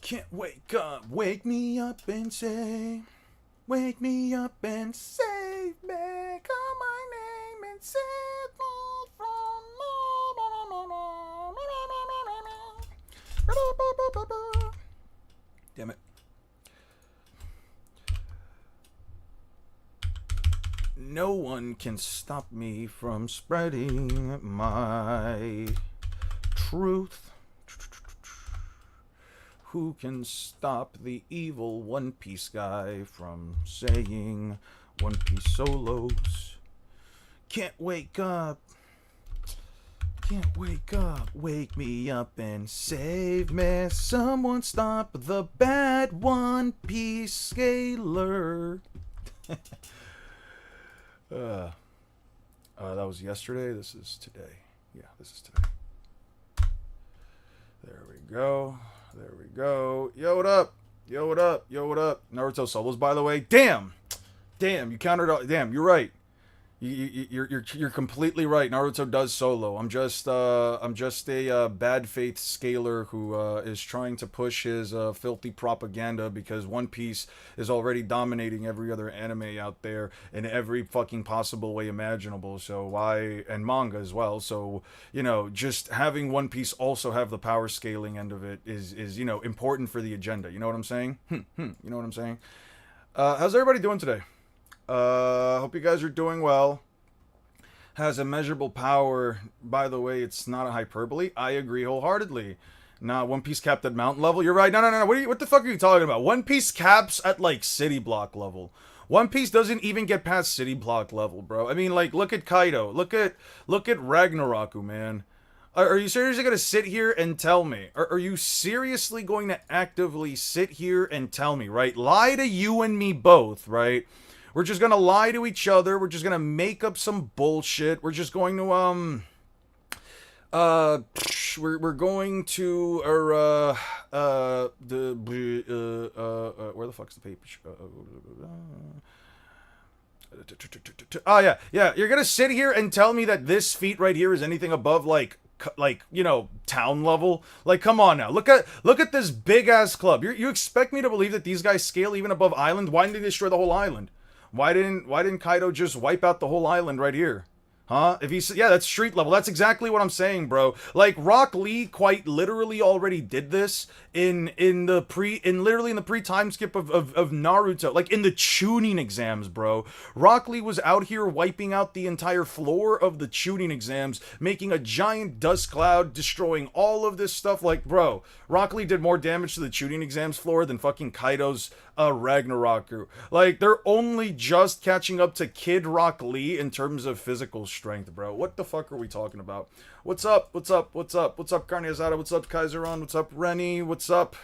Can't wake up, wake me up and say, wake me up and save me. Call my name and save me from Damn it. No one can stop me from spreading my truth. Who can stop the evil One Piece guy from saying One Piece solos? Can't wake up. Can't wake up. Wake me up and save me. Someone stop the bad One Piece scaler. That was yesterday. This is today. Yeah, this is today. There we go. There we go. Yo, what up? Yo, what up? Yo, what up? Naruto solos, by the way. Damn, you countered. Damn, you're right. You're completely right. Naruto does solo. I'm just a bad faith scaler who is trying to push his filthy propaganda because One Piece is already dominating every other anime out there in every fucking possible way imaginable. So why, and manga as well. So just having One Piece also have the power scaling end of it is important for the agenda. You know what I'm saying? You know what I'm saying? How's everybody doing today? Hope you guys are doing well. Has immeasurable power. By the way, it's not a hyperbole. I agree wholeheartedly. Nah, One Piece capped at mountain level. You're right. No. What the fuck are you talking about? One Piece caps at like city block level. One Piece doesn't even get past city block level, bro. I mean, like, look at Kaido. Look at Ragnaroku, man. Are you seriously going to sit here and tell me? Are you seriously going to actively sit here and tell me, right? Lie to you and me both, right? We're just gonna lie to each other. We're just gonna make up some bullshit. We're just going to we're going to where the fuck's the paper? Oh yeah. You're gonna sit here and tell me that this feat right here is anything above like town level? Like, come on now. Look at this big ass club. You expect me to believe that these guys scale even above island? Why didn't they destroy the whole island? Why didn't Kaido just wipe out the whole island right here? Huh? Yeah, that's street level. That's exactly what I'm saying, bro. Like, Rock Lee quite literally already did this in the pre time skip of Naruto. Like, in the tuning exams, bro. Rock Lee was out here wiping out the entire floor of the tuning exams, making a giant dust cloud, destroying all of this stuff. Like, bro, Rock Lee did more damage to the tuning exams floor than fucking Kaido's Ragnaroku. Like, they're only just catching up to Kid Rock Lee in terms of physical strength, bro. What the fuck are we talking about? What's up? What's up? What's up? What's up, Carne Asada? What's up, Kaiseron? What's up, Rennie? What's up,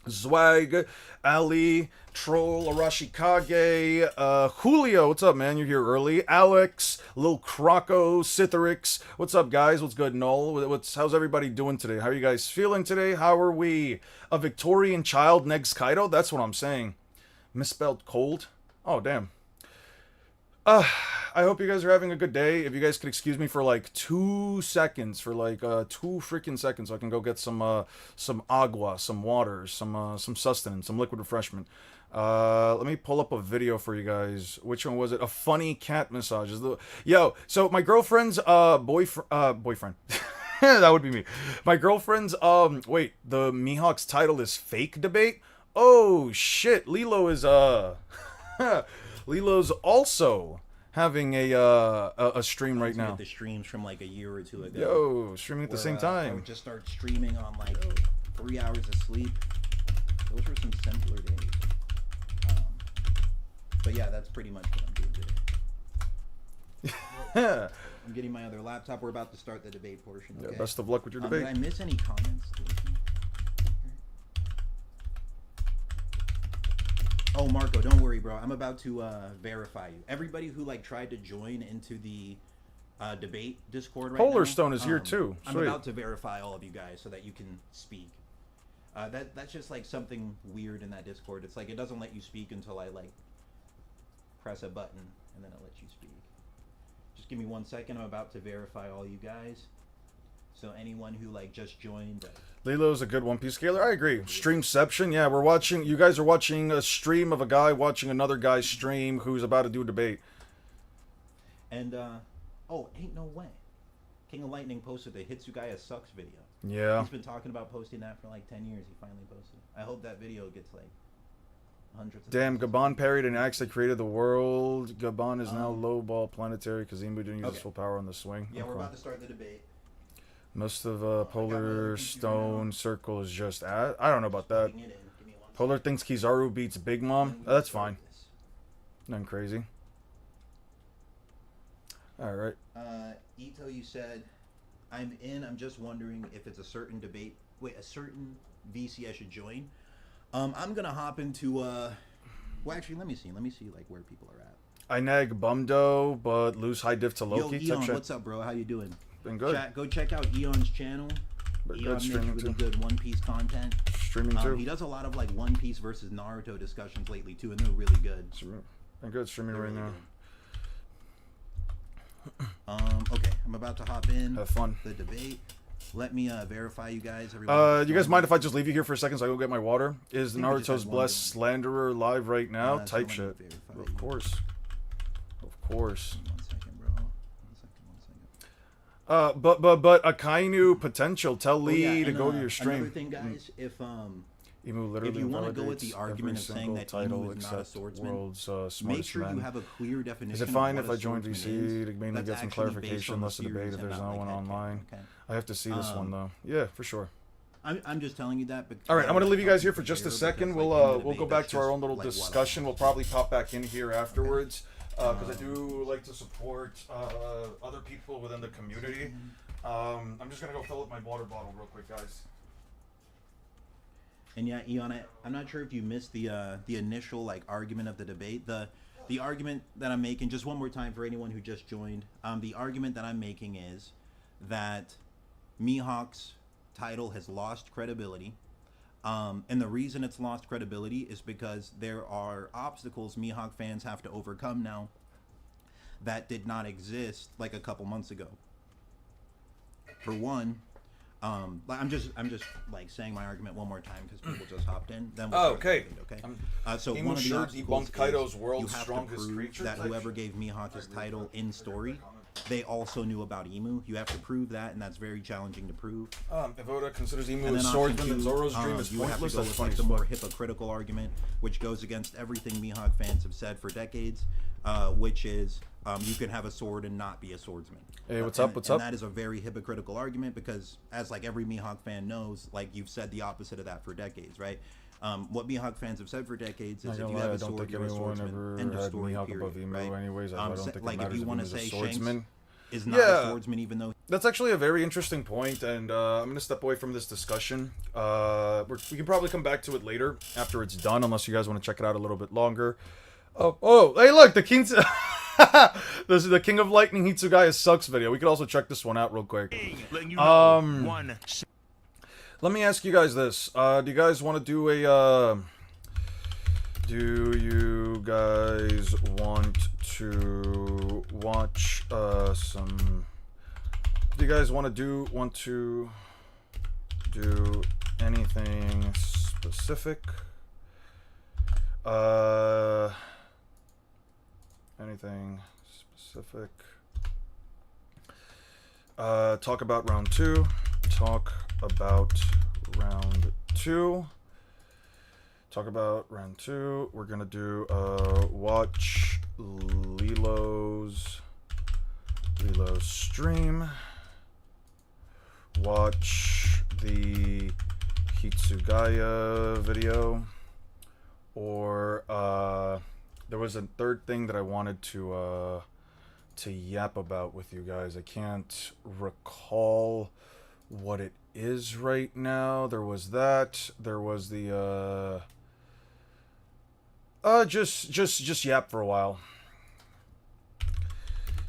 Zwag, Ali, Troll, Arashikage, Julio, what's up, man? You're here early. Alex, Lil Croco, Citherix, what's up, guys? What's good, Noel? How's everybody doing today? How are you guys feeling today? How are we? A Victorian child next Kaido? That's what I'm saying. Misspelled cold? Oh, damn. I hope you guys are having a good day. If you guys could excuse me for like 2 seconds, for like 2 freaking seconds, so I can go get some agua, some water, some sustenance, some liquid refreshment. Let me pull up a video for you guys. Which one was it? A funny cat massage. Yo, so my girlfriend's boyfriend. That would be me. My girlfriend's wait, the Mihawk's title is fake debate. Oh shit, Lilo is Lilo's also having a stream right now. The streams from like a year or two ago. Yo, streaming at the same time. I would just start streaming on like 3 hours of sleep. Those were some simpler days. But yeah, that's pretty much what I'm doing today. I'm getting my other laptop. We're about to start the debate portion. Okay? Yeah, best of luck with your debate. Did I miss any comments? Oh, Marco, don't worry, bro. I'm about to verify you. Everybody who like tried to join into the debate Discord right Polar now, Stone is here too. I'm Sweet. about to verify all of you guys so that you can speak. That's just like something weird in that Discord. It's like it doesn't let you speak until I like press a button and then it lets you speak. Just give me 1 second. I'm about to verify all you guys So anyone who like just joined. Lilo's a good One Piece scaler. I agree. Streamception. Yeah, we're watching. You guys are watching a stream of a guy watching another guy stream who's about to do a debate. And oh, ain't no way. King of Lightning posted the Hitsugaya sucks video. Yeah. He's been talking about posting that for like 10 years. He finally posted it. I hope that video gets like hundreds of Damn, Gabon parried and actually created the world. Gabon is now low ball planetary because Imu didn't use his full power on the swing. Yeah, we're about to start the debate. Most of Polar Stone Circle is just I don't know about that. Polar thinks Kizaru beats Big Mom. Oh, that's fine. Nothing crazy. Alright. Ito, you said, I'm in. I'm just wondering if it's a certain debate. Wait, a certain VC I should join. I'm going to hop into, well, actually, let me see. Like, where people are at. I nag Bumdo, but lose high diff to Loki. Yo, Eon, what's up, bro? How you doing? Been good. Go check out Eon's channel. Eon makes really good One Piece content. Streaming too. He does a lot of, like, One Piece versus Naruto discussions lately, too, and they're really good. Been good streaming right now. Okay, I'm about to hop in. Have fun. The debate. Let me verify you guys. You guys mind if I just leave you here for a second so I go get my water? Is Naruto's Blessed Slanderer live right now? Type shit. Of course. Of course. 1 second, bro. 1 second. But Akainu potential. Tell Lee to go to your stream. Another thing, guys, if Imu literally if you want to go with the argument of saying that Imu is not a swordsman, make sure you have a clear definition. Is it fine if I join VC to mainly get some clarification, less a debate if there's no one online? Okay. I have to see this one though. Yeah, for sure. I'm just telling you that. All right, I'm gonna leave you guys here for just a second. We'll go back to our own little discussion. We'll probably pop back in here afterwards because I do like to support other people within the community. I'm just gonna go fill up my water bottle real quick, guys. And yeah, Eon, I'm not sure if you missed the initial like argument of the debate. The argument that I'm making, just one more time for anyone who just joined, the argument that I'm making is that Mihawk's title has lost credibility. And the reason it's lost credibility is because there are obstacles Mihawk fans have to overcome now that did not exist like a couple months ago. For one, I'm just like saying my argument one more time because people just hopped in. Then we'll okay. So one of the obstacles is you have to prove that whoever gave Mihawk his title in story, they also knew about Imu. You have to prove that, and that's very challenging to prove. If Oda considers Imu a swordsman, then Zoro's dream is you have to pointless. go with like the more hypocritical argument, which goes against everything Mihawk fans have said for decades, which is you can have a sword and not be a swordsman. Hey, what's up? And that is a very hypocritical argument because, as like every Mihawk fan knows, like you've said the opposite of that for decades, right? What Mihawk fans have said for decades is if you have a sword, you're a swordsman. End of story, period. Right? Anyways, I don't think like if you want to say swordsman is not a swordsman, even though that's actually a very interesting point, and I'm gonna step away from this discussion. We can probably come back to it later after it's done, unless you guys want to check it out a little bit longer. Oh, hey, look, the King's. This is the King of Lightning Hitsugaya sucks video. We could also check this one out real quick. Let me ask you guys this. Do you guys want to do a, do you guys want to watch, do you guys want to do anything specific? Anything specific? Talk about round two. Talk about round two. We're gonna do watch Lilo's stream. Watch the Hitsugaya video. Or there was a third thing that I wanted to yap about with you guys. I can't recall what it is right now. There was that. There was the just yap for a while.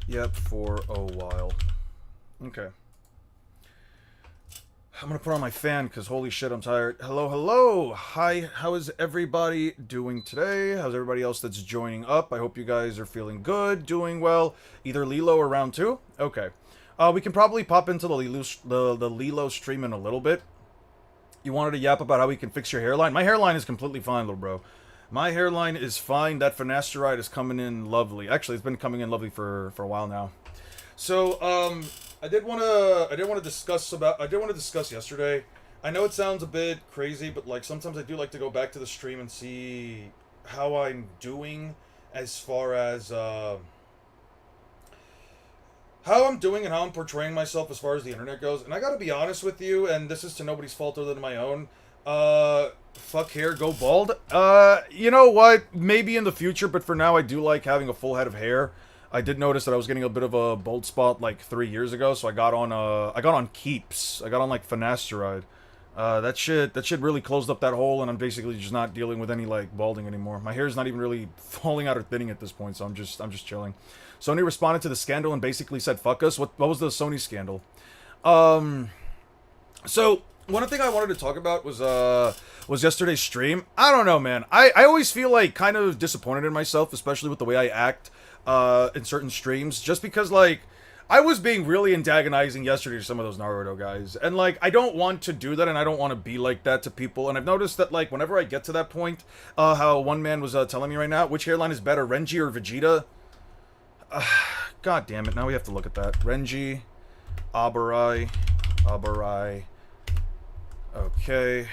Yep, for a while. Okay. I'm gonna put on my fan because holy shit, I'm tired. Hello. Hi, how is everybody doing today? How's everybody else that's joining up? I hope you guys are feeling good, doing well. Either Lilo or round two? Okay. We can probably pop into the Lilo stream in a little bit. You wanted to yap about how we can fix your hairline? My hairline is completely fine, little bro. My hairline is fine. That finasteride is coming in lovely. Actually, it's been coming in lovely for a while now. So, I did want to discuss yesterday. I know it sounds a bit crazy, but like sometimes I do like to go back to the stream and see how I'm doing as far as how I'm doing and how I'm portraying myself as far as the internet goes. And I gotta be honest with you, and this is to nobody's fault other than my own. Fuck hair, go bald. You know what? Maybe in the future, but for now I do like having a full head of hair. I did notice that I was getting a bit of a bald spot like 3 years ago, so I got on Keeps. I got on like finasteride. That shit really closed up that hole, and I'm basically just not dealing with any like balding anymore. My hair's not even really falling out or thinning at this point, so I'm just chilling. Sony responded to the scandal and basically said, "Fuck us." What was the Sony scandal? So one thing I wanted to talk about was yesterday's stream. I don't know, man. I always feel like kind of disappointed in myself, especially with the way I act in certain streams, just because like I was being really antagonizing yesterday to some of those Naruto guys, and like I don't want to do that, and I don't want to be like that to people. And I've noticed that like whenever I get to that point, how one man was telling me right now, which hairline is better, Renji or Vegeta? God damn it! Now we have to look at that. Renji, Abarai. Okay.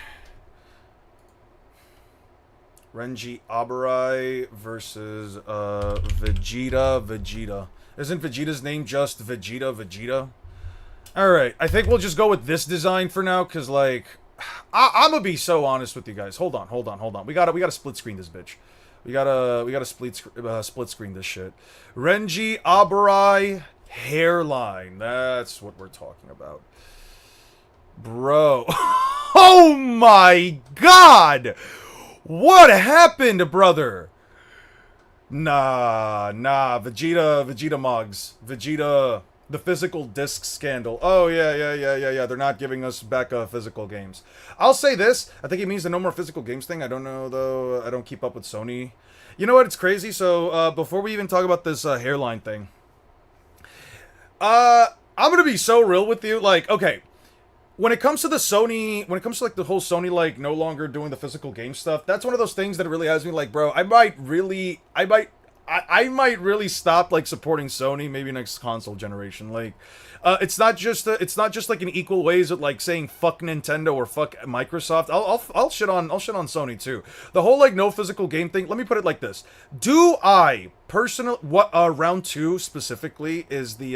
Renji Abarai versus Vegeta. Isn't Vegeta's name just Vegeta? Alright, I think we'll just go with this design for now, because, like, I'm gonna be so honest with you guys. Hold on. We gotta split screen this bitch. We gotta split screen this shit. Renji Abarai hairline. That's what we're talking about. Bro. Oh my god! What happened, brother? Nah, Vegeta Moggs. Vegeta, the physical disc scandal. Oh, yeah. They're not giving us back physical games. I'll say this. I think it means the no more physical games thing. I don't know, though. I don't keep up with Sony. You know what? It's crazy. So, before we even talk about this hairline thing, I'm gonna be so real with you. Like, okay. When it comes to like the whole Sony like no longer doing the physical game stuff, that's one of those things that really has me like, bro, I might really stop like supporting Sony maybe next console generation. Like, it's not just like in equal ways of like saying fuck Nintendo or fuck Microsoft. I'll shit on Sony too. The whole like no physical game thing. Let me put it like this: do I personally round 2 specifically is the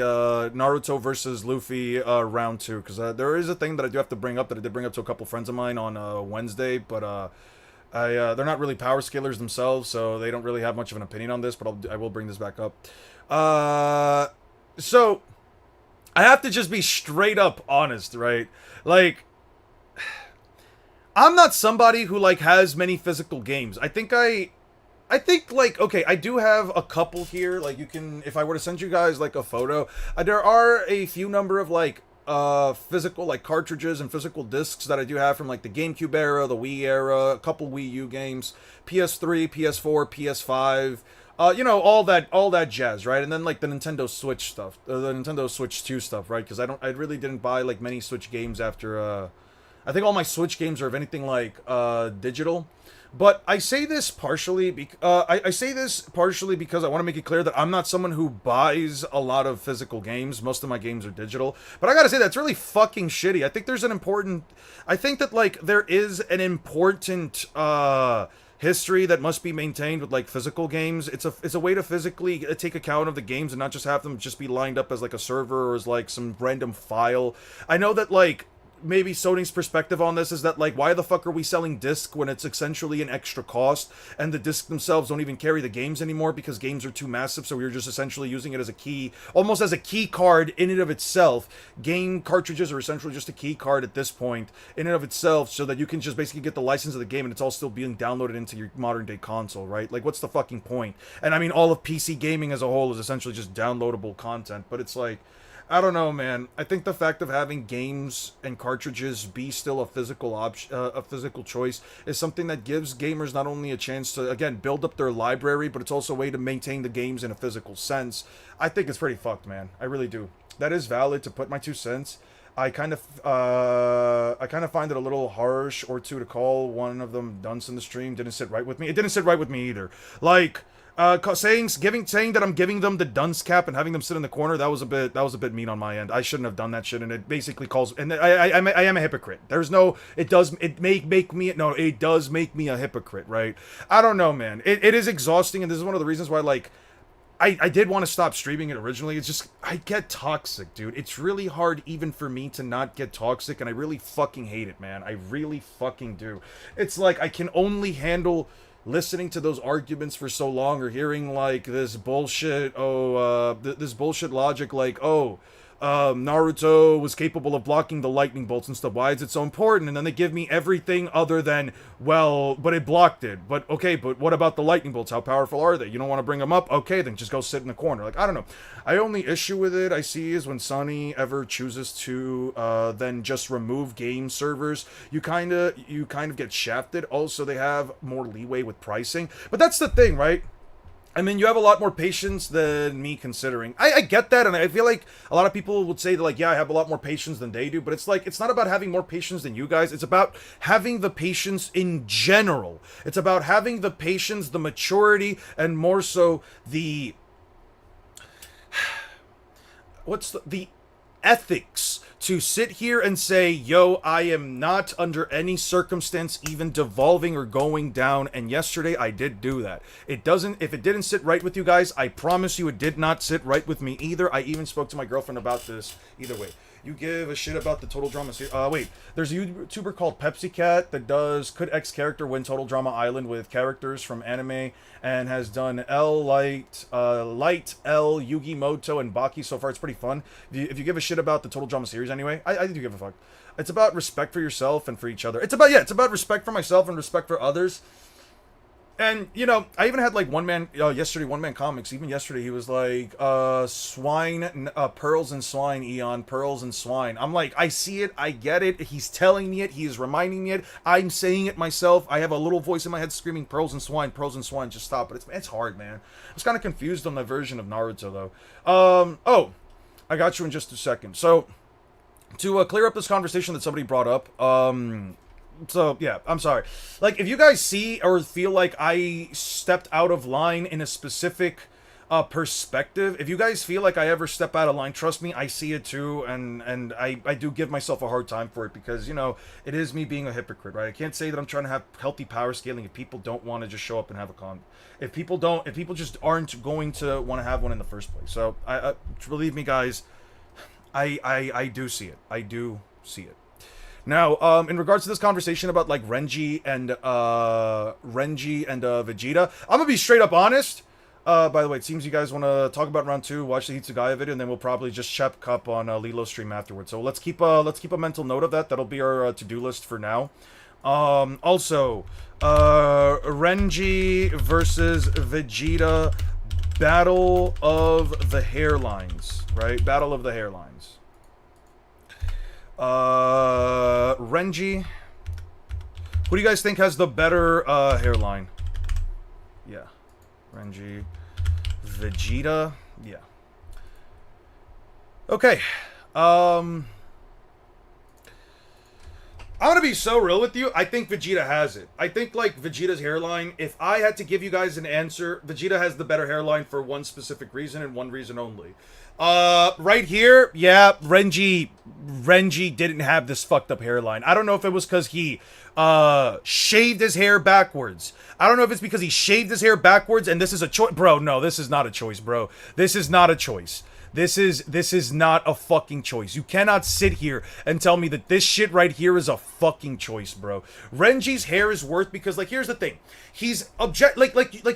Naruto versus Luffy round 2, because there is a thing that I do have to bring up that I did bring up to a couple friends of mine on Wednesday, but they're not really power scalers themselves, so they don't really have much of an opinion on this, but I will bring this back up. So I have to just be straight up honest, right? Like, I'm not somebody who like has many physical games. I think like, okay, I do have a couple here. Like, you can, if I were to send you guys like a photo, there are a few number of like physical like cartridges and physical discs that I do have from like the GameCube era, the Wii era, a couple Wii U games, PS3, PS4, PS5, you know, all that jazz, right? And then like the Nintendo Switch stuff, the Nintendo Switch 2 stuff, right? Because I really didn't buy like many Switch games after I think all my Switch games are, if anything, like digital. But I say this partially because I want to make it clear that I'm not someone who buys a lot of physical games. Most of my games are digital. But I gotta say, that's really fucking shitty. I think that like there is an important history that must be maintained with like physical games. It's a way to physically take account of the games and not just have them just be lined up as like a server or as like some random file. I know that like maybe Sony's perspective on this is that, like, why the fuck are we selling disc when it's essentially an extra cost, and the disc themselves don't even carry the games anymore because games are too massive, so we were just essentially using it as a key, almost as a key card in and of itself. Game cartridges are essentially just a key card at this point, in and of itself, so that you can just basically get the license of the game and it's all still being downloaded into your modern day console, right? Like, what's the fucking point? And I mean, all of PC gaming as a whole is essentially just downloadable content, but it's like, I don't know, man. I think the fact of having games and cartridges be still a physical choice is something that gives gamers not only a chance to, again, build up their library, but it's also a way to maintain the games in a physical sense. I think it's pretty fucked, man. I really do. that is valid to put my 2 cents. I kind of find it a little harsh or two to call one of them dunce in the stream. Didn't sit right with me. It didn't sit right with me either. Like saying that I'm giving them the dunce cap and having them sit in the corner, that was a bit mean on my end. I shouldn't have done that shit, and it basically calls, and I am a hypocrite. There's no, it does make me, no, it does make me a hypocrite, right? I don't know, man. It is exhausting, and this is one of the reasons why, like, I did want to stop streaming it originally. It's just, I get toxic, dude. It's really hard even for me to not get toxic, and I really fucking hate it, man. I really fucking do. It's like, I can only handle listening to those arguments for so long, or hearing, like, this bullshit, this bullshit logic, like, Naruto was capable of blocking the lightning bolts and stuff. Why is it so important? And then they give me everything other than, well, but it blocked it. But, okay, but what about the lightning bolts? How powerful are they? You don't want to bring them up? Okay, then just go sit in the corner. Like, I don't know. I only issue with it I see is when Sonny ever chooses to then just remove game servers. You kind of get shafted. Also, they have more leeway with pricing. But that's the thing, right? I mean, you have a lot more patience than me, considering. I get that, and I feel like a lot of people would say that, like, yeah, I have a lot more patience than they do, but it's like, it's not about having more patience than you guys. It's about having the patience in general. It's about having the patience, the maturity, and more so the... the ethics to sit here and say, yo, I am not under any circumstance even devolving or going down, and yesterday I did do that. If it didn't sit right with you guys, I promise you it did not sit right with me either. I even spoke to my girlfriend about this. Either way, you give a shit about the Total Drama series. Wait, there's a YouTuber called Pepsi Cat that does Could X Character Win Total Drama Island with characters from anime, and has done Light, Yugi Moto, and Baki. So far, it's pretty fun. If you give a shit about the Total Drama series anyway, I do give a fuck. It's about respect for yourself and for each other. It's about respect for myself and respect for others. And, you know, I even had, like, one man comics, even yesterday, he was like, swine, pearls and swine, Eon, pearls and swine. I'm like, I see it, I get it, he's telling me it, he is reminding me it, I'm saying it myself, I have a little voice in my head screaming, pearls and swine, just stop it. It's hard, man. I was kind of confused on the version of Naruto, though. I got you in just a second. So, to clear up this conversation that somebody brought up, so, yeah, I'm sorry. Like, if you guys see or feel like I stepped out of line in a specific perspective, if you guys feel like I ever step out of line, trust me, I see it too, and I do give myself a hard time for it, because, you know, it is me being a hypocrite, right? I can't say that I'm trying to have healthy power scaling if people don't want to just show up and have a con. If people just aren't going to want to have one in the first place. So, believe me, guys, I do see it. I do see it. Now, in regards to this conversation about, like, Renji and Vegeta, I'm gonna be straight up honest. By the way, it seems you guys want to talk about round 2, watch the Hitsugaya video, and then we'll probably just chep cup on Lilo's stream afterwards. So let's keep a mental note of that. That'll be our to-do list for now. Also, Renji versus Vegeta, Battle of the Hairlines, right? Battle of the Hairlines. Renji, who do you guys think has the better hairline? Yeah, Renji, Vegeta, yeah. Okay, I'm gonna be so real with you. I think Vegeta has it. I think, like, Vegeta's hairline, if I had to give you guys an answer, Vegeta has the better hairline for one specific reason and one reason only. Right here, yeah, Renji didn't have this fucked up hairline. I don't know if it was because he, shaved his hair backwards. I don't know if it's because he shaved his hair backwards and this is a choice. Bro, no, this is not a choice, bro. This is not a choice. This is not a fucking choice. You cannot sit here and tell me that this shit right here is a fucking choice, bro. Renji's hair is worth, because, like, here's the thing. He's like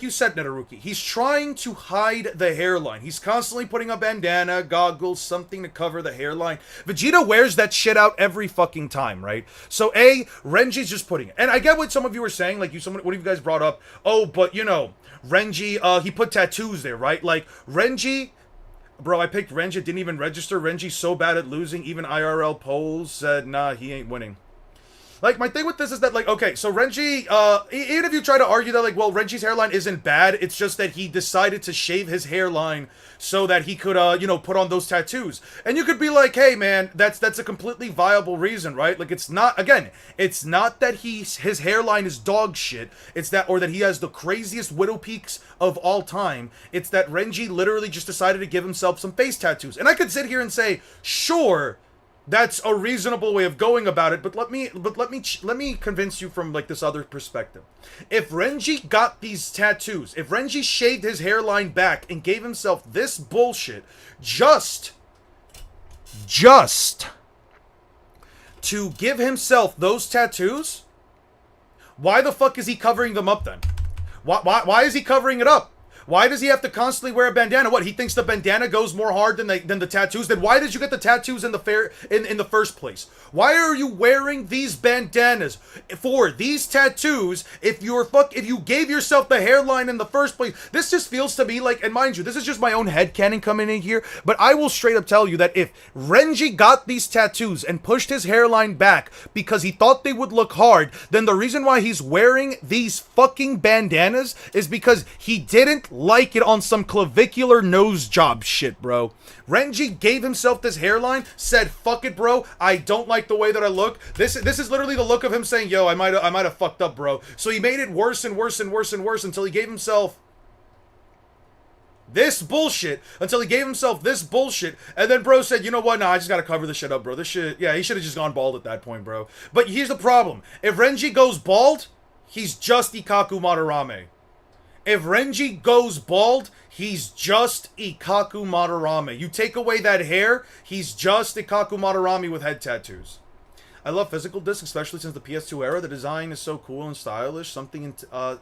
you said, Netaruki. He's trying to hide the hairline. He's constantly putting a bandana, goggles, something to cover the hairline. Vegeta wears that shit out every fucking time, right? So Renji's just putting it. And I get what some of you were saying, like one of you guys brought up, oh, but, you know, Renji, he put tattoos there, right? Like, Renji, bro, I picked Renji, didn't even register. Renji's so bad at losing, even IRL polls said, nah, he ain't winning. Like, my thing with this is that, like, okay, so Renji, even if you try to argue that, like, well, Renji's hairline isn't bad, it's just that he decided to shave his hairline so that he could, put on those tattoos. And you could be like, hey, man, that's a completely viable reason, right? Like, it's not, again, it's not that his hairline is dog shit, it's that, or that he has the craziest widow peaks of all time. It's that Renji literally just decided to give himself some face tattoos. And I could sit here and say, sure, that's a reasonable way of going about it, but let me convince you from like this other perspective. If Renji got these tattoos, if Renji shaved his hairline back and gave himself this bullshit just to give himself those tattoos, why the fuck is he covering them up then? Why is he covering it up? Why does he have to constantly wear a bandana? What, he thinks the bandana goes more hard than the tattoos? Then why did you get the tattoos in the first place? Why are you wearing these bandanas for these tattoos if you gave yourself the hairline in the first place? This just feels to me like, and mind you, this is just my own headcanon coming in here, but I will straight up tell you that if Renji got these tattoos and pushed his hairline back because he thought they would look hard, then the reason why he's wearing these fucking bandanas is because he didn't like it on some clavicular nose job shit, bro. Renji gave himself this hairline, said, fuck it, bro, I don't like the way that I look. This is literally the look of him saying, yo, I might have fucked up, bro. So he made it worse and worse and worse and worse until he gave himself this bullshit, and then bro said, you know what, nah, I just gotta cover this shit up, bro. This shit, yeah, he should have just gone bald at that point, bro. But here's the problem. If Renji goes bald, he's just Ikaku Madarame. If Renji goes bald, he's just Ikaku Madarame. You take away that hair, he's just Ikaku Madarame with head tattoos. I love physical discs, especially since the PS2 era. The design is so cool and stylish, something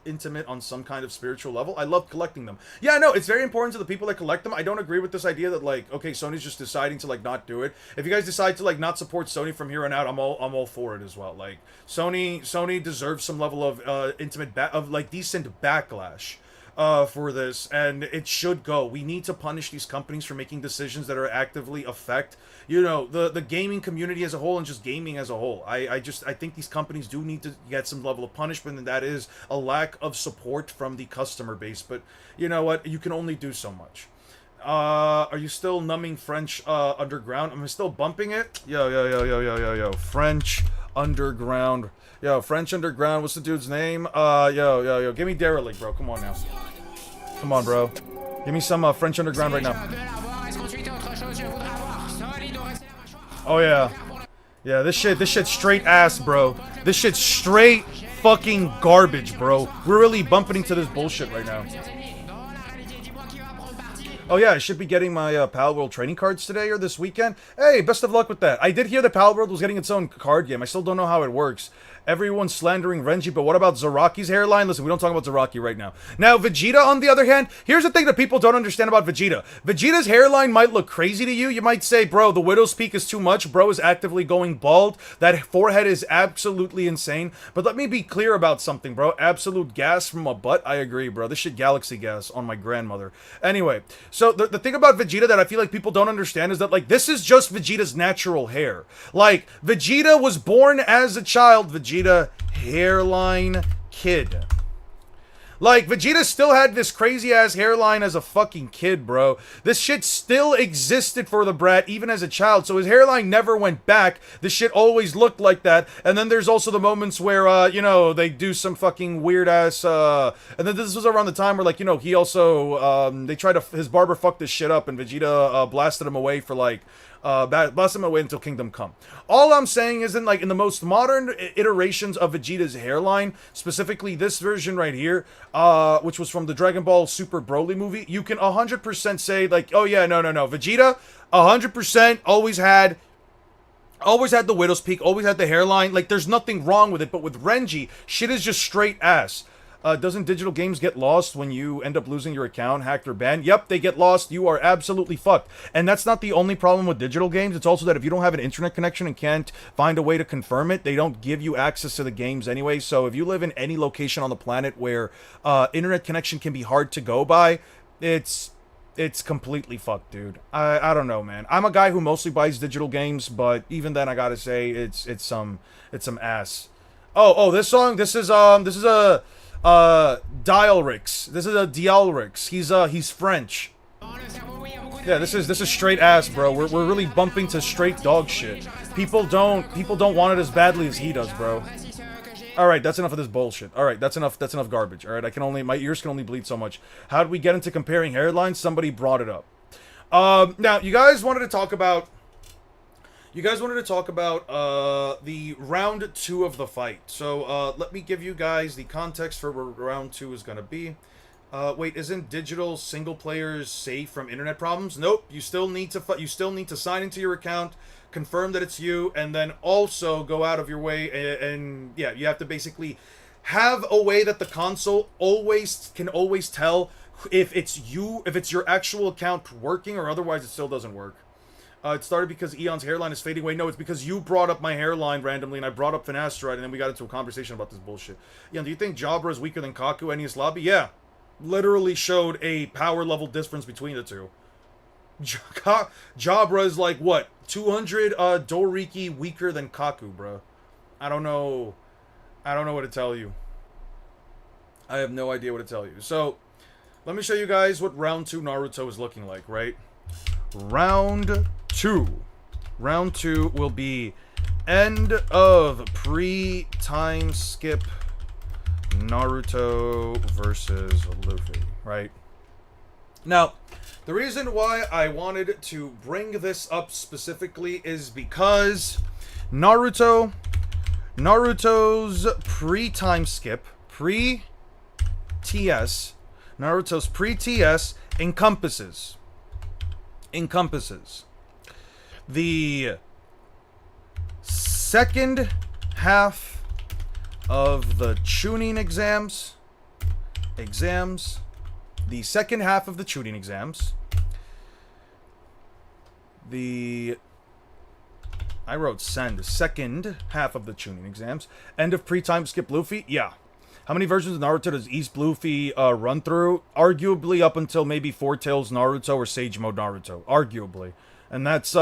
intimate on some kind of spiritual level. I love collecting them. Yeah, no, it's very important to the people that collect them. I don't agree with this idea that, like, okay, Sony's just deciding to, like, not do it. If you guys decide to, like, not support Sony from here on out, I'm all for it as well. Like, Sony deserves some level of decent backlash for this, and it should go. We need to punish these companies for making decisions that are actively affect, the gaming community as a whole and just gaming as a whole. I think these companies do need to get some level of punishment, and that is a lack of support from the customer base. But you know what? You can only do so much. Are you still numbing French Underground? Am I still bumping it? Yo. French Underground. Yo, French Underground, what's the dude's name? Yo, give me Derelict, bro. Come on now. Come on, bro. Give me some French Underground right now. Oh, yeah. Yeah, this shit's straight ass, bro. This shit's straight fucking garbage, bro. We're really bumping into this bullshit right now. Oh yeah, I should be getting my Pal World training cards today or this weekend. Hey, best of luck with that. I did hear that Pal World was getting its own card game. I still don't know how it works. Everyone's slandering Renji, but what about Zaraki's hairline? Listen, we don't talk about Zaraki right now. Now, Vegeta, on the other hand, here's the thing that people don't understand about Vegeta. Vegeta's hairline might look crazy to you. You might say, bro, the Widow's Peak is too much. Bro is actively going bald. That forehead is absolutely insane. But let me be clear about something, bro. Absolute gas from a butt. I agree, bro. This shit galaxy gas on my grandmother. Anyway, so the thing about Vegeta that I feel like people don't understand is that, like, this is just Vegeta's natural hair. Like, Vegeta was born as a child. Vegeta hairline kid. Like, Vegeta still had this crazy-ass hairline as a fucking kid, bro. This shit still existed for the brat, even as a child, so his hairline never went back. This shit always looked like that. And then there's also the moments where, they do some fucking weird-ass, and then this was around the time where, like, he also, they tried to, his barber fucked this shit up, and Vegeta, blasted him away for, like, blast him away until Kingdom Come. All I'm saying is in the most modern iterations of Vegeta's hairline, specifically this version right here, which was from the Dragon Ball Super Broly movie, you can 100% say, like, oh yeah, no. Vegeta, 100% always had the Widow's Peak, always had the hairline. Like, there's nothing wrong with it. But with Renji, shit is just straight ass. Doesn't digital games get lost when you end up losing your account, hacked or banned? Yep, they get lost. You are absolutely fucked. And that's not the only problem with digital games. It's also that if you don't have an internet connection and can't find a way to confirm it, they don't give you access to the games anyway. So if you live in any location on the planet where internet connection can be hard to go by, it's it's completely fucked, dude. I don't know, man. I'm a guy who mostly buys digital games, but even then, I gotta say it's some ass. Oh, this song. This is a Dialrix. This is a Dialrix. He's French. Yeah, this is straight ass, bro. We're really bumping to straight dog shit. People don't want it as badly as he does, bro. All right, that's enough of this bullshit. All right, that's enough garbage. All right, my ears can only bleed so much. How did we get into comparing hairlines? Somebody brought it up. Now you guys wanted to talk about the round 2 of the fight. So let me give you guys the context for where round 2 is gonna be. Wait, isn't digital single players safe from internet problems? Nope. You still need to sign into your account, confirm that it's you, and then also go out of your way and yeah, you have to basically have a way that the console can always tell if it's your actual account working, or otherwise it still doesn't work. It started because Eon's hairline is fading away. No, it's because you brought up my hairline randomly, and I brought up Finasteride, and then we got into a conversation about this bullshit. Yeah, do you think Jabra is weaker than Kaku and his lobby? Yeah. Literally showed a power level difference between the two. Jabra is like, what, 200 Doriki weaker than Kaku, bro. I don't know what to tell you. I have no idea what to tell you. So, let me show you guys what round 2 Naruto is looking like, right? Round 2. Round 2 will be end of pre-time skip Naruto versus Luffy, right? Now, the reason why I wanted to bring this up specifically is because Naruto's pre-time skip, pre-TS, Naruto's pre-TS encompasses the second half of the tuning exams, the second half of the tuning exams, I wrote send, second half of the tuning exams, end of pre-time skip Luffy, yeah. How many versions of Naruto does East Luffy run through? Arguably up until maybe Four Tails Naruto or Sage Mode Naruto. Arguably. And that's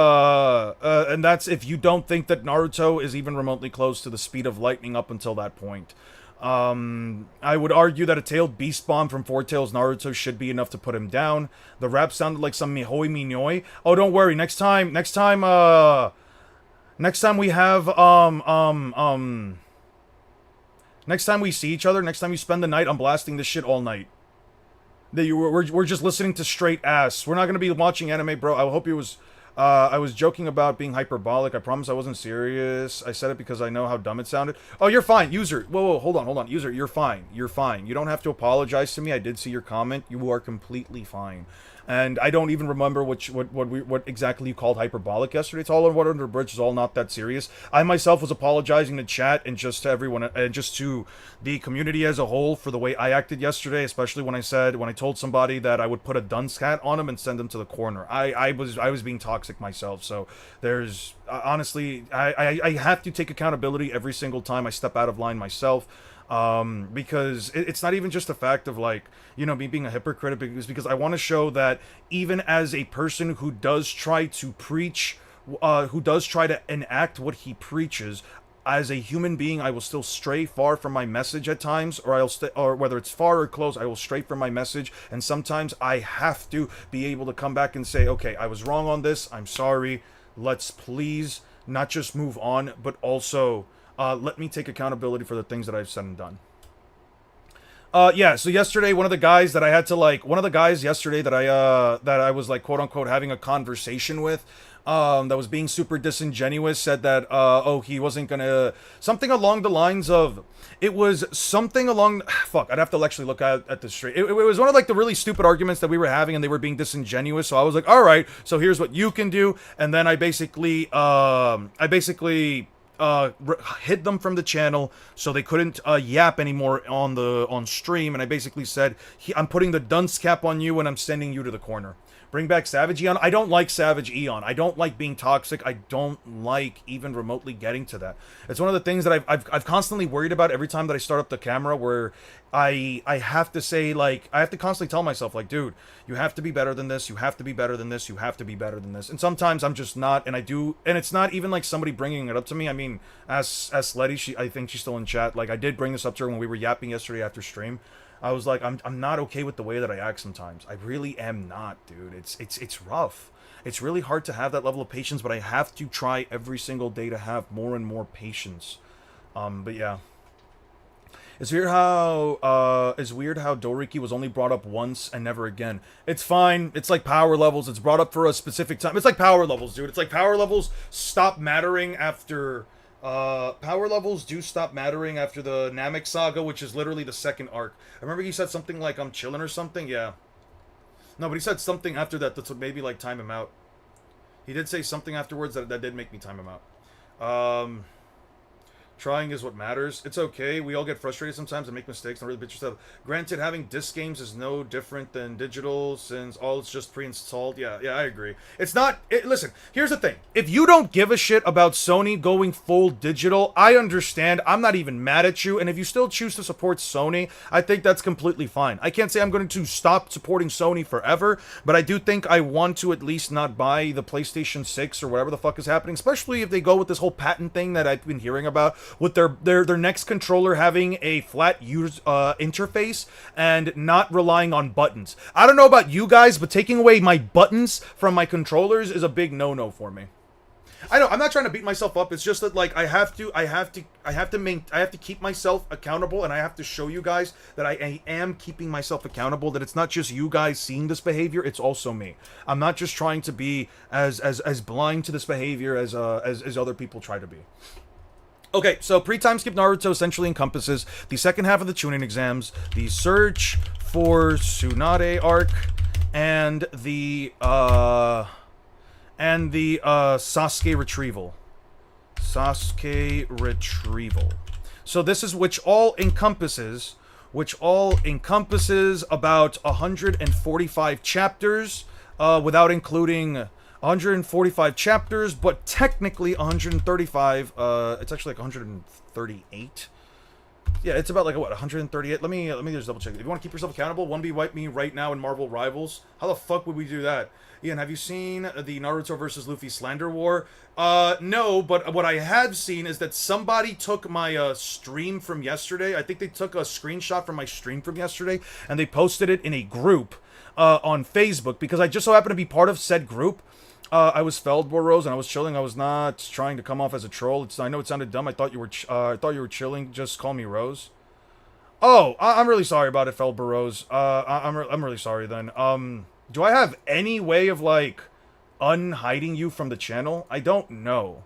if you don't think that Naruto is even remotely close to the speed of lightning up until that point. I would argue that a tailed beast bomb from Four Tails Naruto should be enough to put him down. The rap sounded like some mihoi minoi. Oh, don't worry. Next time we have, next time we see each other, next time you spend the night, I'm blasting this shit all night. We're just listening to straight ass. We're not gonna be watching anime, bro. I hope it was... I was joking about being hyperbolic. I promise I wasn't serious. I said it because I know how dumb it sounded. Oh, you're fine, user. Whoa, hold on. User, you're fine. You're fine. You don't have to apologize to me. I did see your comment. You are completely fine. And I don't even remember what exactly you called hyperbolic yesterday. It's all on Water Under the Bridge. It's all not that serious. I myself was apologizing to chat and just to everyone and just to the community as a whole for the way I acted yesterday, especially when I told somebody that I would put a dunce hat on him and send him to the corner. I was being toxic myself. So there's honestly, I have to take accountability every single time I step out of line myself. Because it's not even just the fact of, like, you know, me being a hypocrite, because I want to show that even as a person who does try to preach, who does try to enact what he preaches, as a human being, I will still stray far from my message at times, or whether it's far or close, I will stray from my message, and sometimes I have to be able to come back and say, okay, I was wrong on this, I'm sorry, let's please not just move on, but also... let me take accountability for the things that I've said and done. Yeah, so yesterday, one of the guys that I was, like, quote-unquote having a conversation with, that was being super disingenuous, said that, he wasn't gonna... Something along the lines of... It was something along... Fuck, I'd have to actually look at this straight. It was one of, like, the really stupid arguments that we were having, and they were being disingenuous, so I was like, alright, so here's what you can do, and then I basically hid them from the channel so they couldn't yap anymore on stream, and I basically said, I'm putting the dunce cap on you and I'm sending you to the corner. Bring back Savage Eon. I don't like Savage Eon. I don't like being toxic. I don't like even remotely getting to that. It's one of the things that I've constantly worried about every time that I start up the camera, where I have to say, like, I have to constantly tell myself, like, dude, you have to be better than this, you have to be better than this, you have to be better than this. And sometimes I'm just not, and I do, and it's not even like somebody bringing it up to me. I mean, as Letty, I think she's still in chat. Like, I did bring this up to her when we were yapping yesterday after stream. I was like, I'm not okay with the way that I act sometimes. I really am not, dude. It's rough. It's really hard to have that level of patience, but I have to try every single day to have more and more patience. But yeah. It's weird how Doriki was only brought up once and never again. It's fine. It's like power levels. It's brought up for a specific time. It's like power levels, dude. It's like power levels stop mattering after power levels do stop mattering after the Namek saga, which is literally the second arc. I remember he said something like I'm chilling or something. Yeah. No, but he said something after that that's what made me like time him out. He did say something afterwards that did make me time him out. Trying is what matters. It's okay. We all get frustrated sometimes and make mistakes and really bitch yourself. Granted, having disc games is no different than digital since all it's just pre-installed. Yeah, I agree. It's not... listen, here's the thing. If you don't give a shit about Sony going full digital, I understand. I'm not even mad at you. And if you still choose to support Sony, I think that's completely fine. I can't say I'm going to stop supporting Sony forever, but I do think I want to at least not buy the PlayStation 6 or whatever the fuck is happening, especially if they go with this whole patent thing that I've been hearing about, with their next controller having a flat user interface and not relying on buttons. I don't know about you guys, but taking away my buttons from my controllers is a big no-no for me. I know, I'm not trying to beat myself up. It's just that, like, I have to keep myself accountable, and I have to show you guys that I am keeping myself accountable, that it's not just you guys seeing this behavior, it's also me. I'm not just trying to be as blind to this behavior as other people try to be. Okay, so pre-time skip Naruto essentially encompasses the second half of the Chunin exams, the search for Tsunade arc, and the Sasuke retrieval. So this is which all encompasses about 145 chapters, without including 145 chapters, but technically 135. It's actually like 138. Yeah, it's about like what, 138. Let me just double check. If you want to keep yourself accountable, 1v wipe me right now in Marvel Rivals. How the fuck would we do that? Ian, have you seen the Naruto versus Luffy slander war? No, but what I have seen is that somebody took my stream from yesterday. I think they took a screenshot from my stream from yesterday and they posted it in a group on Facebook, because I just so happened to be part of said group. I was Feldboros and I was chilling. I was not trying to come off as a troll. I know it sounded dumb. I thought you were chilling. Just call me Rose. Oh, I'm really sorry about it, Feldboros. I'm really sorry then. Do I have any way of like unhiding you from the channel? I don't know.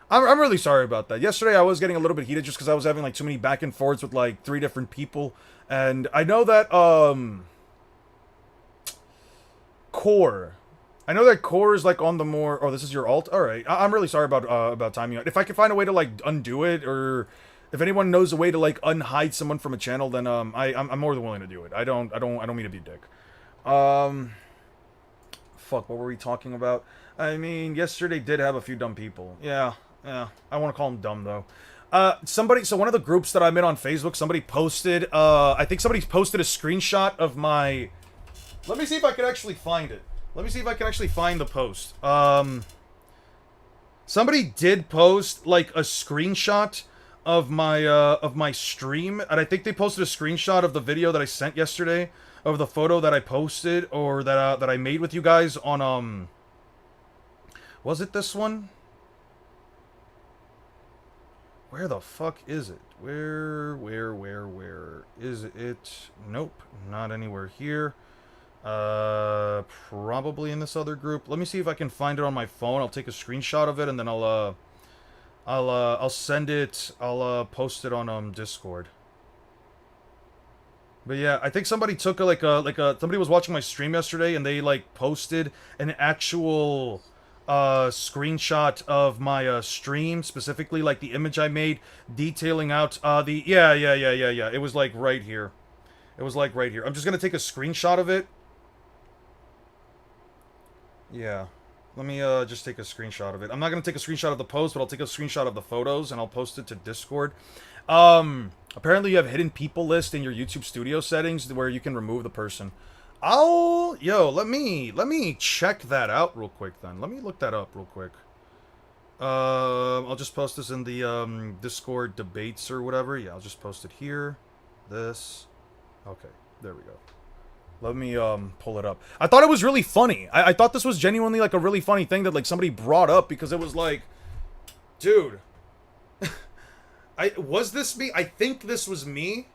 I'm really sorry about that. Yesterday I was getting a little bit heated just because I was having like too many back and forths with like 3 different people, and I know that Core. I know that Core is like on the more... Oh, this is your alt? Alright. I'm really sorry about timing. If I can find a way to like undo it, or if anyone knows a way to like unhide someone from a channel, then I'm more than willing to do it. I don't mean to be a dick. Fuck, what were we talking about? I mean, yesterday did have a few dumb people. Yeah. I want to call them dumb though. So one of the groups that I'm in on Facebook, somebody posted, I think somebody posted a screenshot of my... Let me see if I can actually find it. Let me see if I can actually find the post. Somebody did post like a screenshot of my stream, and I think they posted a screenshot of the video that I sent yesterday, of the photo that I posted, or that I made with you guys on was it this one? Where the fuck is it? Where is it? Nope, not anywhere here. Probably in this other group. Let me see if I can find it on my phone. I'll take a screenshot of it and then I'll send it. I'll post it on Discord. But yeah, I think somebody took somebody was watching my stream yesterday and they like posted an actual screenshot of my stream, specifically like the image I made detailing out yeah. It was like right here. It was like right here. I'm just gonna take a screenshot of it. Yeah. Let me just take a screenshot of it. I'm not gonna take a screenshot of the post, but I'll take a screenshot of the photos and I'll post it to Discord. Apparently, you have hidden people list in your YouTube studio settings where you can remove the person. Let me check that out real quick then. Let me look that up real quick. I'll just post this in the Discord debates or whatever. Yeah, I'll just post it here. This. Okay, there we go. Let me pull it up. I thought it was really funny. I thought this was genuinely like a really funny thing that like somebody brought up because it was like, dude, was this me? I think this was me.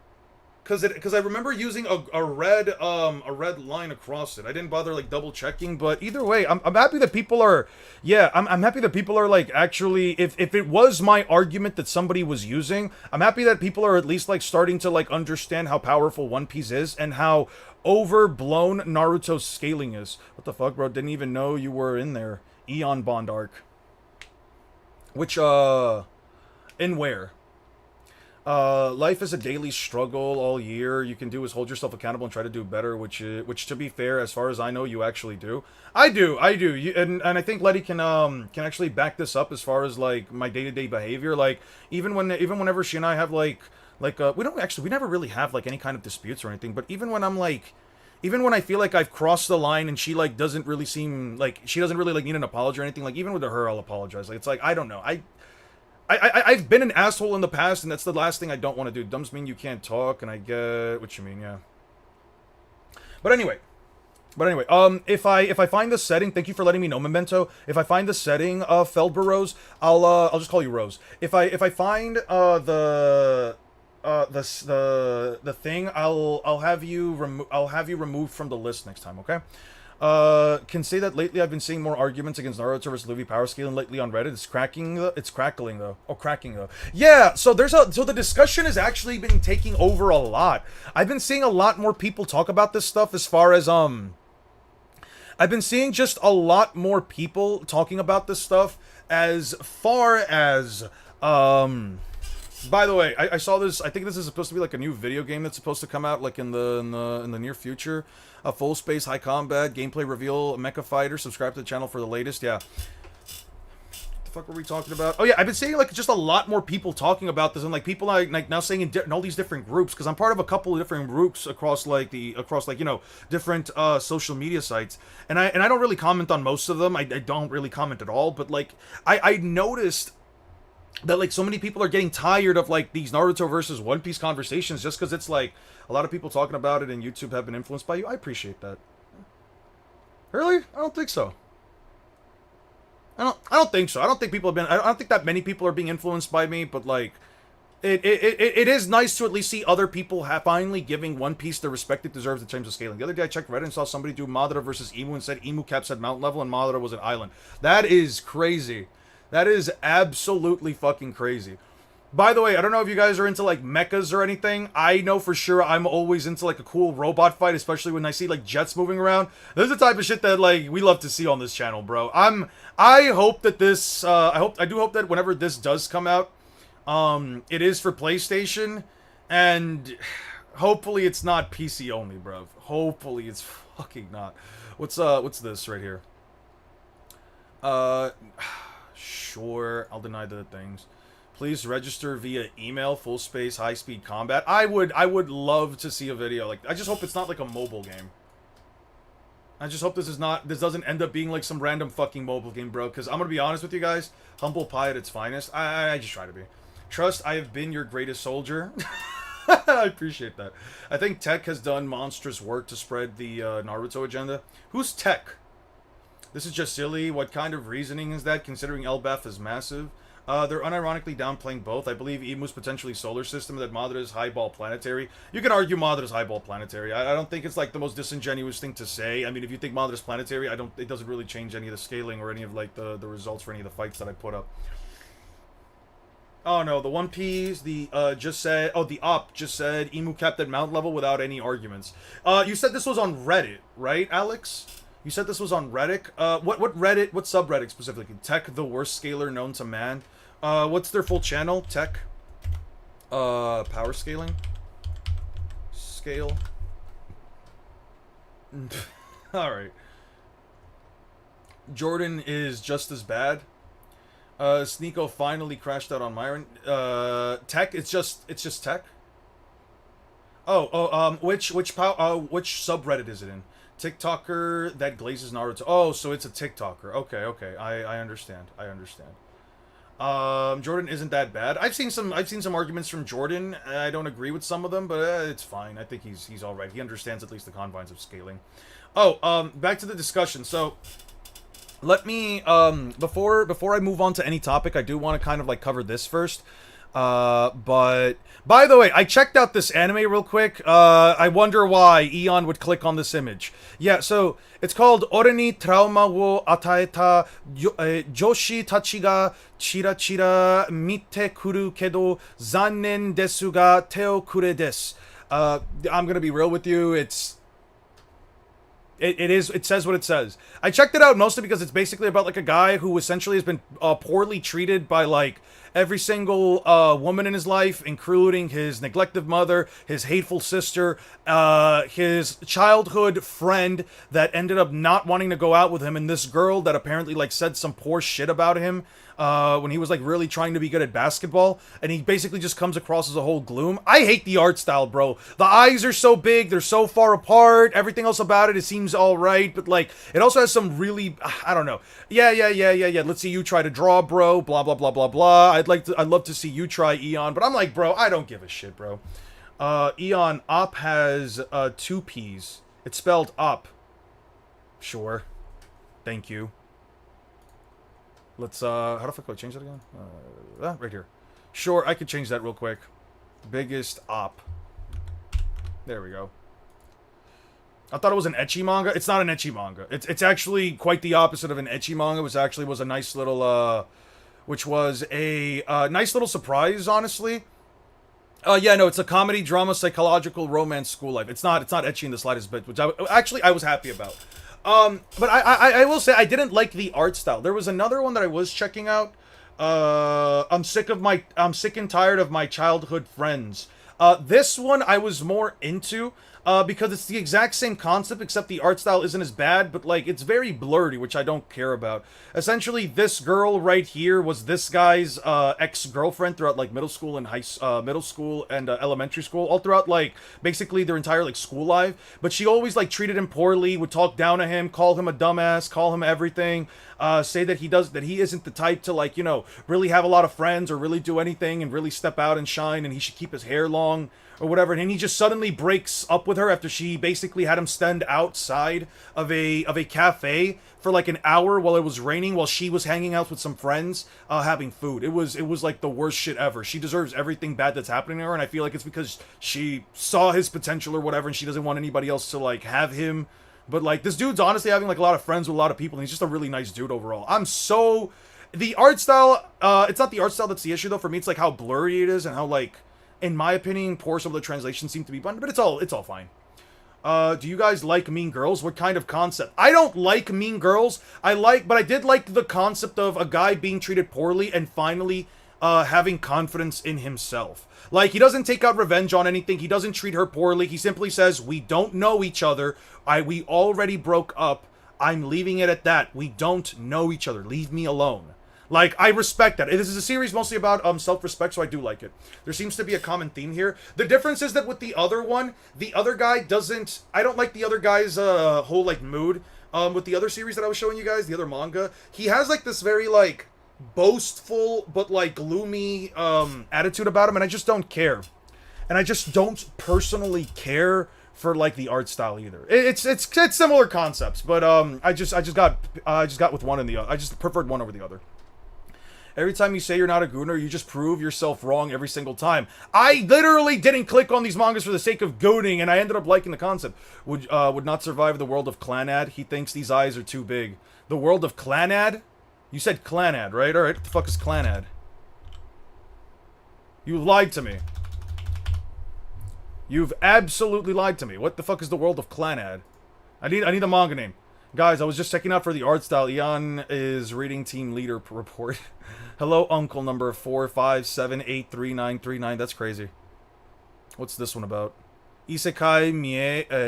Because I remember using a red line across it. I didn't bother like double checking, but either way, I'm happy that people are, yeah, I'm happy that people are like actually, if it was my argument that somebody was using, I'm happy that people are at least like starting to like understand how powerful One Piece is and how overblown Naruto's scaling is. What the fuck, bro? Didn't even know you were in there. Eon Bond arc. Which in where? Life is a daily struggle all year. You can do is hold yourself accountable and try to do better, which to be fair, as far as I know, you actually do. I do. And I think Letty can actually back this up as far as like my day-to-day behavior. Like even whenever she and I have like we never really have like any kind of disputes or anything. But even when I feel like I've crossed the line and she like doesn't really seem like she doesn't really like need an apology or anything. Like even with her, I'll apologize. Like it's like I don't know. I've been an asshole in the past, and that's the last thing I don't want to do. Doesn't mean you can't talk, and I get what you mean, yeah. But anyway, if I find the setting, thank you for letting me know, Memento. If I find the setting, Feldber Rose, I'll just call you Rose. If I find the thing, I'll have you removed from the list next time, okay? Can say that lately I've been seeing more arguments against Naruto versus Luffy power scaling lately on Reddit. It's crackling though. Oh, cracking though. Yeah, so the discussion has actually been taking over a lot. I've been seeing a lot more people talk about this stuff as far as I've been seeing just a lot more people talking about this stuff as far as by the way, I saw this. I think this is supposed to be like a new video game that's supposed to come out like in the near future. A full space high combat gameplay reveal. Mecha Fighter. Subscribe to the channel for the latest. Yeah. What the fuck were we talking about? Oh yeah, I've been seeing like just a lot more people talking about this and like people like now saying in all these different groups because I'm part of a couple of different groups across different social media sites and I don't really comment on most of them. I don't really comment at all. But like I noticed that like so many people are getting tired of like these Naruto versus One Piece conversations just because it's like a lot of people talking about it and YouTube have been influenced by you. I appreciate that. Really? I don't think so. I don't think so. I don't think people have been. I don't think that many people are being influenced by me. But like, it is nice to at least see other people finally giving One Piece the respect it deserves in terms of scaling. The other day I checked Reddit and saw somebody do Madara versus Imu and said Imu caps at mountain level and Madara was an island. That is crazy. That is absolutely fucking crazy. By the way, I don't know if you guys are into like mechas or anything. I know for sure I'm always into like a cool robot fight, especially when I see like jets moving around. This is the type of shit that like we love to see on this channel, bro. I hope that this I do hope that whenever this does come out, it is for PlayStation and hopefully it's not PC only, bro. Hopefully it's fucking not. What's this right here? Sure, I'll deny the things. Please register via email, full space, high speed combat. I would love to see a video. Like, I just hope it's not like a mobile game. I just hope this doesn't end up being like some random fucking mobile game, bro. Because I'm gonna be honest with you guys, humble pie at its finest. I just try to be. Trust, I have been your greatest soldier. I appreciate that. I think Tech has done monstrous work to spread the Naruto agenda. Who's Tech? This is just silly. What kind of reasoning is that, considering Elbaf is massive? They're unironically downplaying both. I believe Imu's potentially solar system, that Madara's highball planetary. You can argue Madara's highball planetary. I don't think it's like the most disingenuous thing to say. I mean, if you think Madara's planetary, it doesn't really change any of the scaling or any of like the results for any of the fights that I put up. Oh no, the One Piece, the op just said Imu capped at mount level without any arguments. You said this was on Reddit, right, Alex? You said this was on Reddit. What Reddit? What subreddit specifically? Tech, the worst scaler known to man. What's their full channel? Tech. Power scaling. Scale. All right. Jordan is just as bad. Sneeko finally crashed out on Myron. Tech. It's just Tech. Which subreddit is it in? TikToker that glazes Naruto. Oh, so it's a TikToker. Okay. I understand. Jordan isn't that bad. I've seen some arguments from Jordan. I don't agree with some of them, but it's fine. I think he's all right. He understands at least the confines of scaling. Back to the discussion. So, let me before I move on to any topic, I do want to kind of like cover this first. But by the way, I checked out this anime real quick. I wonder why Eon would click on this image. Yeah, so it's called Ore ni trauma wo ataeta joshi tachi ga chira chira mite kuru kedo zannen desu ga te o kure desu. I'm gonna be real with you. It says what it says. I checked it out mostly because it's basically about like a guy who essentially has been poorly treated by like every single woman in his life, including his neglected mother, his hateful sister, his childhood friend that ended up not wanting to go out with him, and this girl that apparently like said some poor shit about him when he was like really trying to be good at basketball, and he basically just comes across as a whole gloom. I hate the art style, bro. The eyes are so big, they're so far apart. Everything else about it seems all right, but like it also has some really, I don't know. Yeah. Let's see you try to draw, bro. Blah blah blah blah blah. I'd love to see you try, Eon, but I'm like, bro, I don't give a shit, bro. Eon, op has two P's. It's spelled op. Sure. Thank you. Let's, how the fuck do I change that again? Right here. Sure, I could change that real quick. Biggest op. There we go. I thought it was an ecchi manga. It's not an ecchi manga. It's actually quite the opposite of an ecchi manga. It was a nice little, which was a nice little surprise, honestly. Yeah, no, it's a comedy, drama, psychological, romance, school life. It's not ecchi in the slightest bit, which I was happy about. But I will say I didn't like the art style. There was another one that I was checking out. I'm sick and tired of my childhood friends. This one I was more into. Because it's the exact same concept, except the art style isn't as bad, but like it's very blurry, which I don't care about. Essentially, this girl right here was this guy's ex-girlfriend throughout like middle school and elementary school, all throughout like basically their entire like school life. But she always like treated him poorly, would talk down to him, call him a dumbass, call him everything, say that he isn't the type to like really have a lot of friends or really do anything and really step out and shine, and he should keep his hair long or whatever, and he just suddenly breaks up with her after she basically had him stand outside of a cafe for like an hour while it was raining, while she was hanging out with some friends having food. It was like the worst shit ever. She deserves everything bad that's happening to her, and I feel like it's because she saw his potential or whatever, and she doesn't want anybody else to like have him. But like this dude's honestly having like a lot of friends with a lot of people, and he's just a really nice dude overall. The art style, it's not the art style that's the issue though. For me, it's like how blurry it is and how like, in my opinion, poor some of the translations seem to be, but it's all fine. Do you guys like Mean Girls? What kind of concept? I don't like Mean Girls. But I did like the concept of a guy being treated poorly and finally having confidence in himself. Like, he doesn't take out revenge on anything. He doesn't treat her poorly. He simply says, we don't know each other. We already broke up. I'm leaving it at that. We don't know each other. Leave me alone. Like, I respect that. This is a series mostly about self-respect, so I do like it. There seems to be a common theme here. The difference is that with the other one, the other guy doesn't... I don't like the other guy's whole, like, mood. With the other series that I was showing you guys, the other manga, he has, like, this very, like, boastful but, like, gloomy attitude about him, and I just don't care. And I just don't personally care for like the art style either. It's similar concepts, but I just got with one and the other. I just preferred one over the other. Every time you say you're not a gooner, you just prove yourself wrong every single time. I literally didn't click on these mangas for the sake of gooning, and I ended up liking the concept. Would not survive the world of Clanad. He thinks these eyes are too big. The world of Clanad? You said Clanad, right? Alright, what the fuck is Clanad? You lied to me. You've absolutely lied to me. What the fuck is the world of Clanad? I need a manga name. Guys, I was just checking out for the art style. Eon is reading team leader report. Hello, uncle number 457833939. That's crazy. What's this one about? Isekai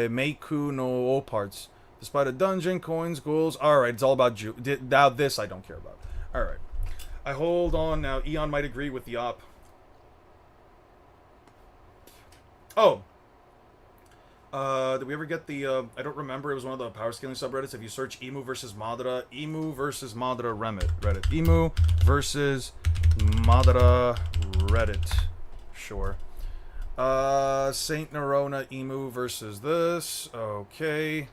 Meiku no parts. Despite a dungeon, coins, ghouls. Alright, it's all about now this I don't care about. Alright. I hold on now. Eon might agree with the op. Oh. Did we ever get the, I don't remember, it was one of the power scaling subreddits. If you search Emu versus Madara, Emu versus Madara Reddit. Emu versus Madara Reddit. Sure. Saint Nerona Emu versus this. Okay.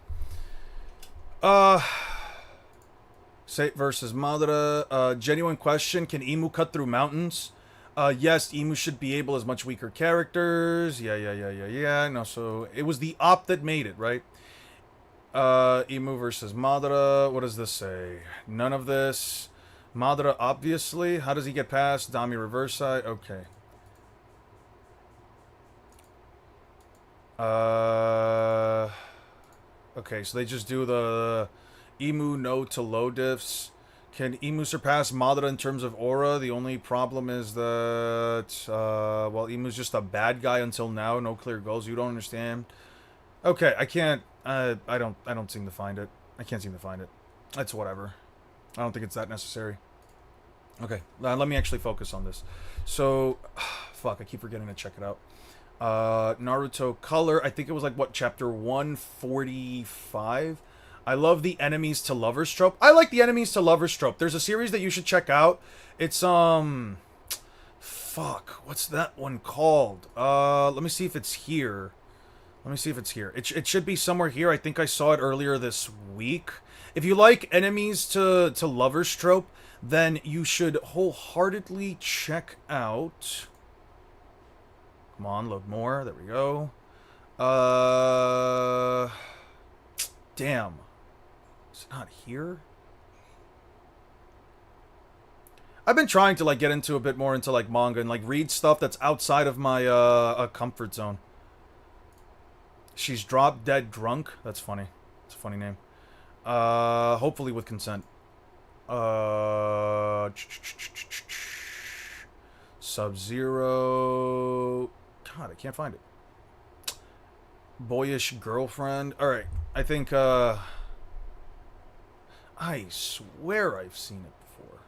Saint versus Madara. Genuine question, can Emu cut through mountains? Yes, Emu should be able as much weaker characters. Yeah. No, so it was the op that made it, right? Emu versus Madara. What does this say? None of this. Madara, obviously. How does he get past? Dami reverse side. Okay. Okay, so they just do the Emu no to low diffs. Can Emu surpass Madara in terms of aura? The only problem is that, well, Emu's just a bad guy until now. No clear goals. You don't understand. Okay, I can't. I don't seem to find it. I can't seem to find it. That's whatever. I don't think it's that necessary. Okay, let me actually focus on this. So, fuck, I keep forgetting to check it out. Naruto Color. I think it was like, what, chapter 145? I love the enemies to lovers trope. I like the enemies to lovers trope. There's a series that you should check out. It's, fuck, what's that one called? Let me see if it's here. It should be somewhere here. I think I saw it earlier this week. If you like enemies to lovers trope, then you should wholeheartedly check out... Come on, load more. There we go. Damn. Is it not here? I've been trying to, like, get into a bit more into, like, manga and, like, read stuff that's outside of my, comfort zone. She's drop dead drunk. That's funny. It's a funny name. Hopefully with consent. Sub-Zero. God, I can't find it. Boyish girlfriend. Alright. I think, I swear I've seen it before.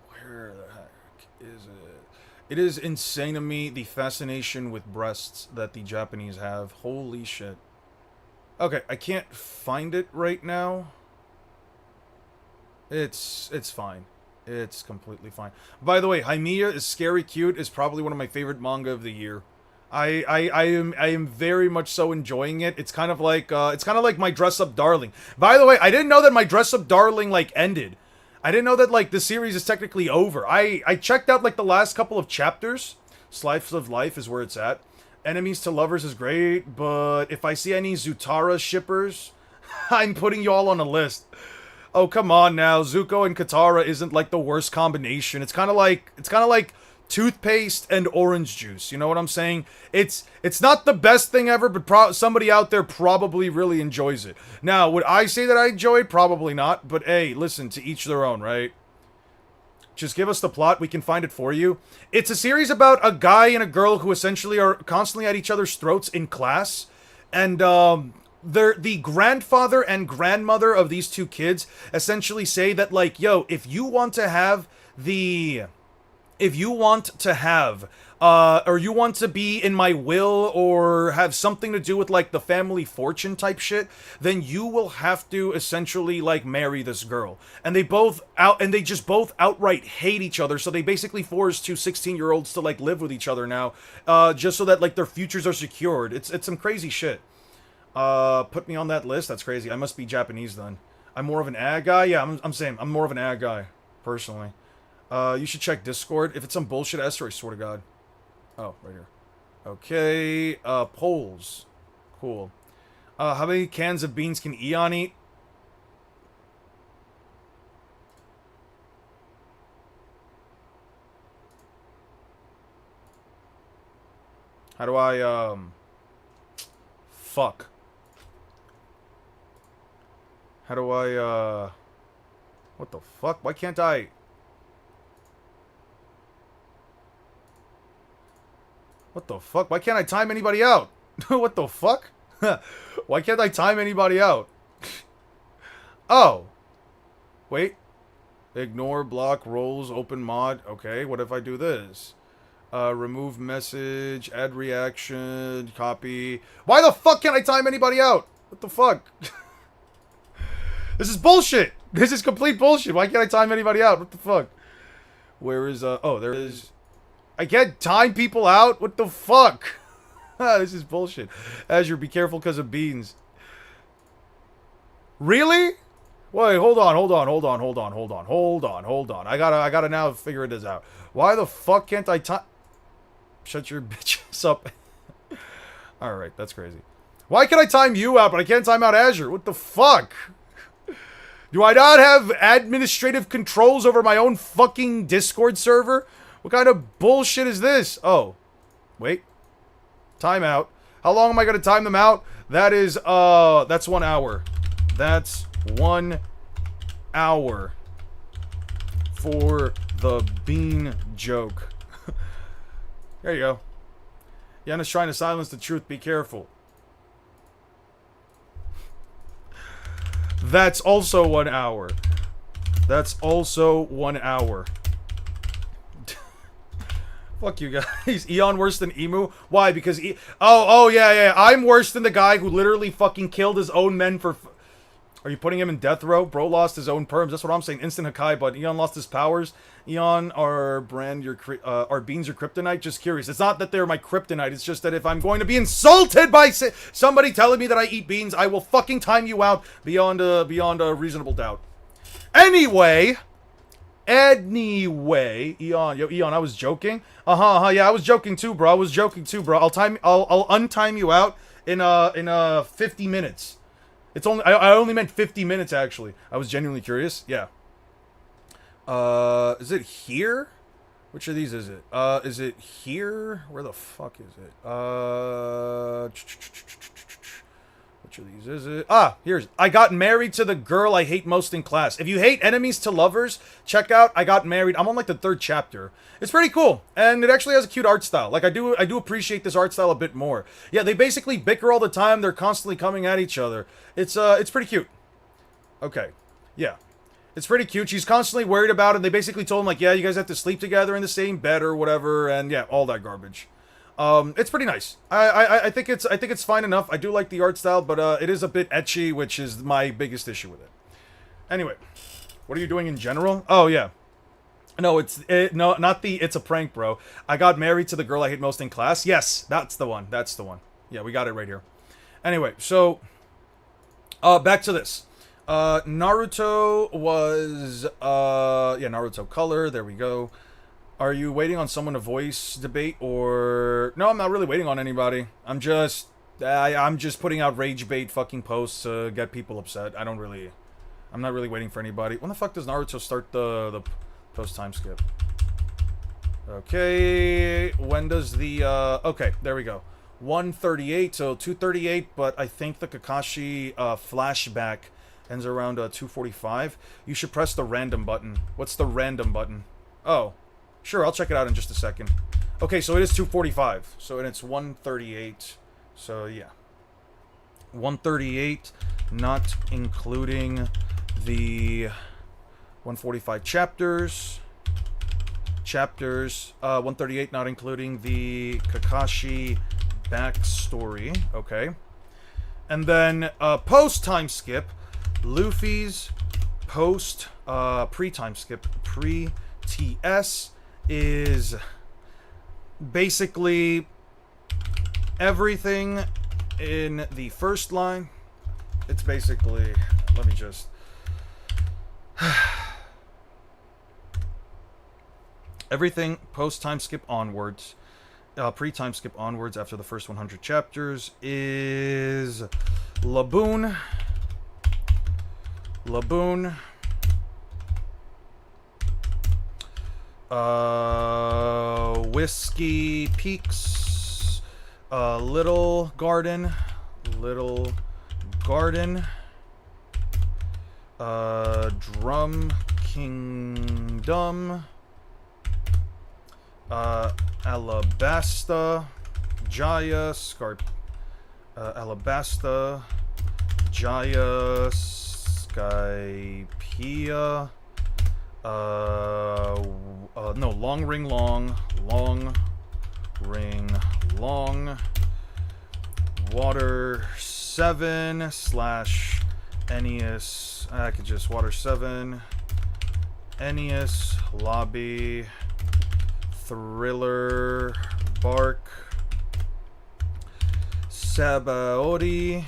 Where the heck is it? It is insane to me, the fascination with breasts that the Japanese have. Holy shit. Okay, I can't find it right now. It's fine. It's completely fine. By the way, Haimiya is Scary Cute is probably one of my favorite manga of the year. I am very much so enjoying it. It's kind of like my Dress Up Darling. By the way, I didn't know that my Dress Up Darling like ended. I didn't know that like the series is technically over. I checked out like the last couple of chapters. Slice of Life is where it's at. Enemies to Lovers is great, but if I see any Zutara shippers, I'm putting you all on a list. Oh, come on now. Zuko and Katara isn't like the worst combination. It's kind of like toothpaste and orange juice. You know what I'm saying? It's not the best thing ever, but somebody out there probably really enjoys it. Now, would I say that I enjoy it? Probably not. But hey, listen, to each their own, right? Just give us the plot. We can find it for you. It's a series about a guy and a girl who essentially are constantly at each other's throats in class. And, they're the grandfather and grandmother of these two kids essentially say that, like, yo, if you want to have, or you want to be in my will or have something to do with, like, the family fortune type shit, then you will have to essentially, like, marry this girl. And they just both outright hate each other, so they basically force two 16-year-olds to, like, live with each other now, just so that, like, their futures are secured. It's some crazy shit. Put me on that list? That's crazy. I must be Japanese then. I'm more of an ag guy? Yeah, I'm saying. I'm more of an ag guy, personally. You should check Discord. If it's some bullshit Esther, I swear to God. Oh, right here. Okay, polls. Cool. How many cans of beans can Eon eat? How do I, fuck. How do I, what the fuck? Why can't I... What the fuck? Why can't I time anybody out? What the fuck? Why can't I time anybody out? Oh. Wait. Ignore, block, rolls, open mod. Okay, what if I do this? Remove message, add reaction, copy. Why the fuck can't I time anybody out? What the fuck? This is bullshit. This is complete bullshit. Why can't I time anybody out? What the fuck? Where is, oh, there is. I can't time people out? What the fuck? This is bullshit. Azure, be careful because of beans. Really? Wait, hold on. I gotta now figure this out. Why the fuck can't I time? Shut your bitches up. Alright, that's crazy. Why can I time you out, but I can't time out Azure? What the fuck? Do I not have administrative controls over my own fucking Discord server? What kind of bullshit is this? Oh. Wait. Timeout. How long am I gonna time them out? That is, that's 1 hour. That's 1 hour. For the bean joke. There you go. Yana's trying to silence the truth. Be careful. That's also 1 hour. That's also 1 hour. Fuck you guys. Eon worse than Emu? Why? Because oh yeah. I'm worse than the guy who literally fucking killed his own men for... Are you putting him in death row? Bro lost his own perms. That's what I'm saying. Instant Hakai, but Eon lost his powers. Eon, our beans your kryptonite? Just curious. It's not that they're my kryptonite. It's just that if I'm going to be insulted by somebody telling me that I eat beans, I will fucking time you out beyond a reasonable doubt. Anyway, Eon, I was joking. Yeah, I was joking too, bro. I'll untime you out in 50 minutes. It's only I only meant 50 minutes actually. I was genuinely curious. Yeah. Is it here? Which of these is it? Is it here? Where the fuck is it? Which of these is it? Ah, here's. I got married to the girl I hate most in class. If you hate enemies to lovers, check out I Got Married. I'm on like the 3rd chapter. It's pretty cool, and it actually has a cute art style. Like I do appreciate this art style a bit more. Yeah, they basically bicker all the time. They're constantly coming at each other. It's pretty cute. Okay, yeah. It's pretty cute. She's constantly worried about it. They basically told him, like, yeah, you guys have to sleep together in the same bed or whatever, and yeah, all that garbage. It's pretty nice. I think it's fine enough. I do like the art style, but it is a bit ecchi, which is my biggest issue with it. Anyway, what are you doing in general? Oh yeah. No, no, not the it's a prank, bro. I got married to the girl I hate most in class. Yes, that's the one. That's the one. Yeah, we got it right here. Anyway, so back to this. Naruto was yeah, Naruto color. There we go. Are you waiting on someone to voice debate or no? I'm not really waiting on anybody. I'm just putting out rage bait fucking posts to get people upset. I'm not really waiting for anybody. When the fuck does Naruto start the post time skip? Okay, when does the okay, there we go. 1:38, so 2:38, but I think the Kakashi flashback ends around 2:45. You should press the random button. What's the random button? Oh, sure, I'll check it out in just a second. Okay, so it is 2:45. So and it's 1:38. So yeah. 1:38, not including the 145 chapters. 138, not including the Kakashi backstory. Okay. And then post time skip. Luffy's post pre-time skip, pre-TS is basically everything in the first line. It's basically, let me just everything post time skip onwards, pre-time skip onwards after the first 100 chapters is Laboon, Whiskey Peaks, Little Garden, Drum Kingdom, Alabasta, Jaya, Alabasta, Jaya, Skypea, no, Long Ring Long, ring long. Water 7 slash Ennius. I could just water 7. Ennius, lobby, thriller, bark, Sabaody,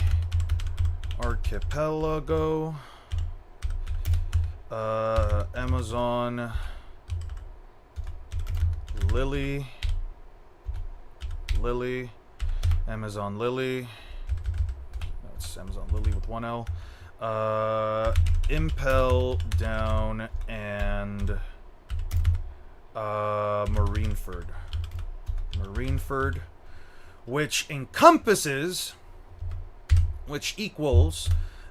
archipelago, Amazon, lily, Amazon lily. That's Amazon lily with 1 L. Impel down and Marineford, which equals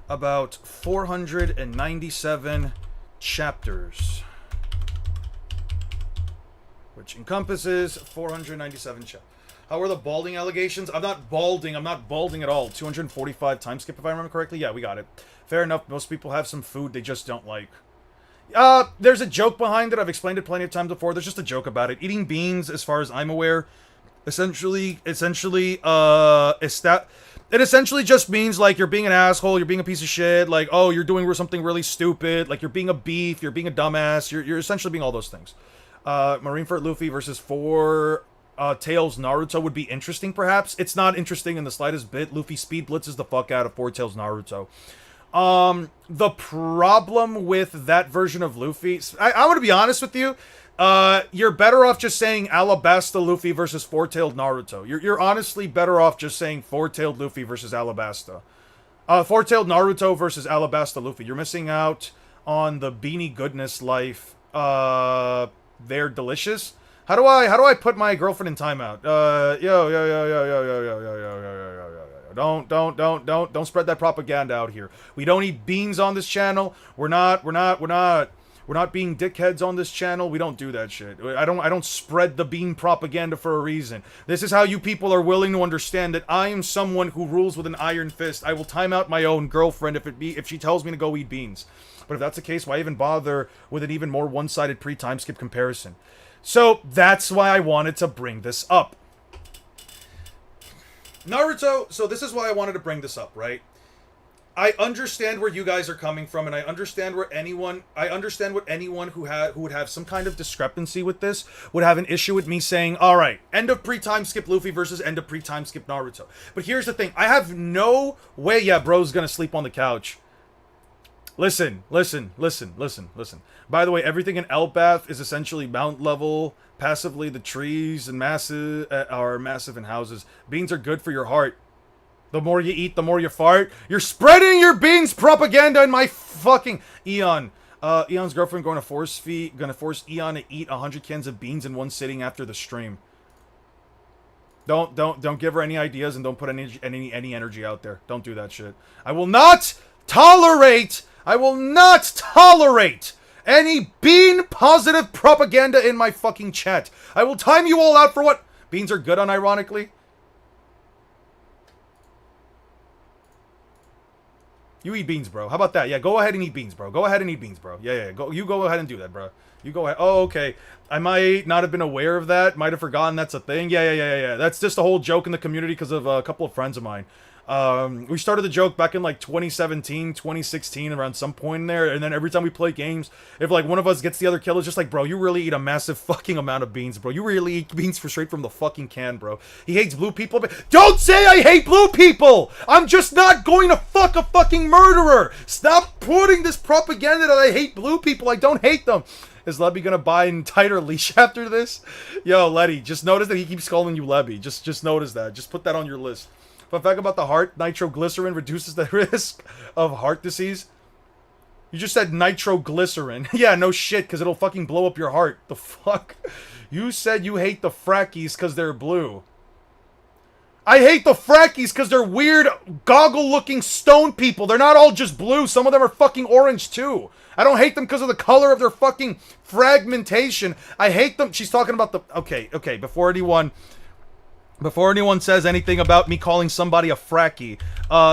about 497 chapters. Which encompasses 497 chapters. How are the balding allegations? I'm not balding at all. 245 time skip, if I remember correctly. Yeah, we got it. Fair enough. Most people have some food they just don't like. There's a joke behind it. I've explained it plenty of times before. There's just a joke about it. Eating beans, as far as I'm aware, it essentially just means, like, you're being an asshole, you're being a piece of shit, like, oh, you're doing something really stupid, like, you're being a beef, you're being a dumbass, you're essentially being all those things. Marineford Luffy versus 4 Tails Naruto would be interesting, perhaps. It's not interesting in the slightest bit. Luffy speed blitzes the fuck out of 4 Tails Naruto. The problem with that version of Luffy, I want to be honest with you, you're better off just saying Alabasta Luffy versus 4-tailed Naruto. You're honestly better off just saying 4-tailed Luffy versus Alabasta. 4-tailed Naruto versus Alabasta Luffy. You're missing out on the beanie goodness life. They're delicious. How do I put my girlfriend in timeout? Don't spread that propaganda out here. We don't eat beans on this channel. We're not being dickheads on this channel. We don't do that shit. I don't spread the bean propaganda for a reason. This is how you people are willing to understand that I am someone who rules with an iron fist. I will time out my own girlfriend if she tells me to go eat beans. But if that's the case, why even bother with an even more one-sided pre-time skip comparison? So that's why I wanted to bring this up. Naruto, so this is why I wanted to bring this up, right? I understand where you guys are coming from, and I understand what anyone who would have some kind of discrepancy with this would have an issue with me saying, all right, end of pre-time skip Luffy versus end of pre-time skip Naruto. But here's the thing, I have no way, yeah, bro's gonna sleep on the couch. Listen. By the way, everything in Elbath is essentially mount level. Passively, the trees and are massive in houses. Beans are good for your heart. The more you eat, the more you fart. You're spreading your beans propaganda in my fucking Eon. Eon's girlfriend gonna force Eon to eat 100 cans of beans in one sitting after the stream. Don't give her any ideas and don't put any energy out there. Don't do that shit. I will not tolerate any bean positive propaganda in my fucking chat. I will time you all out for what beans are good, unironically. You eat beans, bro. How about that? Yeah, go ahead and eat beans, bro. Go ahead and eat beans, bro. Yeah. You go ahead and do that, bro. You go ahead. Oh, okay. I might not have been aware of that. Might have forgotten that's a thing. Yeah. That's just a whole joke in the community because of a couple of friends of mine. We started the joke back in like 2017, 2016, around some point in there, and then every time we play games, if like one of us gets the other kill, it's just like, bro, you really eat a massive fucking amount of beans, bro. You really eat beans straight from the fucking can, bro. He hates blue people, but don't say I hate blue people! I'm just not going to fuck a fucking murderer! Stop putting this propaganda that I hate blue people. I don't hate them. Is Lebby gonna buy an tighter leash after this? Yo, Letty, just notice that he keeps calling you Lebby. Just notice that. Just put that on your list. Fun fact about the heart, nitroglycerin reduces the risk of heart disease. You just said nitroglycerin. Yeah, no shit, because it'll fucking blow up your heart. The fuck? You said you hate the frackies because they're blue. I hate the frackies because they're weird, goggle-looking stone people. They're not all just blue. Some of them are fucking orange, too. I don't hate them because of the color of their fucking fragmentation. I hate them. She's talking about the... Okay, before anyone says anything about me calling somebody a frackie,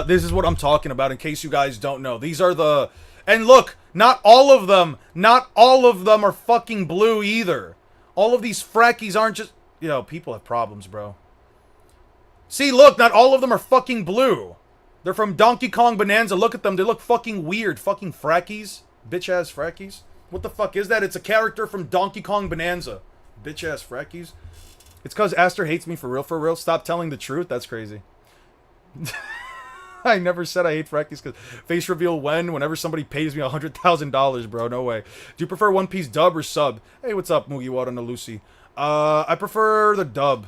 this is what I'm talking about in case you guys don't know. These are the... And look, not all of them are fucking blue either. All of these frackies aren't just... people have problems, bro. See, look, not all of them are fucking blue. They're from Donkey Kong Bonanza. Look at them. They look fucking weird. Fucking frackies. Bitch-ass frackies. What the fuck is that? It's a character from Donkey Kong Bonanza. Bitch-ass frackies. It's because Aster hates me for real, for real. Stop telling the truth. That's crazy. I never said I hate frackies because face reveal whenever somebody pays me $100,000, bro. No way. Do you prefer One Piece dub or sub? Hey, what's up, Mugiwara and Lucy? I prefer the dub.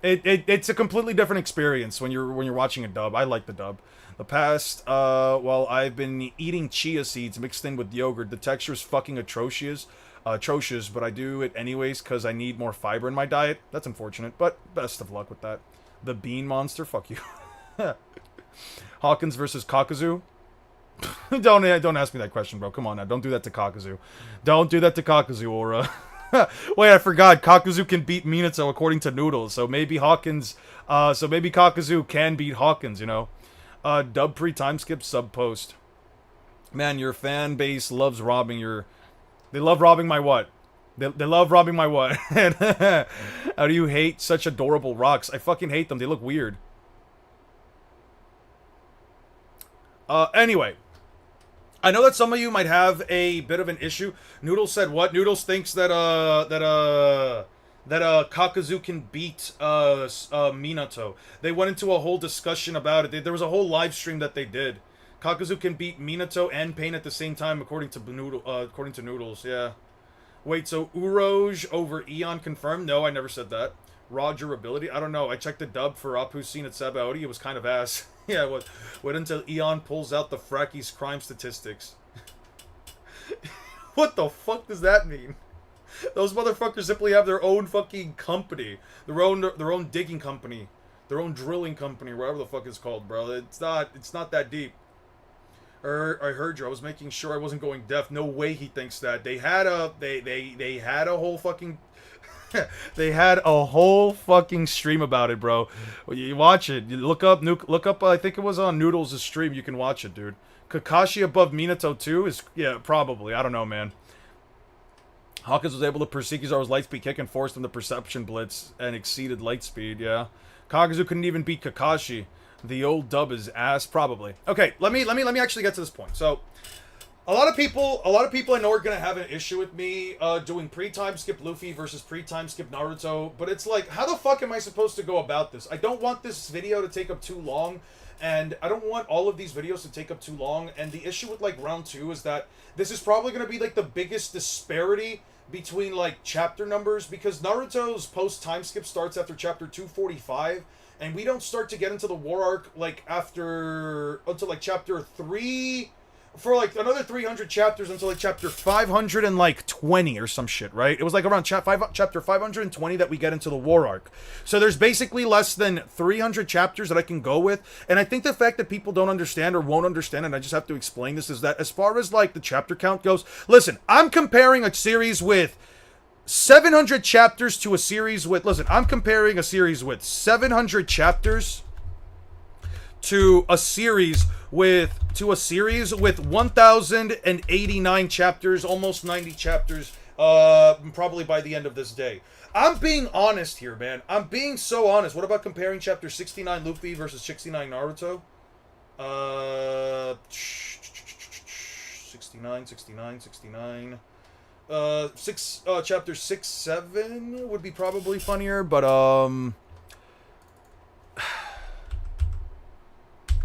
It's a completely different experience when you're watching a dub. I like the dub. The past, well, I've been eating chia seeds mixed in with yogurt. The texture is fucking atrocious, but I do it anyways because I need more fiber in my diet. That's unfortunate, but best of luck with that. The bean monster, fuck you. Hawkins versus Kakuzu. Don't ask me that question, bro. Come on now, don't do that to Kakuzu. Don't do that to Kakuzu, Aura. Wait, I forgot. Kakuzu can beat Minato according to Noodles, so maybe Hawkins. So maybe Kakuzu can beat Hawkins. You know. Dub pre time skip sub post. Man, your fan base loves robbing your. They love robbing my what? They love robbing my what? How do you hate such adorable rocks? I fucking hate them. They look weird. Anyway. I know that some of you might have a bit of an issue. Noodles said what? Noodles thinks that Kakuzu can beat Minato. They went into a whole discussion about it. There was a whole live stream that they did. Kakuzu can beat Minato and Pain at the same time, according to Noodles. Yeah. Wait, so Uroj over Eon confirmed? No, I never said that. Raw durability? I don't know. I checked the dub for Apu's scene at Sabaody. It was kind of ass. Yeah, wait until Eon pulls out the Fracky's crime statistics. What the fuck does that mean? Those motherfuckers simply have their own fucking company. Their own digging company. Their own drilling company, whatever the fuck it's called, bro. It's not that deep. I heard you. I was making sure I wasn't going deaf. No way he thinks that. They had a whole fucking they had a whole fucking stream about it, bro. You watch it. You look up. I think it was on Noodles' stream. You can watch it, dude. Kakashi above Minato too is probably. I don't know, man. Hawkins was able to perceive Kizaru's light speed kick and forced him to perception blitz and exceeded light speed. Yeah, Kakuzu couldn't even beat Kakashi. The old dub is ass, probably. Okay, let me actually get to this point. So. A lot of people I know are gonna have an issue with me doing pre-time skip Luffy versus pre-time skip Naruto, but it's like, how the fuck am I supposed to go about this? I don't want this video to take up too long, and I don't want all of these videos to take up too long, and the issue with, like, round 2 is that this is probably gonna be, like, the biggest disparity between, like, chapter numbers, because Naruto's post-time skip starts after chapter 245, and we don't start to get into the war arc, like, until, like, chapter 3... For, like, another 300 chapters until, like, chapter 520 or some shit, right? It was, like, around chapter 520 that we get into the war arc. So there's basically less than 300 chapters that I can go with. And I think the fact that people don't understand or won't understand, and I just have to explain this, is that as far as, like, the chapter count goes, listen, I'm comparing a series with 700 chapters to a series with... Listen, I'm comparing a series with 700 chapters to a series with 1,089 chapters, almost 90 chapters, probably by the end of this day. I'm being honest here, man. I'm being so honest. What about comparing chapter 69 Luffy versus 69 Naruto? 69. Chapter 6, 7 would be probably funnier, but,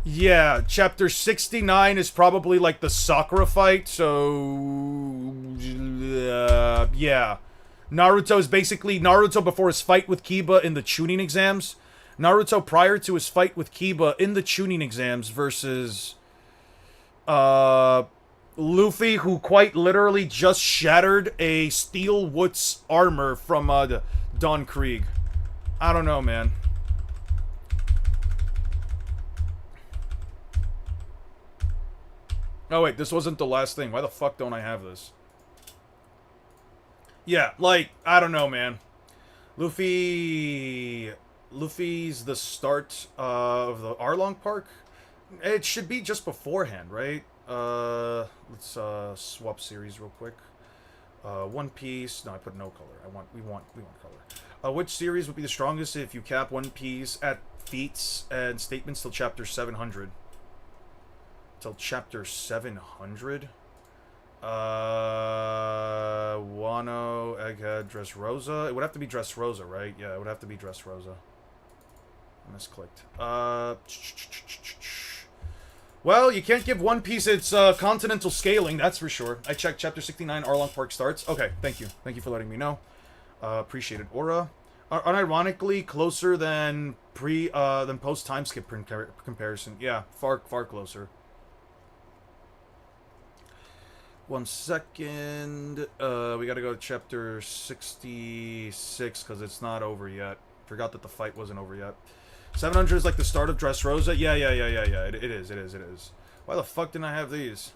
yeah, chapter 69 is probably, like, the Sakura fight, so... yeah. Naruto's basically Naruto before his fight with Kiba in the Chunin exams. Naruto prior to his fight with Kiba in the Chunin exams versus... Luffy, who quite literally just shattered a Steel Wood's armor from, Don Krieg. I don't know, man. Oh, wait, this wasn't the last thing. Why the fuck don't I have this? Yeah, like, I don't know, man. Luffy's the start of the Arlong Park? It should be just beforehand, right? Let's swap series real quick. One Piece. No, I put no color. We want color. Which series would be the strongest if you cap One Piece at feats and statements till chapter 700? Till chapter 700? Wano, Egghead, Dressrosa. It would have to be Dressrosa, right? Yeah, it would have to be Dressrosa. I misclicked. Well, you can't give One Piece its continental scaling, that's for sure. I checked chapter 69, Arlong Park starts. Okay, thank you. Thank you for letting me know. Appreciated. Aura. Unironically closer than post time skip comparison. Yeah, far closer. 1 second. We gotta go to chapter 66 because it's not over yet. Forgot that the fight wasn't over yet. 700 is like the start of Dressrosa. Yeah. It is. Why the fuck didn't I have these?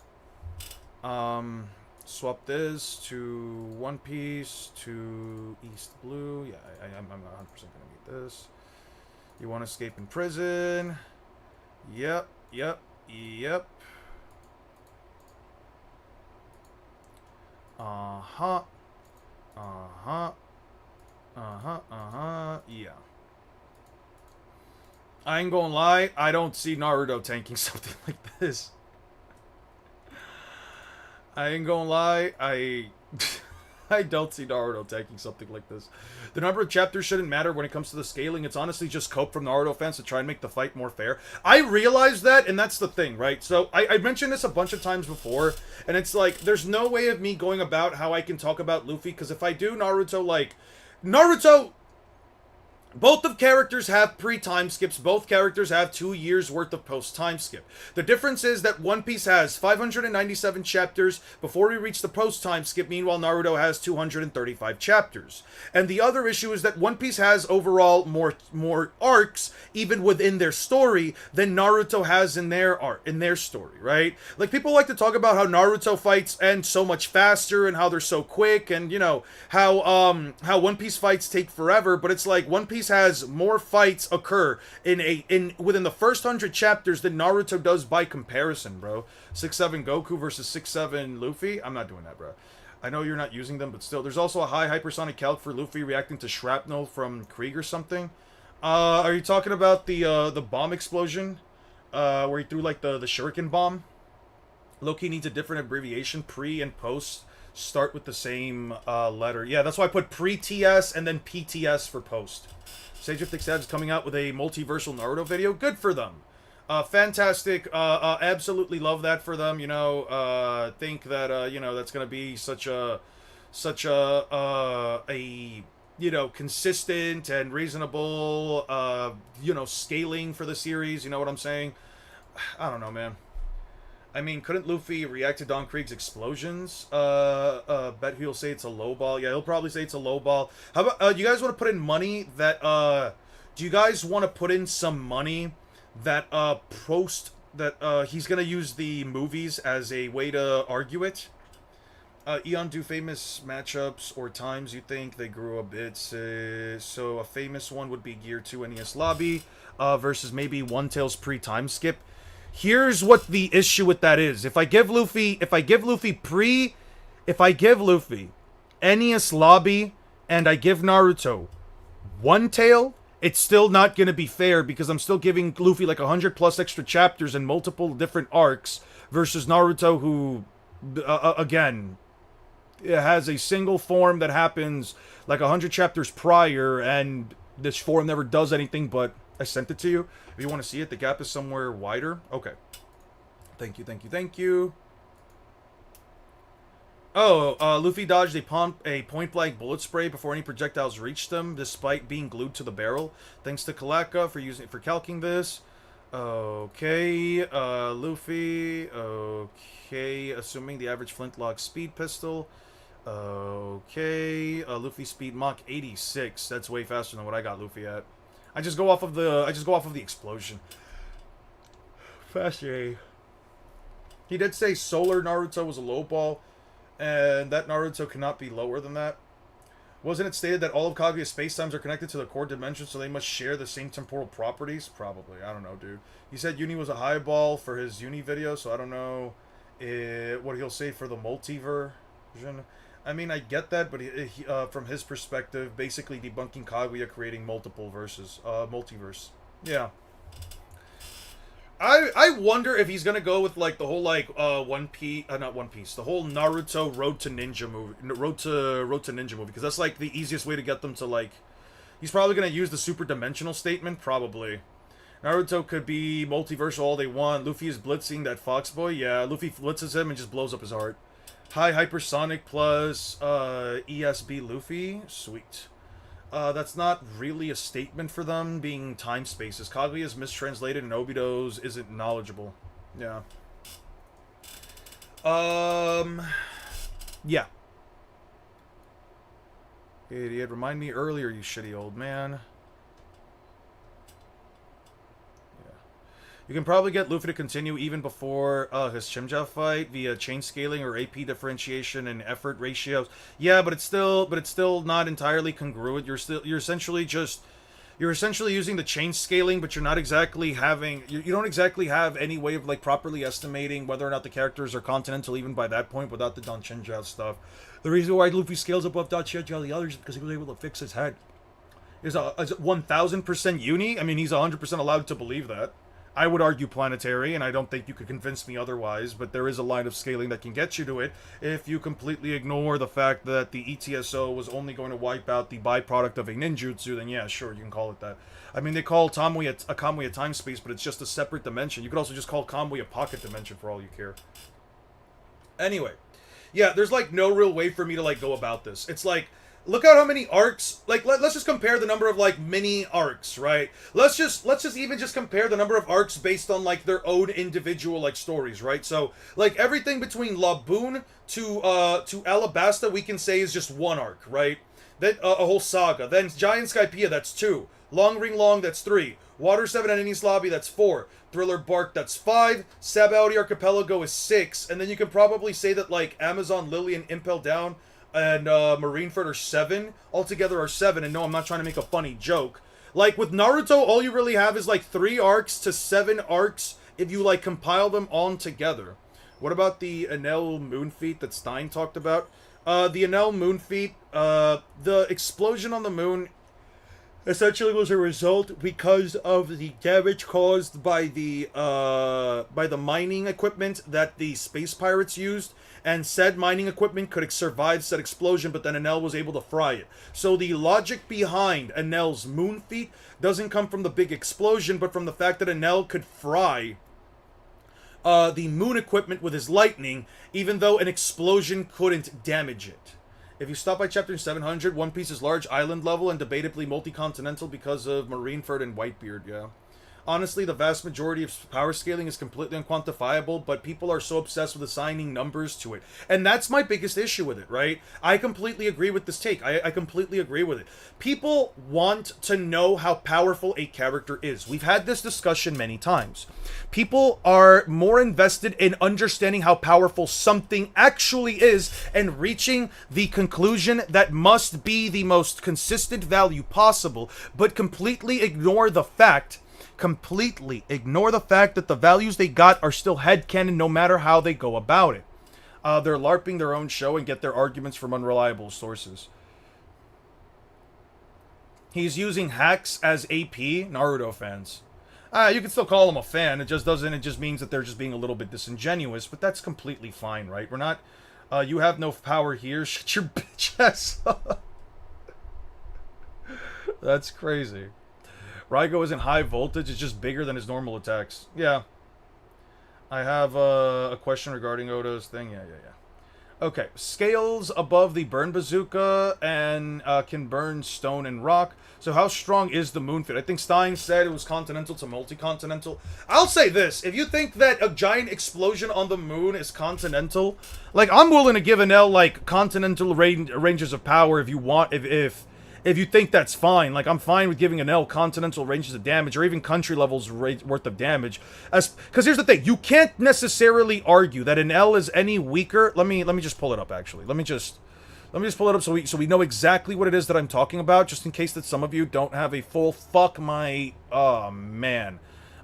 Swap this to One Piece to East Blue. Yeah, I'm 100% gonna need this. You want to escape in prison? Yep. Yeah. I ain't gonna lie, I don't see Naruto tanking something like this. I ain't gonna lie, I don't see Naruto tanking something like this. The number of chapters shouldn't matter when it comes to the scaling. It's honestly just cope from Naruto fans to try and make the fight more fair. I realize that, and that's the thing, right? So, I mentioned this a bunch of times before, and it's like, there's no way of me going about how I can talk about Luffy, because if I do Naruto, both of characters have pre-time skips. Both characters have 2 years worth of post-time skip. The difference is that One Piece has 597 chapters before we reach the post-time skip. Meanwhile, Naruto has 235 chapters. And the other issue is that One Piece has overall more arcs, even within their story, than Naruto has in their story, right? Like, people like to talk about how Naruto fights end so much faster and how they're so quick, and how One Piece fights take forever. But it's like One Piece has more fights occur within the first 100 chapters than Naruto does by comparison, bro. 6'7" Goku versus 6'7" Luffy. I'm not doing that, bro. I know you're not using them, but still. There's also a high hypersonic calc for Luffy reacting to shrapnel from Krieg or something. Are you talking about the bomb explosion? Where he threw like the shuriken bomb? Loki needs a different abbreviation. Pre and post start with the same letter. Yeah, that's why I put pre-TS and then PTS for post. Sage of Thick Stabs is coming out with a multiversal Naruto video. Good for them. Fantastic. Absolutely love that for them. Think that that's gonna be such a consistent and reasonable scaling for the series. You know what I'm saying? I don't know, man. I mean, couldn't Luffy react to Don Krieg's explosions? Bet he'll say it's a low ball. Yeah, he'll probably say it's a low ball. How about, you guys want to put in money that, do you guys want to put in some money that, he's gonna use the movies as a way to argue it? Eon, do famous matchups or times you think they grew a bit? So a famous one would be Gear 2 NES Lobby, versus maybe One Tail's pre-time skip. Here's what the issue with that is. If I give Luffy NES Lobby and I give Naruto One Tail, it's still not going to be fair because I'm still giving Luffy like 100 plus extra chapters and multiple different arcs versus Naruto, who, again, it has a single form that happens like 100 chapters prior, and this form never does anything but I sent it to you. If you want to see it, the gap is somewhere wider. Okay. Thank you. Oh, Luffy dodged a point-blank bullet spray before any projectiles reached them, despite being glued to the barrel. Thanks to Kalaka for calking this. Okay, Luffy. Okay, assuming the average flintlock speed pistol. Okay, Luffy speed Mach 86. That's way faster than what I got Luffy at. I just go off of the explosion. Fascinating. He did say Solar Naruto was a low ball, and that Naruto cannot be lower than that. Wasn't it stated that all of Kaguya's spacetimes are connected to the core dimension, so they must share the same temporal properties? Probably. I don't know, dude. He said Uni was a highball for his Uni video, so I don't know what he'll say for the multiversion. I mean, I get that, but from his perspective, basically debunking Kaguya creating multiple verses, multiverse. Yeah. I wonder if he's gonna go with like the whole like One Piece, not One Piece, the whole Naruto Road to Ninja movie, Road to Ninja movie, because that's like the easiest way to get them to like. He's probably gonna use the super dimensional statement, probably. Naruto could be multiversal all they want. Luffy is blitzing that fox boy. Yeah, Luffy blitzes him and just blows up his heart. High hypersonic plus ESB Luffy. Sweet. That's not really a statement for them being time spaces. Kaguya is mistranslated and Obito's isn't knowledgeable. Yeah. Yeah. Idiot, remind me earlier, you shitty old man. You can probably get Luffy to continue even before his Chimja fight via chain scaling or AP differentiation and effort ratios. Yeah, but it's still not entirely congruent. You're essentially using the chain scaling, but you're not exactly having you don't exactly have any way of like properly estimating whether or not the characters are continental even by that point without the Danchenja stuff. The reason why Luffy scales above Danchenja the others is because he was able to fix his head. Is 1000% uni? I mean, he's 100% allowed to believe that. I would argue planetary, and I don't think you could convince me otherwise, but there is a line of scaling that can get you to it if you completely ignore the fact that the ETSO was only going to wipe out the byproduct of a ninjutsu, then yeah, sure, you can call it that. I mean, they call Kamui a Kamui a time space, but it's just a separate dimension. You could also just call Kamui a pocket dimension for all you care. Anyway, yeah, there's like no real way for me to like go about this. It's like, look at how many arcs, like, let's just compare the number of, like, mini arcs, right? Let's just even just compare the number of arcs based on, like, their own individual, like, stories, right? So, like, everything between Laboon to Alabasta, we can say is just one arc, right? Then, a whole saga. Then, Giant Skypiea, that's 2. Long Ring Long, that's 3. Water 7 and Enies Lobby, that's 4. Thriller Bark, that's 5. Sabaody Archipelago is 6. And then you can probably say that, like, Amazon Lily and Impel Down and Marineford are 7. Altogether are 7, and no, I'm not trying to make a funny joke. Like, with Naruto, all you really have is, like, 3 arcs to 7 arcs if you, like, compile them on together. What about the Enel Moonfeet that Stein talked about? The Enel Moonfeet, the explosion on the moon essentially was a result because of the damage caused by the mining equipment that the space pirates used, and said mining equipment could survive said explosion, but then Enel was able to fry it. So the logic behind Enel's Moonfeet doesn't come from the big explosion, but from the fact that Enel could fry the moon equipment with his lightning, even though an explosion couldn't damage it. If you stop by chapter 700, One Piece is large island level and debatably multi-continental because of Marineford and Whitebeard, yeah. Honestly, the vast majority of power scaling is completely unquantifiable, but people are so obsessed with assigning numbers to it. And that's my biggest issue with it, right? I completely agree with this take. I completely agree with it. People want to know how powerful a character is. We've had this discussion many times. People are more invested in understanding how powerful something actually is and reaching the conclusion that must be the most consistent value possible, but completely ignore the fact that the values they got are still headcanon no matter how they go about it. They're LARPing their own show and get their arguments from unreliable sources. He's using hacks as AP, Naruto fans. You can still call them a fan, it just means that they're just being a little bit disingenuous, but that's completely fine, right? We're not, you have no power here, shut your bitch ass up. That's crazy. Raigo isn't high voltage, it's just bigger than his normal attacks. Yeah. I have a question regarding Odo's thing. Yeah. Okay, scales above the burn bazooka and can burn stone and rock. So how strong is the Moonfit? I think Stein said it was continental to multi-continental. I'll say this, if you think that a giant explosion on the moon is continental, like, I'm willing to give an L, like, continental ranges of power if you want, if you think that's fine. Like, I'm fine with giving an L continental ranges of damage, or even country levels worth of damage. Because here's the thing, you can't necessarily argue that an L is any weaker. Let me just pull it up, actually. Let me just pull it up so we know exactly what it is that I'm talking about, just in case that some of you don't have a full oh man.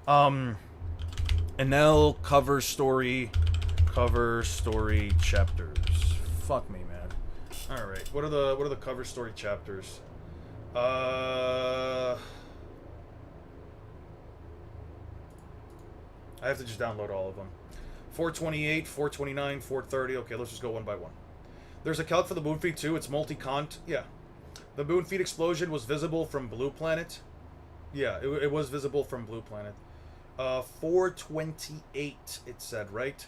An L cover story chapters. Fuck me, man. All right. What are the cover story chapters? I have to just download all of them. 428, 429, 430. Okay, let's just go one by one. There's a calc for the moon feed too. It's multi-cont. Yeah. The moon feed explosion was visible from Blue Planet. Yeah, it was visible from Blue Planet. 428, it said, right?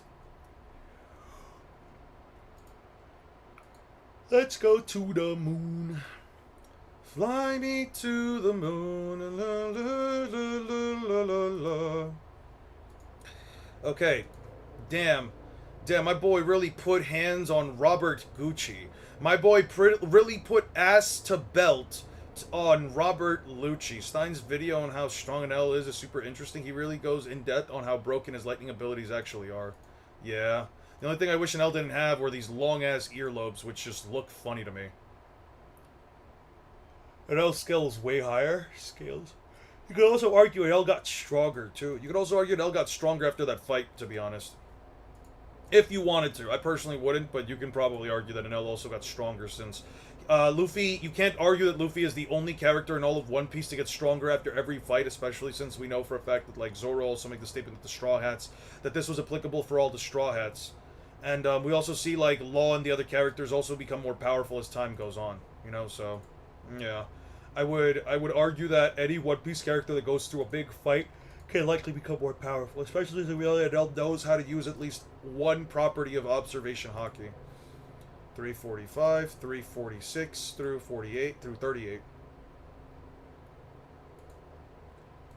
Let's go to the moon. Fly me to the moon. La, la, la, la, la, la. Okay. Damn, my boy really put hands on Robert Gucci. My boy really put ass to belt on Robert Lucci. Stein's video on how strong an L is super interesting. He really goes in depth on how broken his lightning abilities actually are. Yeah. The only thing I wish an L didn't have were these long-ass earlobes, which just look funny to me. An L scale is way higher. Scales. You could also argue an L got stronger, too. You could also argue an L got stronger after that fight, to be honest. If you wanted to. I personally wouldn't, but you can probably argue that an L also got stronger since Luffy, you can't argue that Luffy is the only character in all of One Piece to get stronger after every fight, especially since we know for a fact that, like, Zoro also made the statement with the Straw Hats, that this was applicable for all the Straw Hats. And we also see, like, Law and the other characters also become more powerful as time goes on, you know, so, yeah. I would argue that any One Piece character that goes through a big fight can likely become more powerful, especially since we already knows how to use at least one property of observation hockey. 345, 346, through 48, through 38.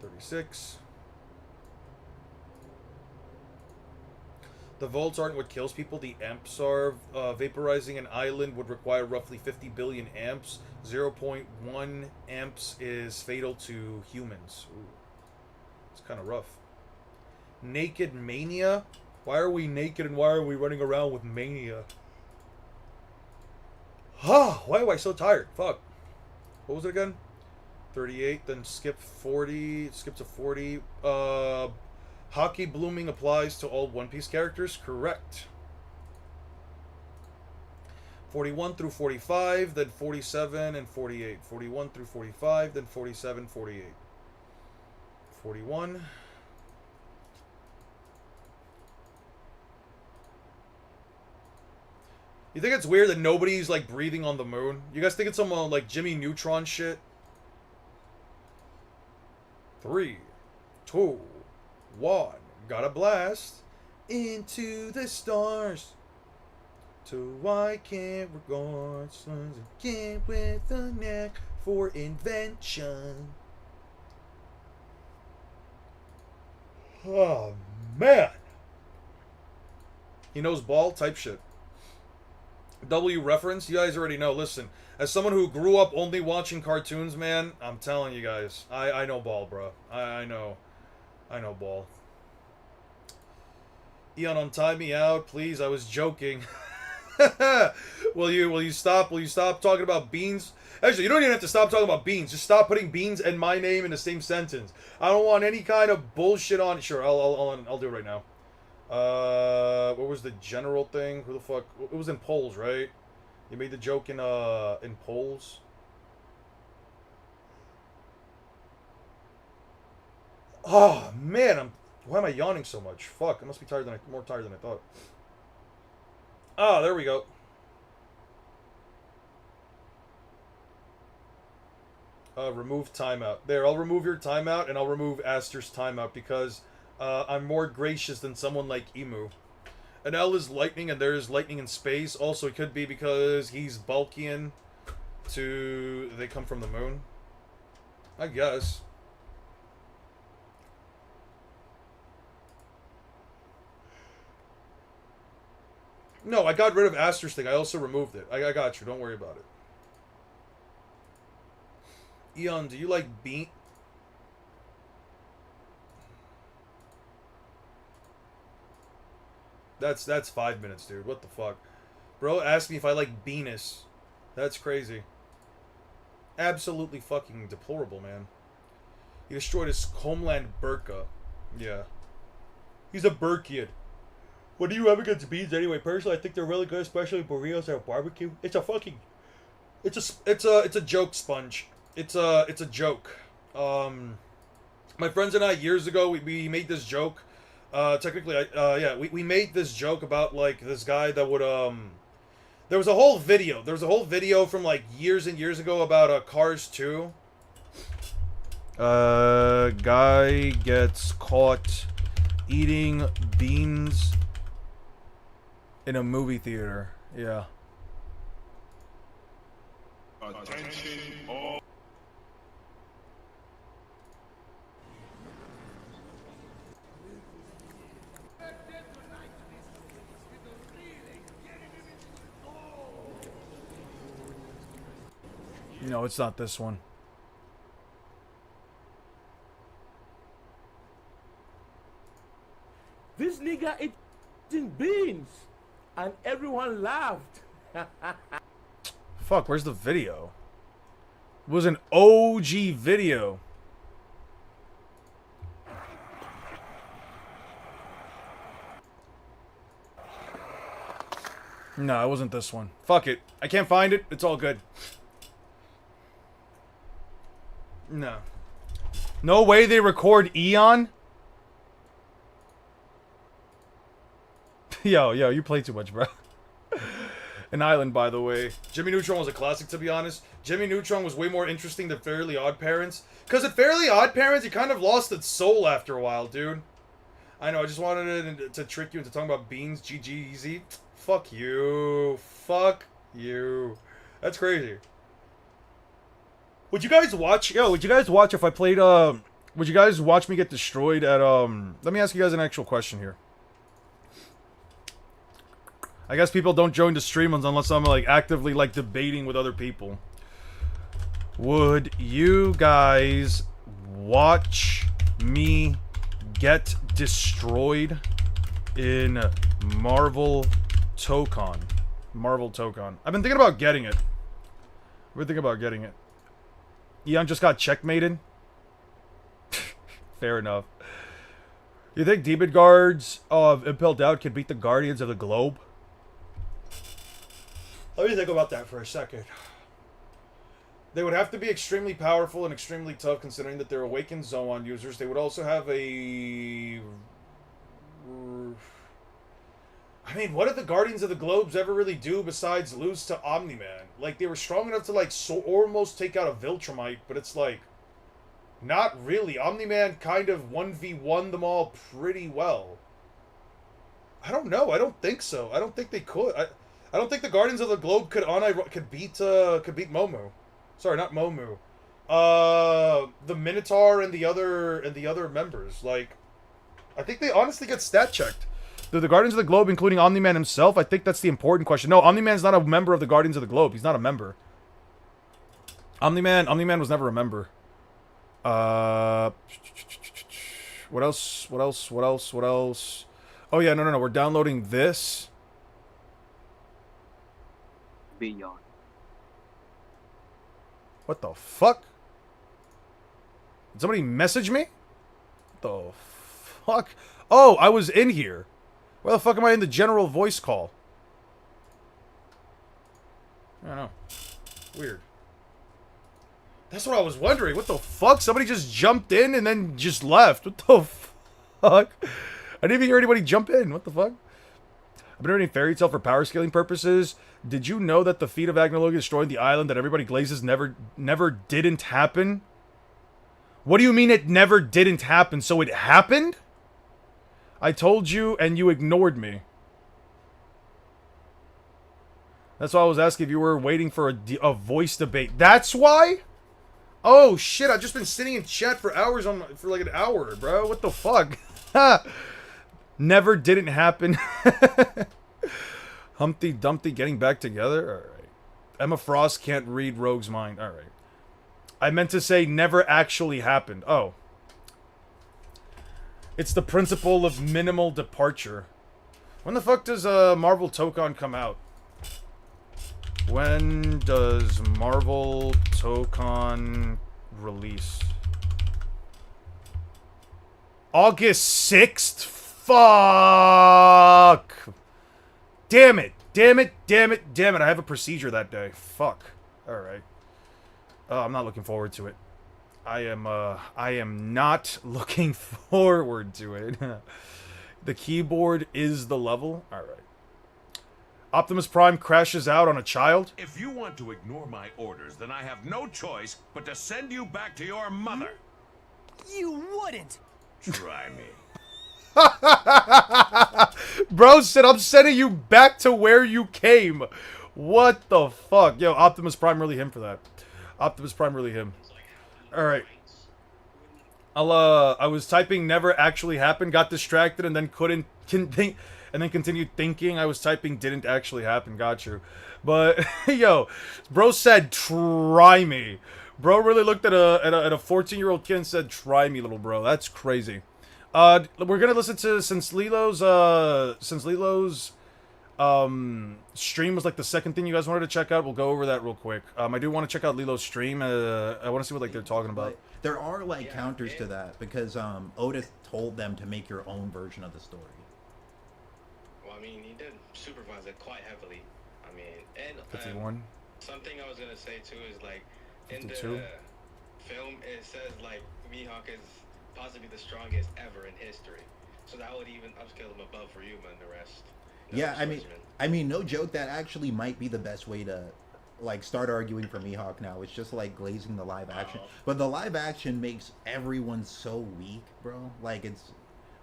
36. The volts aren't what kills people, the amps are. Vaporizing an island would require roughly 50 billion amps. 0.1 amps is fatal to humans. Ooh. It's kind of rough. Naked mania? Why are we naked and why are we running around with mania? Why am I so tired? Fuck. What was it again? 38, then skip 40, skip to 40. Hockey blooming applies to all One Piece characters? Correct. 41 through 45, then 47 and 48. 41 through 45, then 47, 48. 41. You think it's weird that nobody's, like, breathing on the moon? You guys think it's some, like, Jimmy Neutron shit? 3, 2, 1. Gotta blast into the stars. To why can't regard sons again with a knack for invention. Oh, man. He knows ball type shit. W reference, you guys already know. Listen, as someone who grew up only watching cartoons, man, I'm telling you guys, I know ball, bro. I know ball. Eon, untie me out, please. I was joking. Will you stop talking about beans? Actually, you don't even have to stop talking about beans. Just stop putting beans and my name in the same sentence. I don't want any kind of bullshit on. Sure, I'll do it right now. What was the general thing? Who the fuck? It was in polls, right? You made the joke in polls. Oh man, why am I yawning so much? Fuck, I must be more tired than I thought. Ah, there we go. Remove timeout. There, I'll remove your timeout, and I'll remove Aster's timeout, because I'm more gracious than someone like Emu. An L is lightning, and there is lightning in space. Also, it could be because he's Balkian to... They come from the moon. I guess. No, I got rid of Aster's thing. I also removed it. I got you. Don't worry about it. Eon, do you like bean? That's 5 minutes, dude. What the fuck? Bro asked me if I like Venus. That's crazy. Absolutely fucking deplorable, man. He destroyed his homeland, Burka. Yeah. He's a Burkiad. What do you have against beans anyway? Personally, I think they're really good, especially burritos or barbecue. It's a fucking, it's a joke, Sponge. It's a joke. My friends and I years ago we made this joke. Technically, yeah, we made this joke about like this guy that would There was a whole video. There was a whole video from like years and years ago about Cars 2. Guy gets caught eating beans in a movie theater. Yeah. Attention all. No, it's not this one. This nigga eating beans, and everyone laughed. Fuck, where's the video? It was an OG video. No, it wasn't this one. Fuck it. I can't find it. It's all good. No. No way they record Eon? Yo, you play too much, bro. An Island, by the way. Jimmy Neutron was a classic, to be honest. Jimmy Neutron was way more interesting than Fairly Odd Parents. Because at Fairly Odd Parents, it kind of lost its soul after a while, dude. I know, I just wanted to trick you into talking about beans. GG, easy. Fuck you. Fuck you. That's crazy. Would you guys watch... Yo, would you guys watch if I played... Would you guys watch me get destroyed at... Let me ask you guys an actual question here. I guess people don't join the stream unless I'm, like, actively, like, debating with other people. Would you guys watch me get destroyed in Marvel Tokon? Marvel Tokon. I've been thinking about getting it. Eon just got checkmated. Fair enough. You think Demon Guards of Impel Down can beat the Guardians of the Globe? Let me think about that for a second. They would have to be extremely powerful and extremely tough, considering that they're Awakened Zoan users. They would also have a... I mean, what did the Guardians of the Globes ever really do besides lose to Omni-Man? Like, they were strong enough to, like, almost take out a Viltrumite, but it's like... Not really. Omni-Man kind of 1v1 them all pretty well. I don't know. I don't think so. I don't think they could. I don't think the Guardians of the Globe could beat Momu. Sorry, not Momu. The Minotaur and the other members. Like, I think they honestly get stat checked. The Guardians of the Globe, including Omni-Man himself, I think that's the important question. No, Omni-Man's not a member of the Guardians of the Globe. He's not a member. Omni-Man was never a member. What else? Oh yeah, no. We're downloading this. Beyond. What the fuck? Did somebody message me? What the fuck? Oh, I was in here. Where the fuck am I in the general voice call? I don't know. Weird. That's what I was wondering. What the fuck? Somebody just jumped in and then just left. What the fuck? I didn't even hear anybody jump in. What the fuck? I've been reading Fairy Tail for power scaling purposes. Did you know that the feat of Agnologia destroying the island that everybody glazes never didn't happen? What do you mean it never didn't happen? So it happened? I told you and you ignored me. That's why I was asking if you were waiting for a voice debate. That's why? Oh shit, I've just been sitting in chat for hours for like an hour, bro. What the fuck? Never didn't happen. Humpty Dumpty getting back together? Alright. Emma Frost can't read Rogue's mind. Alright. I meant to say never actually happened. Oh. It's the principle of minimal departure. When the fuck does Marvel Tokon come out? When does Marvel Tokon release? August 6th? Fuck! Damn it! Damn it! Damn it! Damn it! I have a procedure that day. Fuck. All right. I'm not looking forward to it. I am not looking forward to it. The keyboard is the level. All right. Optimus Prime crashes out on a child. If you want to ignore my orders, then I have no choice but to send you back to your mother. You wouldn't. Try me. Bro said, I'm sending you back to where you came. What the fuck? Yo, Optimus Prime really him for that. Optimus Prime really him. Alright. I was typing never actually happened, got distracted, and then couldn't think, and then continued thinking I was typing didn't actually happen. Got you. But, yo, bro said, try me. Bro really looked at a 14-year-old kid and said, try me, little bro. That's crazy. We're gonna listen to since Lilo's stream was like the second thing you guys wanted to check out. We'll go over that real quick. I do want to check out Lilo's stream. I want to see what like they're talking about. There are like counters to that because Oda told them to make your own version of the story. Well, I mean, he did supervise it quite heavily. I mean, and 51. something I was gonna say too is like in 52. the film it says like Mihawk is possibly the strongest ever in history, so that would even upscale him above Ryuma and the rest. Yeah, I mean, no joke. That actually might be the best way to, like, start arguing for Mihawk now. It's just like glazing the live action, but the live action makes everyone so weak, bro. Like it's,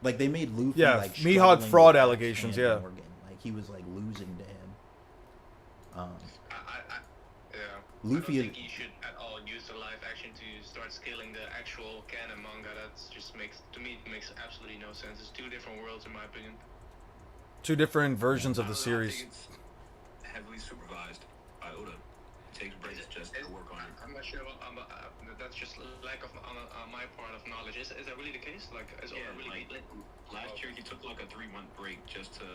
like they made Luffy like Mihawk struggling fraud with allegations. Sand Yeah, Morgan. Like he was like losing to him. Yeah. Luffy I don't think you should at all use the live action to start scaling the actual canon manga. That just makes, to me, it makes absolutely no sense. It's two different worlds in my opinion. two different versions of the I series. think it's heavily supervised by Oda. It takes breaks just to work on it. I'm not sure about, that's just lack of on my part of knowledge. Is that really the case? Like, is Oda really Like last year, he took like a 3-month break just to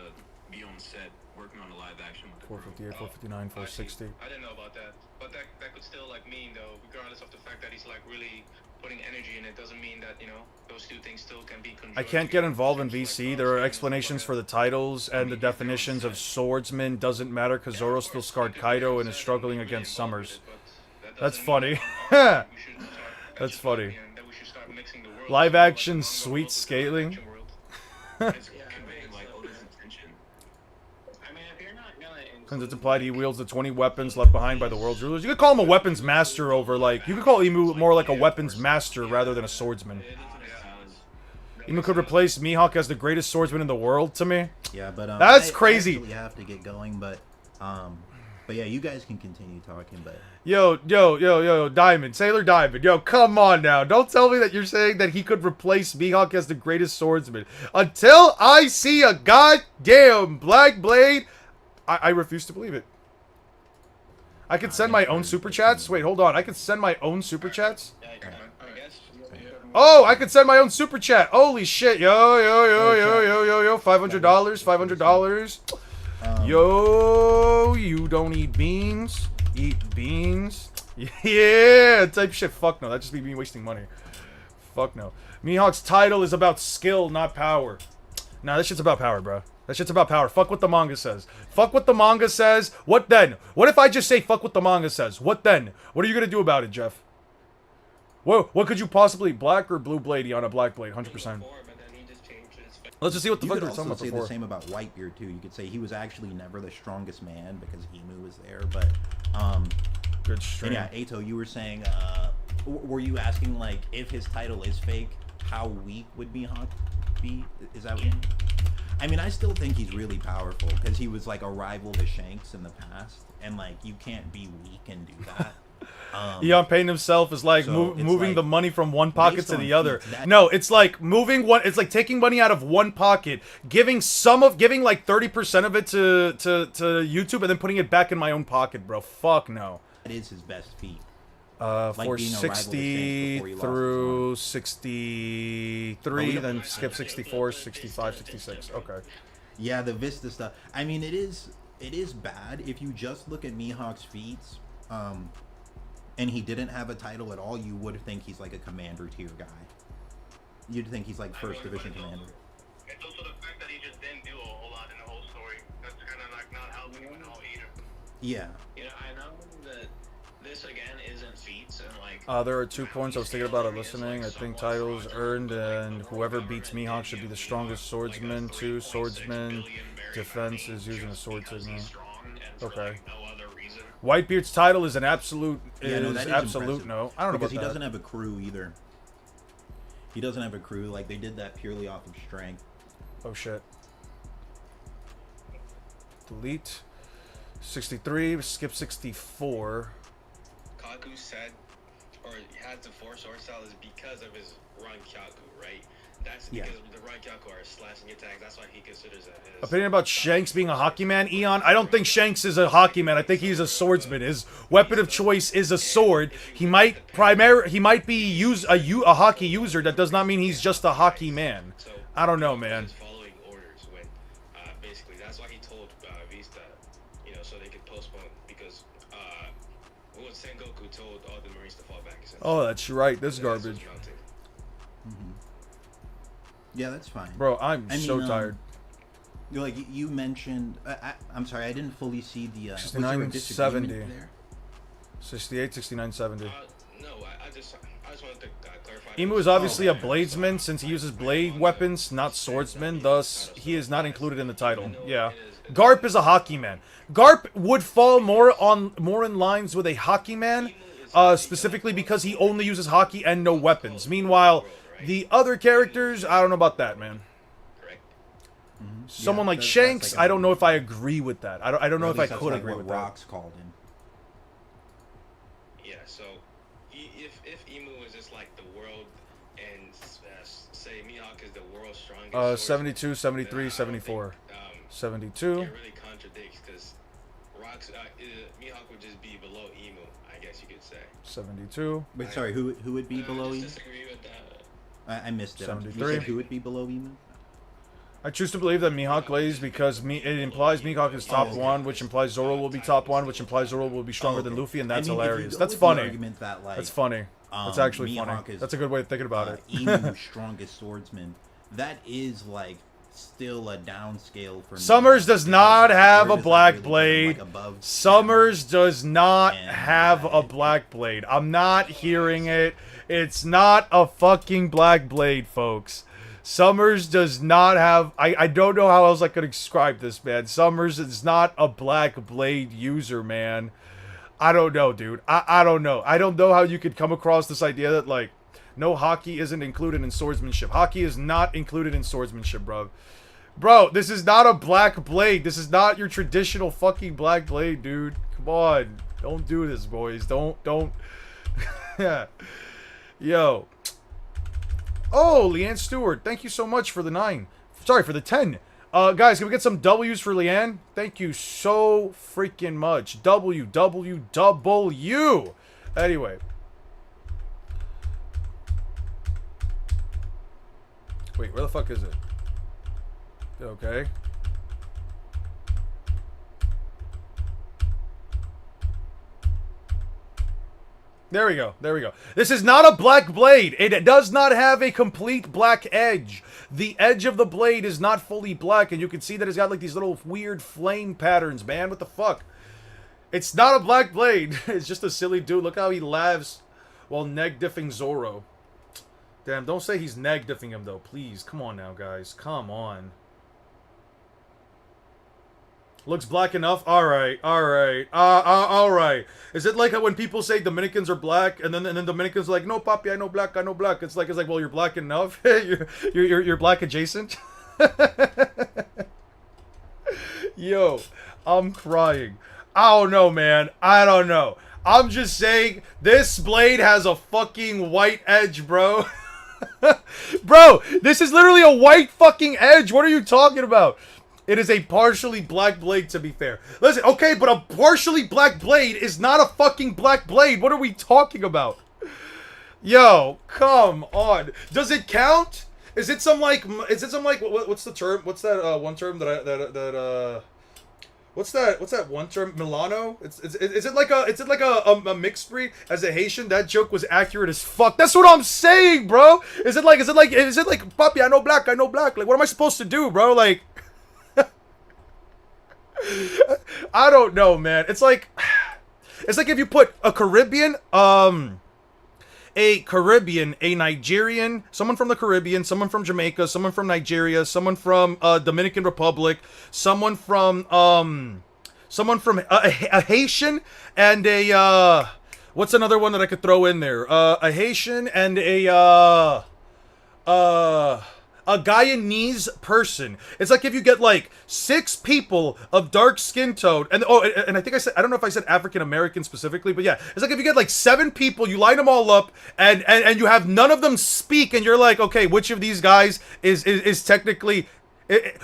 be on set working on the live action with the crew. 458, 459, 460. I didn't know about that, but that could still like mean though, regardless of the fact that he's like really putting energy in it, doesn't mean that, you know, those two things still can be conjoined. I can't get involved in VC. There are explanations for the titles and the definitions of swordsman. Doesn't matter because Zoro still scarred Kaido and is struggling against Summers. That's funny. That's funny. Live action sweet scaling. It's conveying like Oda's intention. I mean, if you're not gonna Since it's implied he wields the 20 weapons left behind by the world's rulers. You could call him a weapons master over, like, you could call Imu more like a weapons master rather than a swordsman. Imu could replace Mihawk as the greatest swordsman in the world to me. Yeah, but That's I crazy. actually have to get going, but yeah, you guys can continue talking. But Yo, Diamond, Sailor Diamond, yo, come on now. Don't tell me that you're saying that he could replace Mihawk as the greatest swordsman. Until I see a goddamn Black Blade, I refuse to believe it. I could send my own super chats? Wait, hold on. I could send my own super chats? Oh, I could send my own super chat. Holy shit. Yo. $500. $500. Yo, you don't eat beans. Eat beans. Yeah, type shit. Fuck no. That just be me wasting money. Fuck no. Mihawk's title is about skill, not power. Nah, that shit's about power, bro. That shit's about power. Fuck what the manga says. Fuck what the manga says. What then? What if I just say fuck what the manga says? What then? What are you gonna do about it, Jeff? Whoa, what could you possibly... Black or blue bladey on a black blade? 100%. Let's just see what the you fuck could they're talking also about say before. the same about Whitebeard too. You could say he was actually never the strongest man because Emu was there. But Good stream. and yeah, Ato, you were saying, were you asking like if his title is fake, how weak would Mihawk be? Is that what you mean? I mean, I still think he's really powerful because he was like a rival to Shanks in the past, and like you can't be weak and do that. Eon Payne himself is like So it's moving like, the money from one pocket based to on the other. feats, that- No, it's like moving one. It's like taking money out of one pocket, giving like 30% of it to YouTube, and then putting it back in my own pocket, bro. Fuck no. That is his best feat. For being a rival to Shanks 60 before he lost his through arm. 63, don't- then skip 64, 65, 66. Okay. Yeah, the Vista stuff. I mean, it is bad if you just look at Mihawk's feats, and he didn't have a title at all. You would think he's like a commander tier guy. You'd think he's like first division commander. It's also the Yeah. You know, I know that this again isn't feats and like. There are 2 points I was thinking about listening. I think titles earned, and whoever beats Mihawk should be the strongest swordsman. 2 swordsman defense is using a sword signal. Okay. Whitebeard's title is an absolute Yeah, no, is that is absolute impressive. no. I don't know Because about he that. doesn't have a crew either. He doesn't have a crew. Like, they did that purely off of strength. Oh shit. Delete. 63. Skip 64. Kaku said, or has the four sword style is because of his Rankyaku, right? That's Yeah. because the Rankyaku are slashing attacks. That's why he considers that his. Opinion about Shanks being a hockey man, Eon? I don't think Shanks is a hockey man. I think he's a swordsman. His weapon of choice is a sword. He might be a hockey user. That does not mean he's just a hockey man. I don't know, man. He's following orders when, basically, that's why he told Vista, you know, so they could postpone because, what Sengoku told all the Marines to fall back. Oh, that's right. This garbage. Yeah, that's fine. Bro, I'm so tired. Like you mentioned, I'm sorry, I didn't fully see the. Was there a 69, disagreement 70. there? 68, 69, 70. No, I just wanted to clarify. Emu is obviously a bladesman since he uses blade weapons, not swordsman. Thus, he is not included in the title. Yeah, Garp is a hockey man. Garp would fall more in lines with a hockey man, specifically because he only uses hockey and no weapons. Meanwhile, the other characters, I don't know about that, man. Someone like Shanks, like I don't know if I agree with that. I don't know if I could agree with that. Rock's called him. Yeah, so if Emu is just like the world and say Mihawk is the world's strongest. 72, 73, 74. 72. It really contradicts because Mihawk would just be below Emu, I guess you could say. 72. Wait, sorry, who would be below Emu? Disagree with that. I missed it. 73. You said who would be below Emu? I choose to believe that Mihawk lays because it implies Mihawk is top 1, which implies Zoro will be top 1, which implies Zoro will be stronger than Luffy, and that's I mean, if you hilarious. go That's with the funny. argument that, like, That's funny. That's actually funny. Mihawk is, That's a good way of thinking about it. Emu's strongest swordsman. That is like still a downscale for Summers Mihawk, does because not have Word a is black really blade. like above Summers does not And have a black blade. I'm not hearing it. It's not a fucking black blade, folks. Summers does not have... I don't know how else I could describe this, man. Summers is not a black blade user, man. I don't know, dude. I don't know. I don't know how you could come across this idea that, like, no, hockey isn't included in swordsmanship. Hockey is not included in swordsmanship, bro. Bro, this is not a black blade. This is not your traditional fucking black blade, dude. Come on. Don't do this, boys. Don't. Yeah. Yo. Oh, Leanne Stewart. Thank you so much for the 9. Sorry, for the 10. Guys, can we get some W's for Leanne? Thank you so freaking much. W. Anyway. Wait, where the fuck is it? Okay. There we go. There we go. This is not a black blade. It does not have a complete black edge. The edge of the blade is not fully black, and you can see that it's got like these little weird flame patterns, man. What the fuck? It's not a black blade. It's just a silly dude. Look how he laughs while neg-diffing Zoro. Damn, don't say he's neg-diffing him, though. Please. Come on now, guys. Come on. Looks black enough? Alright, alright. Alright. Is it like when people say Dominicans are black, and then Dominicans are like, no, papi, I know black, I know black. It's like, well, you're black enough. you're black adjacent. Yo, I'm crying. I don't know, man. I don't know. I'm just saying, this blade has a fucking white edge, bro. Bro, this is literally a white fucking edge. What are you talking about? It is a partially black blade, to be fair. Listen, okay, but a partially black blade is not a fucking black blade. What are we talking about? Yo, come on. Does it count? Is it some like what's the term? What's that one term what's that one term? Milano? Is it like a mixed breed? As a Haitian, that joke was accurate as fuck. That's what I'm saying, bro. Is it like papi, I know black, I know black. Like, what am I supposed to do, bro? Like, I don't know, man. It's like if you put a Caribbean, a Nigerian, someone from the Caribbean, someone from Jamaica, someone from Nigeria, someone from Dominican Republic, someone from a Haitian, and a what's another one that I could throw in there? A Haitian and a Guyanese person. It's like if you get like 6 people of dark skin tone, and I think I don't know if I said African American specifically, but yeah, it's like if you get like 7 people, you line them all up, and you have none of them speak, and you're like, okay, which of these guys is technically,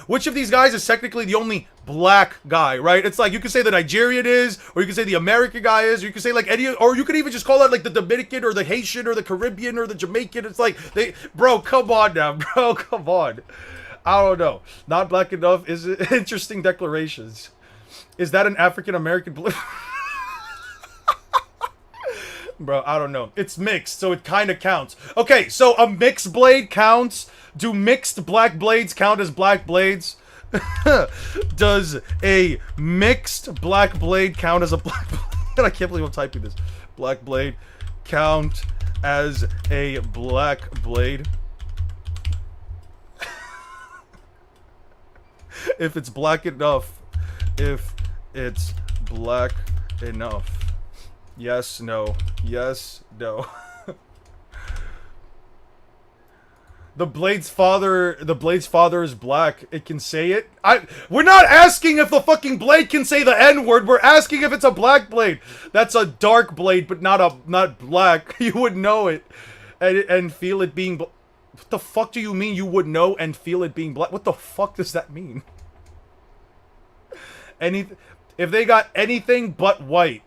which of these guys is technically the only black guy, right? It's like you could say the Nigerian is, or you could say the American guy is, or you could say like any, or you could even just call it like the Dominican or the Haitian or the Caribbean or the Jamaican. It's like bro, come on now, bro, come on. I don't know. Not black enough is interesting declarations. Is that an African American? Bro, I don't know. It's mixed, so it kind of counts. Okay, so a mixed blade counts. Do mixed black blades count as black blades? Does a mixed black blade count as a black blade? I can't believe I'm typing this. Black blade count as a black blade? If it's black enough. If it's black enough. Yes, no. Yes, no. The Blade's father is black. It can say it. We're not asking if the fucking blade can say the N-word. We're asking if it's a black blade. That's a dark blade, but not black. You would know it and feel it being. What the fuck do you mean you would know and feel it being black? What the fuck does that mean? If they got anything but white,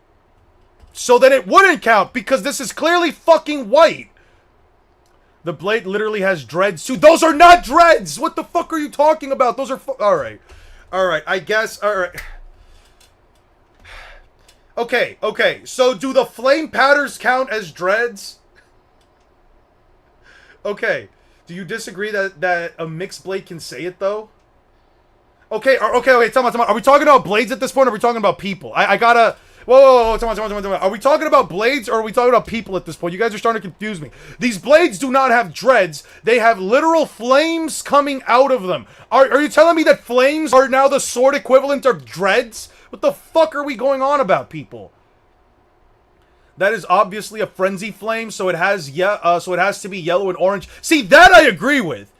so then it wouldn't count because this is clearly fucking white. The blade literally has dreads too. Those are not dreads! What the fuck are you talking about? Those are Alright. Alright, I guess. Alright. Okay. So do the flame powders count as dreads? Okay. Do you disagree that a mixed blade can say it though? Okay, tell me. Are we talking about blades at this point or are we talking about people? I gotta... Whoa, tell me. Are we talking about blades or are we talking about people at this point? You guys are starting to confuse me. These blades do not have dreads. They have literal flames coming out of them. Are you telling me that flames are now the sword equivalent of dreads? What the fuck are we going on about, people? That is obviously a frenzy flame, so it has to be yellow and orange. See, that I agree with.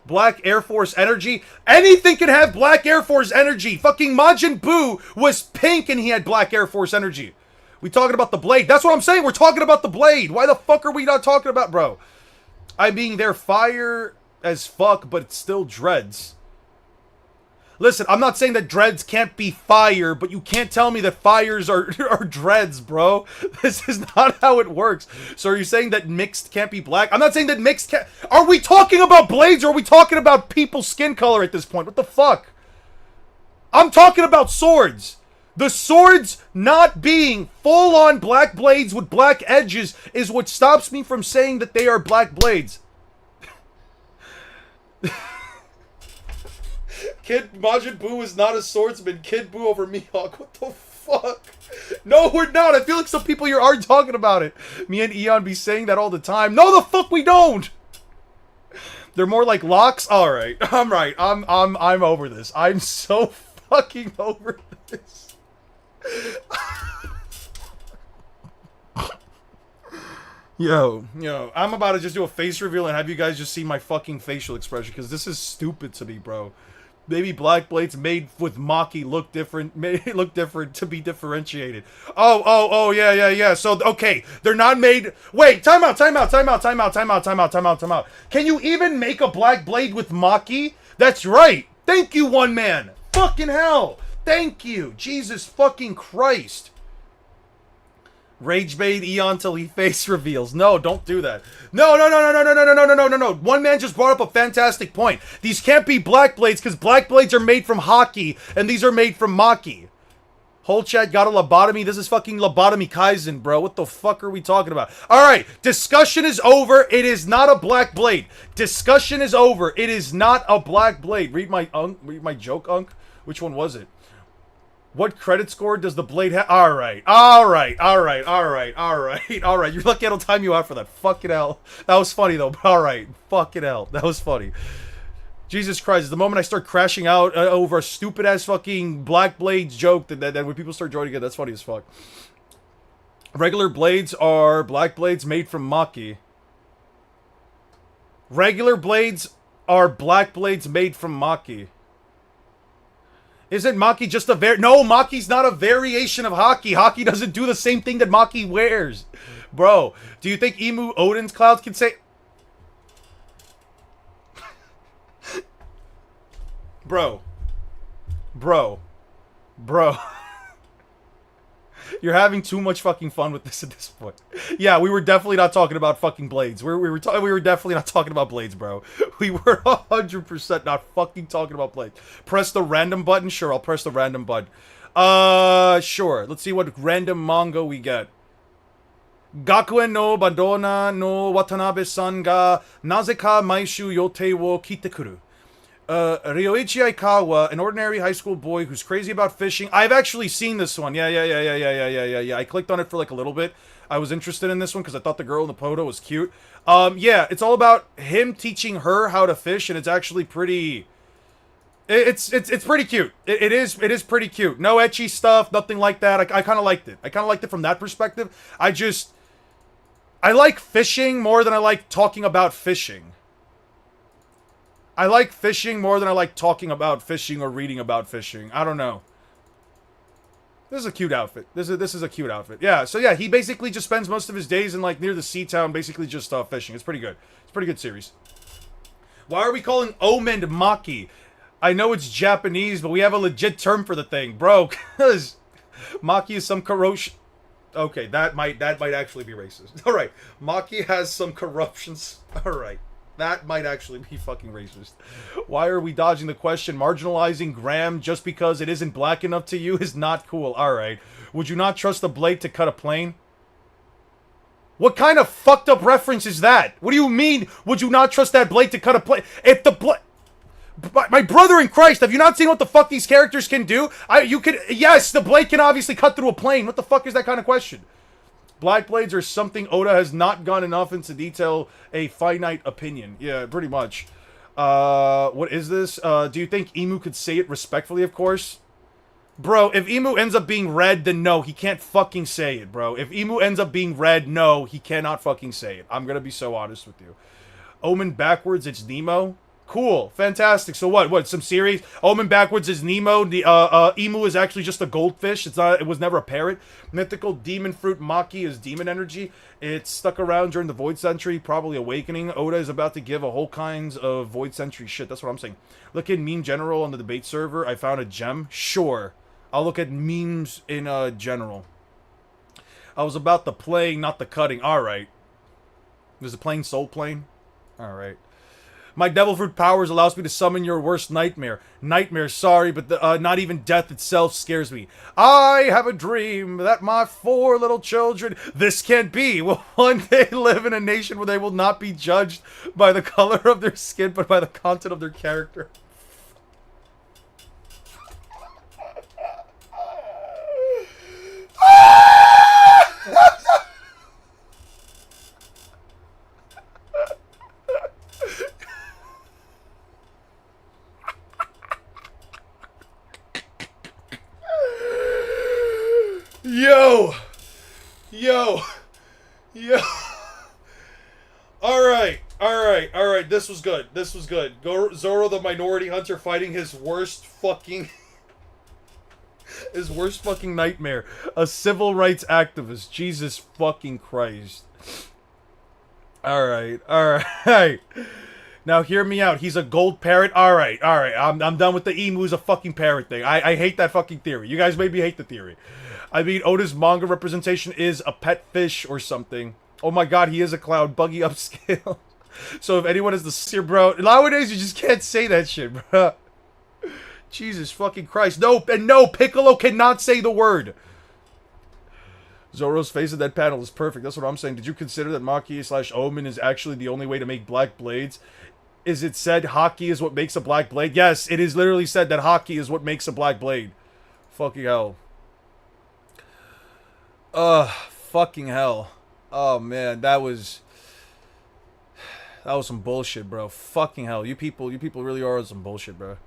Black Air Force energy. Anything can have Black Air Force energy. Fucking Majin Buu was pink and he had Black Air Force energy. We talking about the blade. That's what I'm saying. We're talking about the blade. Why the fuck are we not talking about, bro? I mean, they're fire as fuck, but it's still dreads. Listen, I'm not saying that dreads can't be fire, but you can't tell me that fires are dreads, bro. This is not how it works. So are you saying that mixed can't be black? I'm not saying that mixed can't... Are we talking about blades or are we talking about people's skin color at this point? What the fuck? I'm talking about swords. The swords not being full-on black blades with black edges is what stops me from saying that they are black blades. Kid Majin Buu is not a swordsman. Kid Buu over Mihawk. What the fuck? No, we're not. I feel like some people here are talking about it. Me and Eon be saying that all the time. No, the fuck we don't. They're more like locks. All right, I'm right. I'm over this. I'm so fucking over this. Yo, I'm about to just do a face reveal and have you guys just see my fucking facial expression because this is stupid to me, bro. Maybe black blades made with Maki look different, to be differentiated. Oh, yeah. So, okay, they're not made... Wait, time out. Can you even make a black blade with Maki? That's right. Thank you, one man. Fucking hell. Thank you. Jesus fucking Christ. Rage bait Eon till he face reveals. No, don't do that. No. One man just brought up a fantastic point. These can't be black blades because black blades are made from hockey and these are made from Maki. Whole chat got a lobotomy. This is fucking lobotomy Kaizen, bro. What the fuck are we talking about? Alright, discussion is over. It is not a black blade. Discussion is over. It is not a black blade. Read my joke, Unk. Which one was it? What credit score does the blade have? Alright. Alright. Alright. Alright. Alright. Alright. You're lucky I don't time you out for that. Fucking hell. That was funny though. Alright. Fucking hell. That was funny. Jesus Christ. The moment I start crashing out over a stupid ass fucking Black Blades joke, then when people start joining it, that's funny as fuck. Regular blades are black blades made from Maki. Regular blades are black blades made from Maki. Isn't Maki just a No, Maki's not a variation of Haki. Haki doesn't do the same thing that Maki wears. Bro, do you think Emu Odin's clouds can say... Bro. You're having too much fucking fun with this at this point. Yeah, we were definitely not talking about fucking blades. We were definitely not talking about blades, bro. We were 100% not fucking talking about blades. Press the random button? Sure, I'll press the random button. Sure. Let's see what random manga we get. Gakuen no Bandona no Watanabe-san ga nazeka maishu yotei wo kite kuru. Ryoichi Aikawa, an ordinary high school boy who's crazy about fishing. I've actually seen this one. Yeah. I clicked on it for like a little bit. I was interested in this one because I thought the girl in the photo was cute. Yeah, it's all about him teaching her how to fish, and it's actually pretty... It's pretty cute. It is pretty cute. No ecchi stuff, nothing like that. I kind of liked it. I kind of liked it from that perspective. I like fishing more than I like talking about fishing. I like fishing more than I like talking about fishing or reading about fishing. I don't know. This is a cute outfit. This is a cute outfit. Yeah, so yeah, he basically just spends most of his days in like near the sea town, basically just fishing. It's pretty good. It's a pretty good series. Why are we calling Omen Maki? I know it's Japanese, but we have a legit term for the thing, bro. Because Maki is some corrosion. Okay, that might actually be racist. All right, Maki has some corruptions. All right. That might actually be fucking racist. Why are we dodging the question? Marginalizing Graham just because it isn't black enough to you is not cool. Alright. Would you not trust the blade to cut a plane? What kind of fucked up reference is that? What do you mean, would you not trust that blade to cut a plane? If the blade... My brother in Christ, have you not seen what the fuck these characters can do? Yes, the blade can obviously cut through a plane. What the fuck is that kind of question? Black blades are something Oda has not gone enough into detail a finite opinion. Yeah, pretty much. What is this? Do you think Emu could say it respectfully, of course? Bro, if Emu ends up being red, then no, he can't fucking say it, bro. If Emu ends up being red, no, he cannot fucking say it. I'm gonna be so honest with you. Omen backwards, it's Nemo. Cool, fantastic. So what, some series? Omen backwards is Nemo. The Emu is actually just a goldfish. It was never a parrot. Mythical demon fruit Maki is demon energy. It's stuck around during the Void Century, probably awakening. Oda is about to give a whole kinds of Void Century shit. That's what I'm saying. Look at Meme General on the debate server. I found a gem. Sure. I'll look at memes in general. I was about the playing, not the cutting. Alright. There's a plain soul plane? Alright. My devil fruit powers allows me to summon your worst nightmare. Nightmare, sorry, but not even death itself scares me. I have a dream that my 4 little children, this can't be, will one day live in a nation where they will not be judged by the color of their skin, but by the content of their character. Yo. Alright. This was good. Zoro the Minority Hunter fighting his worst fucking nightmare. A civil rights activist. Jesus fucking Christ. Alright. Now hear me out. He's a gold parrot. Alright. I'm done with the emu's a fucking parrot thing. I hate that fucking theory. You guys made me hate the theory. I mean, Oda's manga representation is a pet fish or something. Oh my god, he is a clown. Buggy upscale. So if anyone is the seer, bro, nowadays you just can't say that shit, bro. Jesus fucking Christ. No, Piccolo cannot say the word. Zoro's face in that panel is perfect. That's what I'm saying. Did you consider that Maki / Omen is actually the only way to make black blades? Is it said Haki is what makes a black blade? Yes, it is literally said that Haki is what makes a black blade. Fucking hell. Fucking hell. Oh man, that was some bullshit, bro. Fucking hell. You people really are some bullshit, bro.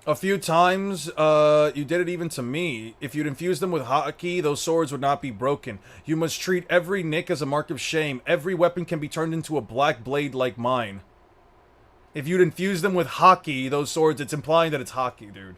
A few times, you did it even to me. If you'd infuse them with hockey, those swords would not be broken. You must treat every nick as a mark of shame. Every weapon can be turned into a black blade like mine. If you'd infuse them with hockey, those swords, it's implying that it's hockey, dude.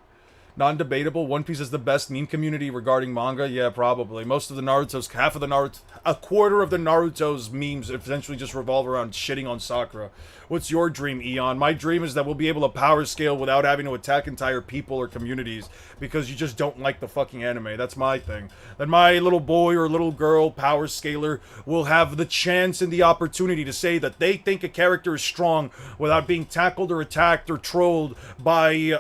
Non-debatable. One Piece is the best meme community regarding manga. Yeah, probably. Most of the Naruto's, half of the Naruto, a quarter of the Naruto's memes essentially just revolve around shitting on Sakura. What's your dream, Eon? My dream is that we'll be able to power scale without having to attack entire people or communities because you just don't like the fucking anime. That's my thing. That my little boy or little girl power scaler will have the chance and the opportunity to say that they think a character is strong without being tackled or attacked or trolled by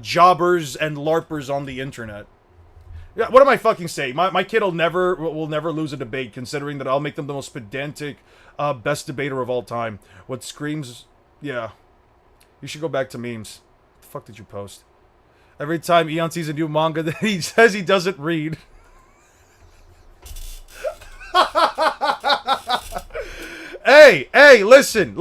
jobbers and larpers on the internet. Yeah, what am I fucking saying? My kid will never lose a debate, considering that I'll make them the most pedantic, best debater of all time. What screams... Yeah. You should go back to memes. What the fuck did you post? Every time Eon sees a new manga that he says he doesn't read. Hey, listen. A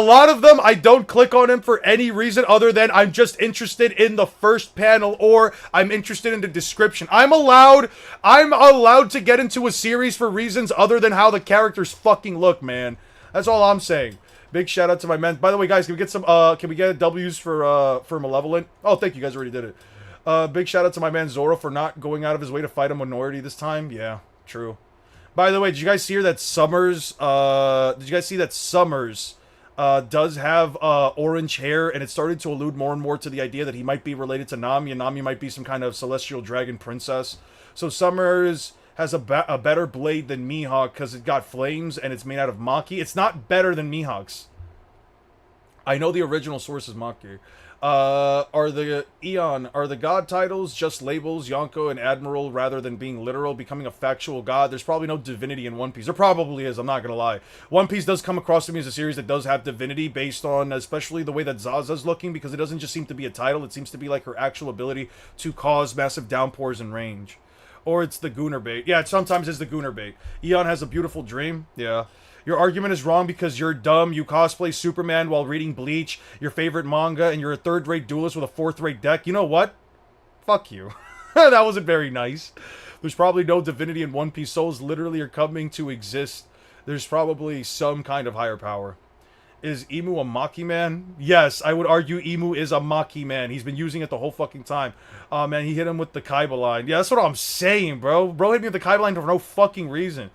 lot of them, I don't click on them for any reason other than I'm just interested in the first panel or I'm interested in the description. I'm allowed to get into a series for reasons other than how the characters fucking look, man. That's all I'm saying. Big shout out to my men. By the way, guys, can we get some, can we get W's for Malevolent? Oh, thank you, guys already did it. Big shout out to my man Zoro for not going out of his way to fight a minority this time. Yeah, true. By the way, did you guys see that Summers, does have, orange hair, and it started to allude more and more to the idea that he might be related to Nami, and Nami might be some kind of celestial dragon princess. So Summers has a better blade than Mihawk, because it got flames, and it's made out of Maki. It's not better than Mihawk's. I know the original source is Maki. Are the god titles just labels, Yonko and Admiral, rather than being literal, becoming a factual god? There's probably no divinity in One Piece. There probably is, I'm not gonna lie. One Piece does come across to me as a series that does have divinity based on, especially the way that Zaza's looking, because it doesn't just seem to be a title, it seems to be like her actual ability to cause massive downpours in range. Or it's the Gooner bait. Yeah, it sometimes is the Gooner bait. Eon has a beautiful dream. Yeah. Your argument is wrong because you're dumb. You cosplay Superman while reading Bleach, your favorite manga, and you're a third-rate duelist with a fourth-rate deck. You know what? Fuck you. That wasn't very nice. There's probably no divinity in One Piece. Souls literally are coming to exist. There's probably some kind of higher power. Is Emu a Maki man? Yes, I would argue Emu is a Maki man. He's been using it the whole fucking time. Oh, man, he hit him with the Kaiba line. Yeah, that's what I'm saying, bro. Bro hit me with the Kaiba line for no fucking reason.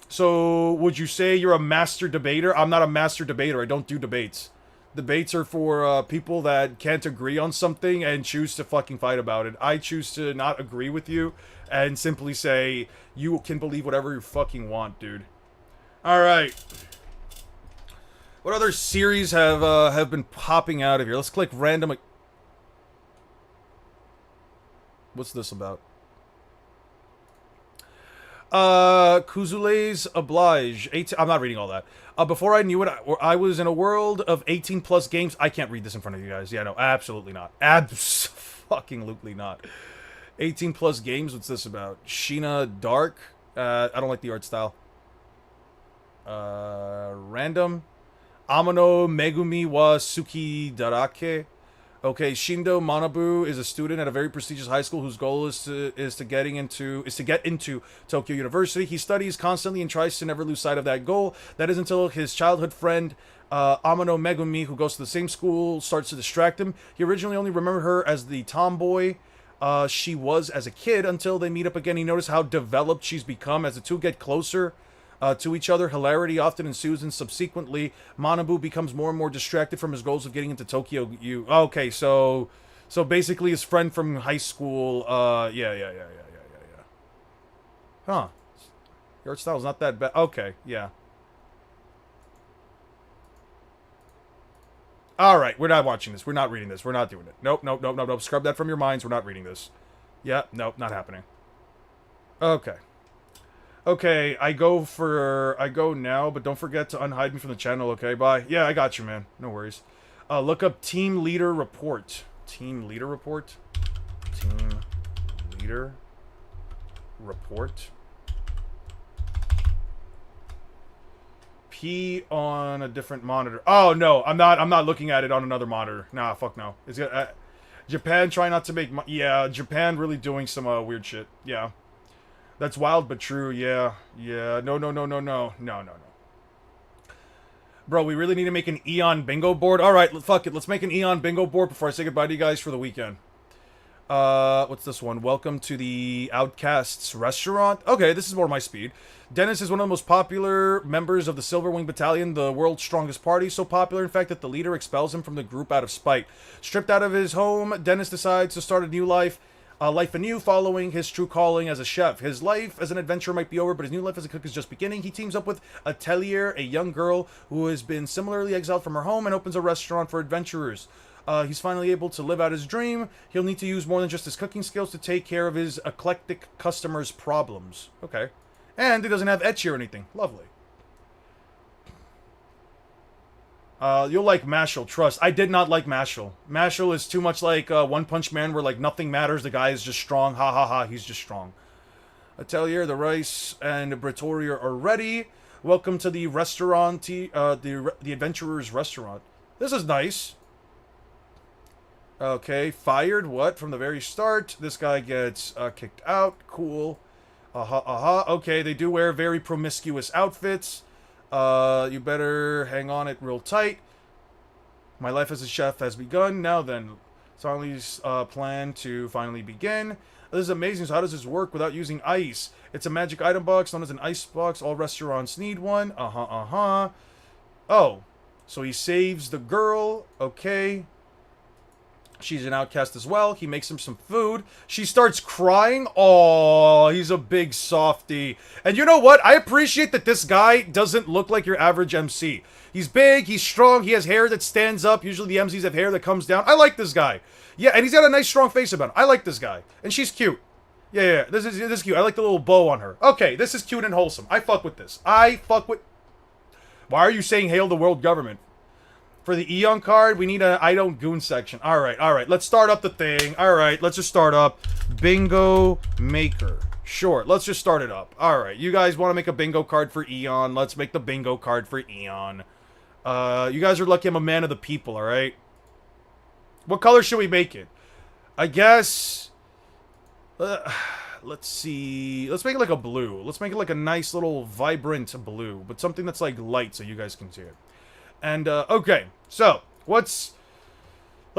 So, would you say you're a master debater? I'm not a master debater. I don't do debates. Debates are for people that can't agree on something and choose to fucking fight about it. I choose to not agree with you and simply say, you can believe whatever you fucking want, dude. Alright. What other series have been popping out of here? Let's click random. What's this about? Kuzule's Oblige. I'm not reading all that. Before I knew it, I was in a world of 18 plus games. I can't read this in front of you guys. Yeah, no, absolutely not. Abs-fucking-lutely not. 18 plus games. What's this about? Sheena Dark. I don't like the art style. Random. Amano Megumi wa Suki Darake. Okay, Shindo Manabu is a student at a very prestigious high school whose goal is to get into Tokyo University. He studies constantly and tries to never lose sight of that goal. That is until his childhood friend Amano Megumi, who goes to the same school, starts to distract him. He originally only remembered her as the tomboy she was as a kid until they meet up again. He noticed how developed she's become as the two get closer to each other. Hilarity often ensues, and subsequently, Manabu becomes more and more distracted from his goals of getting into Tokyo. Okay, so basically his friend from high school, yeah. Huh. Your art style's not that bad. Okay, yeah. Alright, we're not watching this. We're not reading this. We're not doing it. Nope. Scrub that from your minds. We're not reading this. Yeah, nope, not happening. Okay. Okay, I go now, but don't forget to unhide me from the channel, okay? Bye. Yeah, I got you, man. No worries. Look up team leader report. Team leader report? Team leader report. P on a different monitor. Oh, no, I'm not looking at it on another monitor. Nah, fuck no. It's Japan trying not to make yeah, Japan really doing some weird shit. Yeah. That's wild but true. Yeah. Yeah. No. Bro, we really need to make an Eon bingo board. All right, fuck it. Let's make an Eon bingo board before I say goodbye to you guys for the weekend. What's this one? Welcome to the Outcasts restaurant. Okay, this is more my speed. Dennis is one of the most popular members of the Silverwing Battalion, the world's strongest party. So popular, in fact, that the leader expels him from the group out of spite. Stripped out of his home, Dennis decides to start a new life. Life anew, following his true calling as a chef. His life as an adventurer might be over, but his new life as a cook is just beginning. He teams up with Atelier, a young girl who has been similarly exiled from her home, and opens a restaurant for adventurers. He's finally able to live out his dream. He'll need to use more than just his cooking skills to take care of his eclectic customers' problems. Okay. And he doesn't have ecchi or anything. Lovely. You'll like Mashal, trust. I did not like Mashal. Mashal is too much like One Punch Man, where like nothing matters. The guy is just strong. Ha ha ha, he's just strong. Atelier, the rice, and Bratoria are ready. Welcome to the restaurant, the Adventurer's Restaurant. This is nice. Okay, fired, what? From the very start. This guy gets kicked out. Cool. Okay, they do wear very promiscuous outfits. You better hang on it real tight. My life as a chef has begun. Now then, Songli's plan to finally begin. This is amazing. So how does this work without using ice? It's a magic item box known as an ice box. All restaurants need one. Oh, so he saves the girl. Okay. She's an outcast as well. He makes him some food. She starts crying. Oh, he's a big softie. And you know what? I appreciate that this guy doesn't look like your average MC. He's big, he's strong, he has hair that stands up. Usually the MCs have hair that comes down. I like this guy. Yeah, and he's got a nice strong face about him. I like this guy. And she's cute. Yeah. This is cute. I like the little bow on her. Okay, this is cute and wholesome. I fuck with this. Why are you saying hail the world government? For the Eon card, we need a I don't goon section. Alright. Let's start up the thing. Alright, let's just start up. Bingo maker. Sure, let's just start it up. Alright, you guys want to make a bingo card for Eon. Let's make the bingo card for Eon. You guys are lucky I'm a man of the people, alright? What color should we make it? I guess... let's see... Let's make it like a blue. Let's make it like a nice little vibrant blue. But something that's like light so you guys can see it. And, okay, so, let's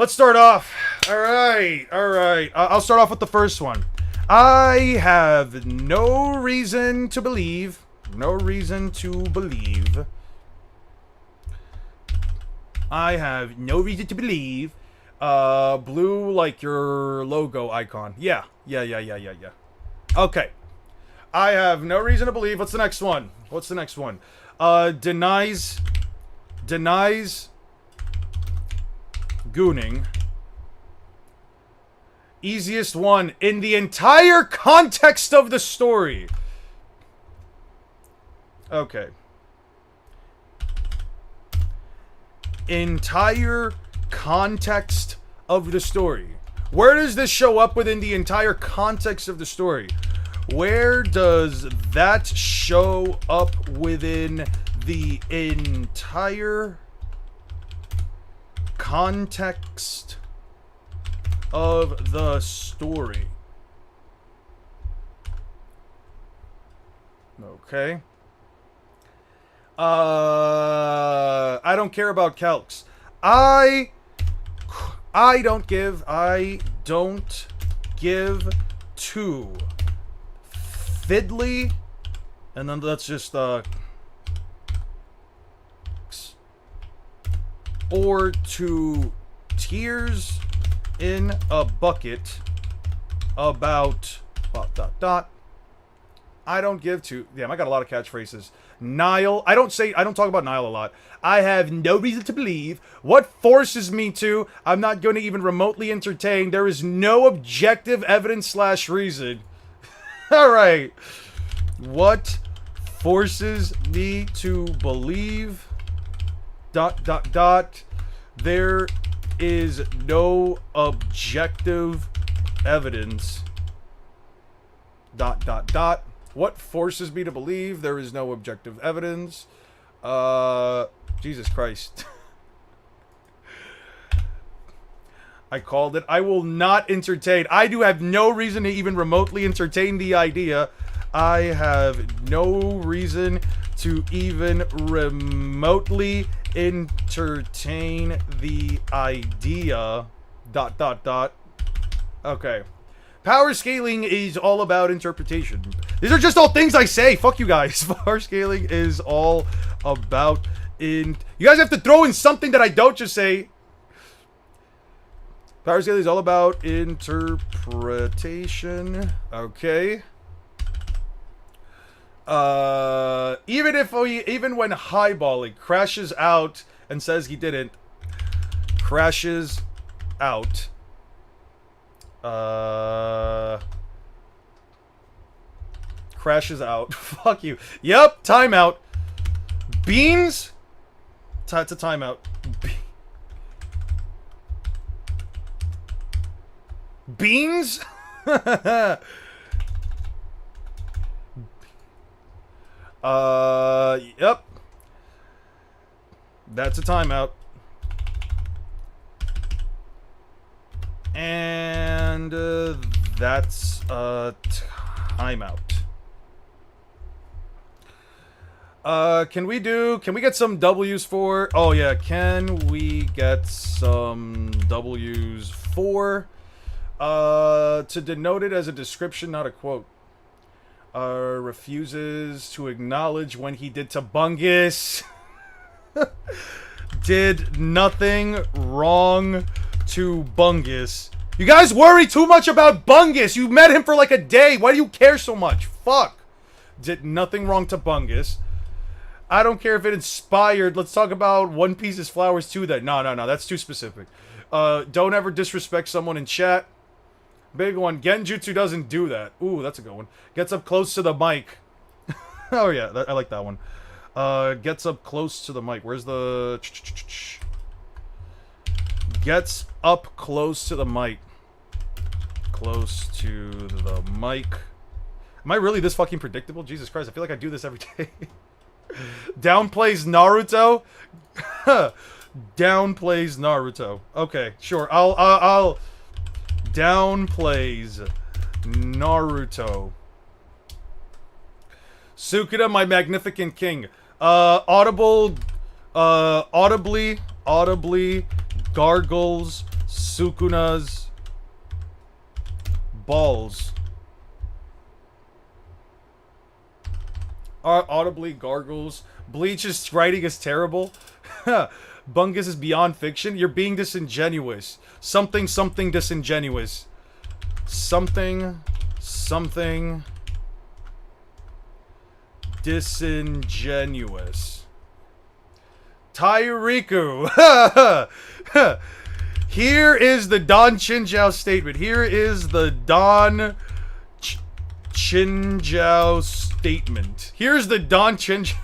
start off. Alright. I'll start off with the first one. I have no reason to believe, blue like your logo icon. Yeah. Okay. I have no reason to believe. What's the next one? Denies gooning. Easiest one in the entire context of the story. Okay. Entire context of the story. Where does this show up within the entire context of the story? Where does that show up within the entire context of the story? Okay. I don't care about calcs. I don't give two fiddly, and then let's just or two tears in a bucket about ... I don't give two. Damn, I got a lot of catchphrases. Nile. I don't talk about Nile a lot. I have no reason to believe. What forces me to? I'm not going to even remotely entertain. There is no objective evidence / reason. Alright. What forces me to believe there is no objective evidence what forces me to believe there is no objective evidence? Jesus Christ. I called it. I will not entertain. I do have no reason to even remotely entertain the idea. I have no reason to even remotely entertain the idea. Okay. Power scaling is all about interpretation. These are just all things I say. Fuck you guys. Power scaling is all about You guys have to throw in something that I don't just say. Power scaling is all about interpretation. Okay. Even when highballing crashes out and says he didn't, crashes out. Crashes out. Fuck you. Yep, timeout. Beans? It's a timeout. Beans? Yep. That's a timeout. And that's a timeout. Can we get some W's for? Oh yeah, can we get some W's for? To denote it as a description, not a quote. Refuses to acknowledge when he did to Bungus. Did nothing wrong to Bungus. You guys worry too much about Bungus. You met him for like a day. Why do you care so much? Fuck. Did nothing wrong to Bungus. I don't care if it inspired. Let's talk about One Piece's flowers too then. No. That's too specific. Don't ever disrespect someone in chat. Big one. Genjutsu doesn't do that. Ooh, that's a good one. Gets up close to the mic. Oh yeah, I like that one. Gets up close to the mic. Where's the... Gets up close to the mic. Close to the mic. Am I really this fucking predictable? Jesus Christ, I feel like I do this every day. Downplays Naruto? Downplays Naruto. Okay, sure. I'll downplays Naruto. Sukuna, my magnificent king. Audibly gargles Sukuna's balls. Audibly gargles. Bleach's writing is terrible. Bungus is beyond fiction. You're being disingenuous. Something disingenuous. Something disingenuous. Tyriku. Here is the Don Chinjiao statement. Here is the Don Chinjiao statement. Here's the Don Chinjiao.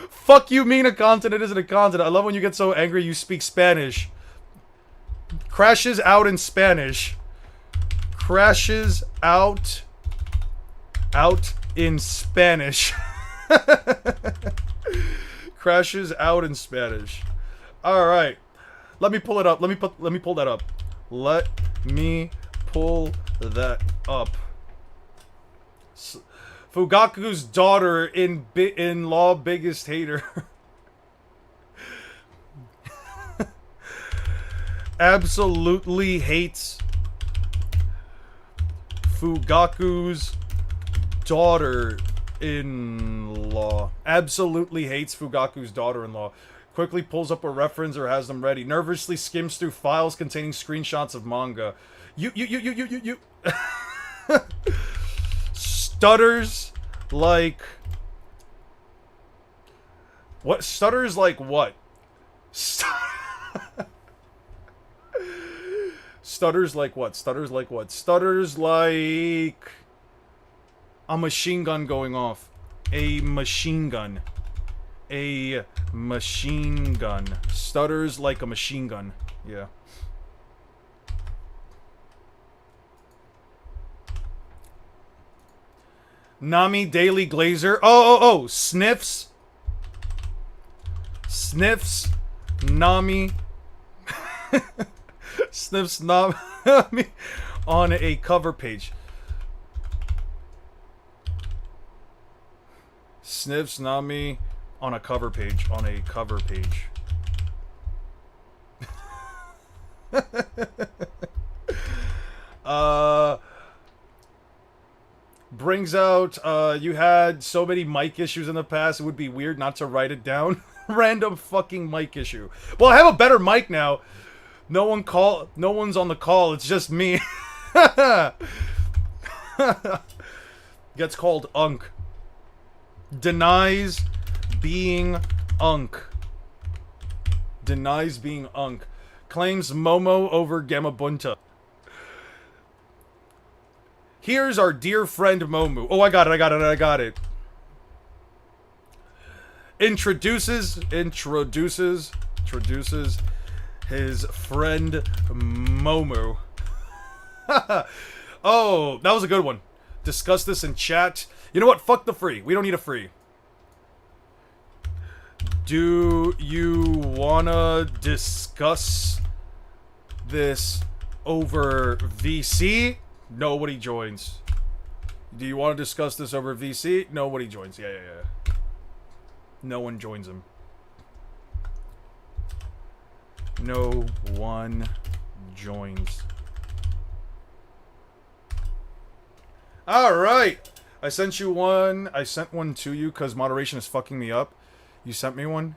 Fuck you mean a continent isn't a continent. I love when you get so angry you speak Spanish. Crashes out in Spanish. Crashes out in Spanish. Crashes out in Spanish. All right. Let me pull it up. Let me pull that up. Let me pull that up. Fugaku's daughter in law biggest hater. Absolutely hates Fugaku's daughter-in-law. Absolutely hates Fugaku's daughter-in-law. Quickly pulls up a reference or has them ready. Nervously skims through files containing screenshots of manga. You. Stutters like... What? Stutters like what? Stutters like what? Stutters like what? Stutters like... A machine gun going off. A machine gun. A machine gun. Stutters like a machine gun. Yeah. Nami Daily Glazer. Oh. Sniffs. Sniffs. Nami. Sniffs Nami on a cover page. Sniffs Nami on a cover page. On a cover page. Brings out, you had so many mic issues in the past, it would be weird not to write it down. Random fucking mic issue. Well, I have a better mic now. No one's on the call, it's just me. Gets called Unk. Denies being Unk. Denies being Unk. Claims Momo over Gamabunta. Here's our dear friend Momu. Oh, I got it. Introduces his friend Momu. Oh, that was a good one. Discuss this in chat. You know what? Fuck the free. We don't need a free. Do you wanna discuss this over VC? Nobody joins. Do you want to discuss this over VC? Nobody joins. Yeah. No one joins him. No one joins. Alright. I sent one to you because moderation is fucking me up. You sent me one.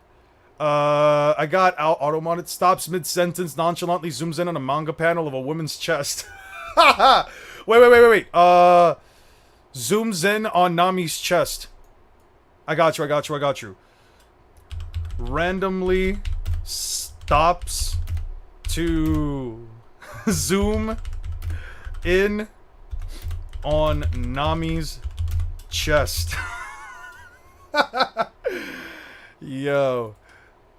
I got auto-modded. Stops mid-sentence, nonchalantly zooms in on a manga panel of a woman's chest. Wait. Zooms in on Nami's chest. I got you. Randomly stops to zoom in on Nami's chest. Yo.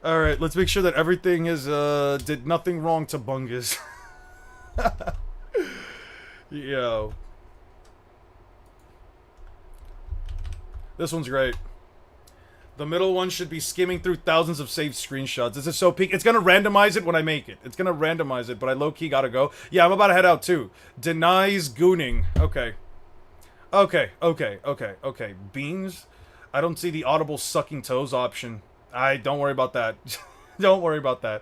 Alright, let's make sure that everything is, did nothing wrong to Bungus. Yo. This one's great. The middle one should be skimming through thousands of saved screenshots. This is so peak. It's gonna randomize it when I make it. It's gonna randomize it, but I low-key gotta go. Yeah, I'm about to head out too. Denies gooning. Okay. Okay. Beans? I don't see the audible sucking toes option. Don't worry about that. Don't worry about that.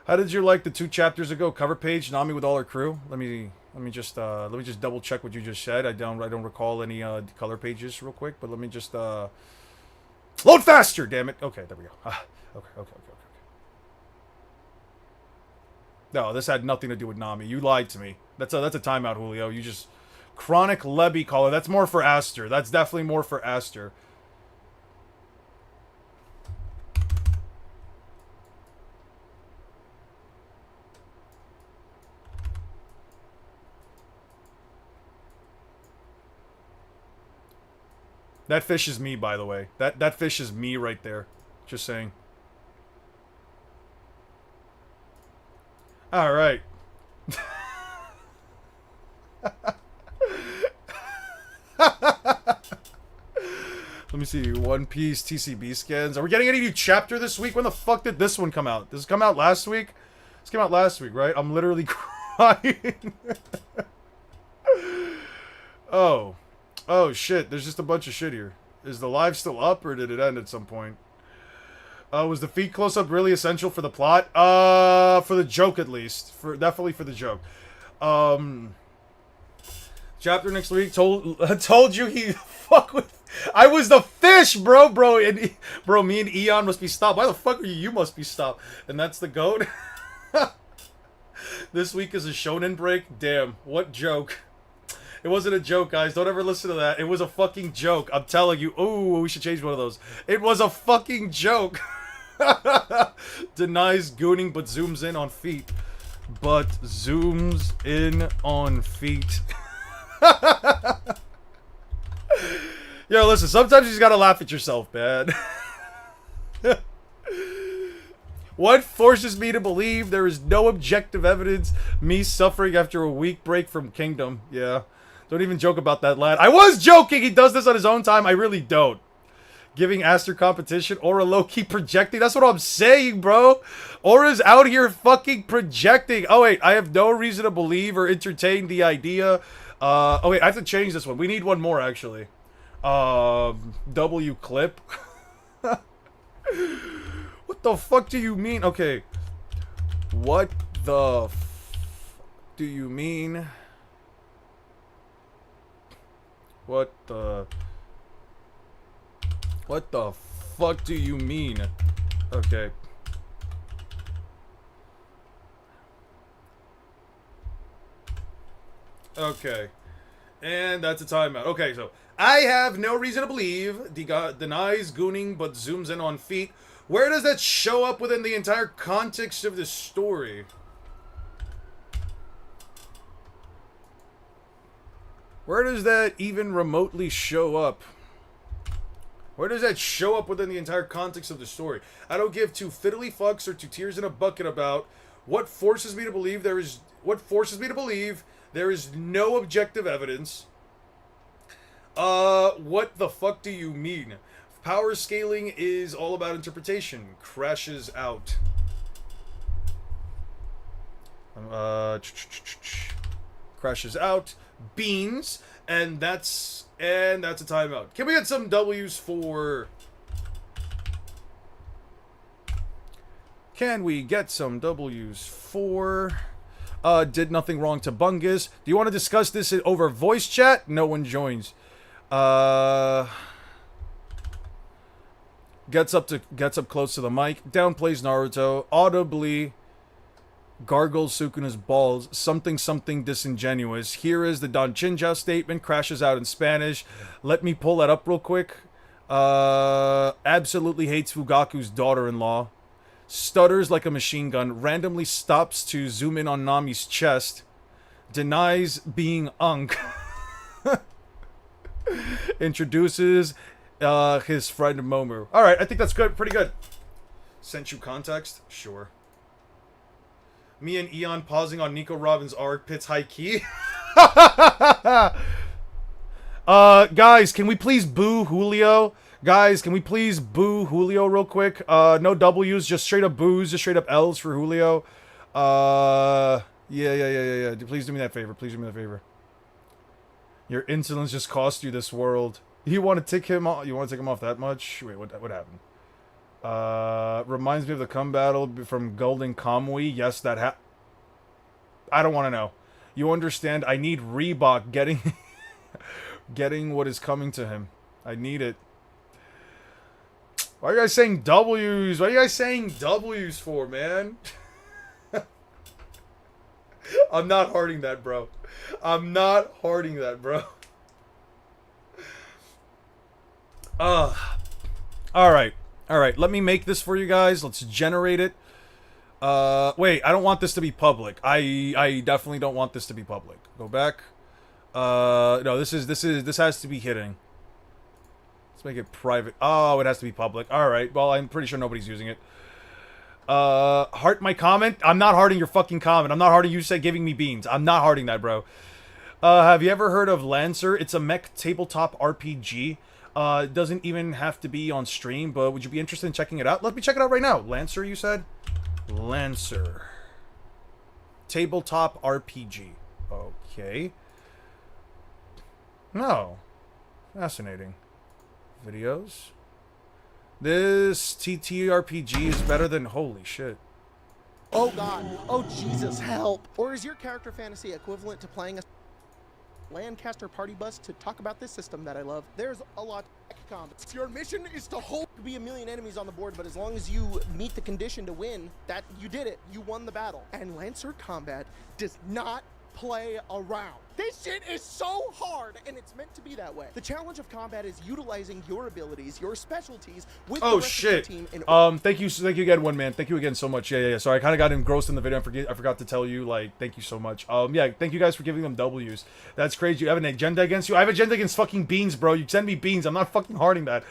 How did you like the 2 chapters ago cover page? Nami with all her crew? Let me just double check what you just said. I don't recall any color pages real quick, but let me just load faster, damn it. Okay, there we go. Okay. No, this had nothing to do with Nami. You lied to me. That's a timeout, Julio. You just chronic Lebby caller. That's more for Aster. That's definitely more for Aster. That fish is me, by the way. That fish is me right there. Just saying. Alright. Let me see. One Piece TCB scans. Are we getting any new chapter this week? When the fuck did this one come out? This come out last week? This came out last week, right? I'm literally crying. Oh shit, there's just a bunch of shit here. Is the live still up or did it end at some point? Was the feet close-up really essential for the plot? For the joke at least. Definitely for the joke. Chapter next week told you he fuck with. I was the fish, bro, and me and Eon must be stopped. Why the fuck are you? You must be stopped. And that's the goat. This week is a shonen break. Damn, what joke. It wasn't a joke, guys. Don't ever listen to that. It was a fucking joke. I'm telling you. Ooh, we should change one of those. It was a fucking joke. Denies gooning, but zooms in on feet. Yo, listen, sometimes you just gotta laugh at yourself, man. What forces me to believe there is no objective evidence me suffering after a week break from Kingdom? Yeah. Don't even joke about that, lad. I was joking! He does this on his own time. I really don't. Giving Aster competition, Aura low-key projecting. That's what I'm saying, bro. Aura's out here fucking projecting. Oh, wait. I have no reason to believe or entertain the idea. Oh, wait. I have to change this one. We need one more, actually. W clip. What the fuck do you mean? Okay. What the do you mean? What the fuck do you mean? Okay. Okay. And that's a timeout. Okay, so I have no reason to believe denies gooning but zooms in on feet. Where does that show up within the entire context of the story? Where does that even remotely show up? Where does that show up within the entire context of the story? I don't give two fiddly fucks or two tears in a bucket about what forces me to believe there is no objective evidence. What the fuck do you mean? Power scaling is all about interpretation. Crashes out. Crashes out. Beans. And that's a timeout. Can we get some W's for... Can we get some W's for... did nothing wrong to Bungus. Do you want to discuss this over voice chat? No one joins. Gets up close to the mic. Downplays Naruto. Audibly gargles Sukuna's balls. Something disingenuous. Here is the Don Chinjao statement. Crashes out in Spanish. Let me pull that up real quick. Absolutely hates Fugaku's daughter-in-law. Stutters like a machine gun. Randomly stops to zoom in on Nami's chest. Denies being Unk. Introduces his friend Momu. Alright, I think that's good. Pretty good. Sent you context? Sure. Me and Eon pausing on Nico Robin's arc pits high key. Guys, can we please boo Julio? Guys, can we please boo Julio real quick? No W's, just straight up boos, just straight up L's for Julio. Yeah. Please do me that favor. Please do me that favor. Your insolence just cost you this world. You want to take him off? You want to take him off that much? Wait, what happened? Reminds me of the cum battle from Golden Kamui. Yes, that I don't want to know. You understand? I need Reebok getting getting what is coming to him. I need it. Why are you guys saying W's? What are you guys saying W's for, man? I'm not hearting that, bro. I'm not hearting that, bro. Alright. Alright, let me make this for you guys. Let's generate it. Wait, I don't want this to be public. I definitely don't want this to be public. Go back. No, this has to be hidden. Let's make it private. Oh, it has to be public. Alright, well, I'm pretty sure nobody's using it. Heart my comment? I'm not hearting your fucking comment. I'm not hearting you giving me beans. I'm not hearting that, bro. Have you ever heard of Lancer? It's a mech tabletop RPG. It doesn't even have to be on stream, but would you be interested in checking it out? Let me check it out right now. Lancer, you said? Lancer. Tabletop RPG. Okay. No. Fascinating. Videos. This TTRPG is better than... Holy shit. Oh god. Oh Jesus, help. Or is your character fantasy equivalent to playing a Lancaster party bus to talk about this system that I love? There's a lot of combat. Your mission is to hold be a million enemies on the board, but as long as you meet the condition to win, that you did it. You won the battle. And Lancer combat does not play around. This shit is so hard, and it's meant to be that way. The challenge of combat is utilizing your abilities, your specialties, with the rest of the team. Thank you again, one man. Thank you again so much. Yeah. Sorry, I kind of got engrossed in the video. I forgot to tell you. Like, thank you so much. Yeah, thank you guys for giving them W's. That's crazy. You have an agenda against you. I have an agenda against fucking beans, bro. You send me beans. I'm not fucking harding that.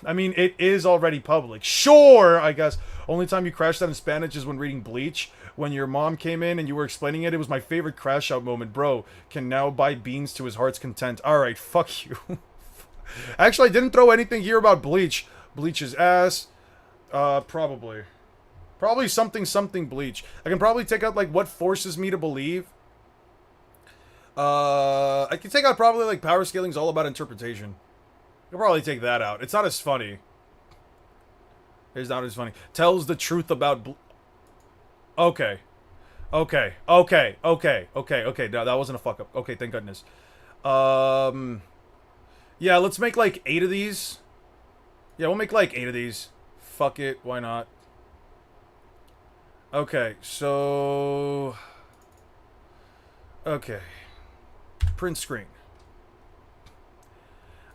I mean, it is already public. Sure, I guess. Only time you crashed out in Spanish is when reading Bleach. When your mom came in and you were explaining it, it was my favorite crash out moment. Bro, can now buy beans to his heart's content. Alright, fuck you. Actually, I didn't throw anything here about Bleach. Bleach's ass. Probably. Probably something Bleach. I can probably take out, like, what forces me to believe. I can take out probably, like, power scaling's all about interpretation. I can probably take that out. It's not as funny. It's not as funny. Tells the truth about Okay. No, that wasn't a fuck up. Okay, thank goodness. Yeah, let's make like 8 of these. Yeah, we'll make like 8 of these. Fuck it, why not? Okay, so... Okay. Print screen.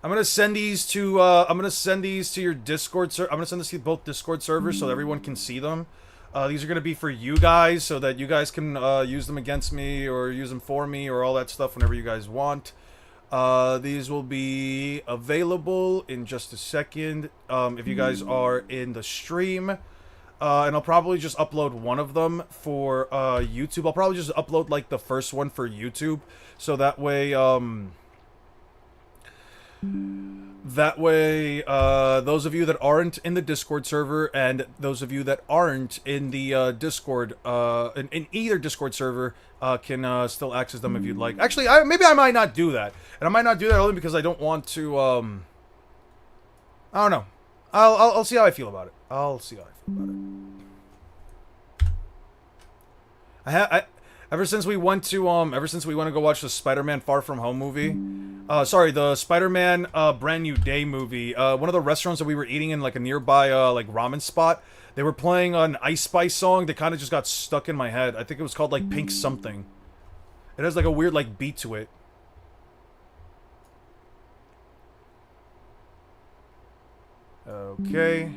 I'm gonna send these to your Discord server. I'm gonna send this to both Discord servers so that everyone can see them. These are going to be for you guys so that you guys can use them against me or use them for me or all that stuff whenever you guys want. These will be available in just a second if you guys are in the stream. And I'll probably just upload one of them for YouTube. I'll probably just upload like the first one for YouTube so that way... those of you that aren't in the Discord server and those of you that aren't in the Discord, in either Discord server, can still access them if you'd like. Actually, maybe I might not do that. And I might not do that only because I don't want to, I don't know. I'll see how I feel about it. Ever since we went to go watch the Spider-Man Far From Home movie, sorry, the Spider-Man Brand New Day movie, one of the restaurants that we were eating in, like a nearby like ramen spot, they were playing an Ice Spice song that kind of just got stuck in my head. I think it was called like Pink Something. It has like a weird like beat to it. Okay.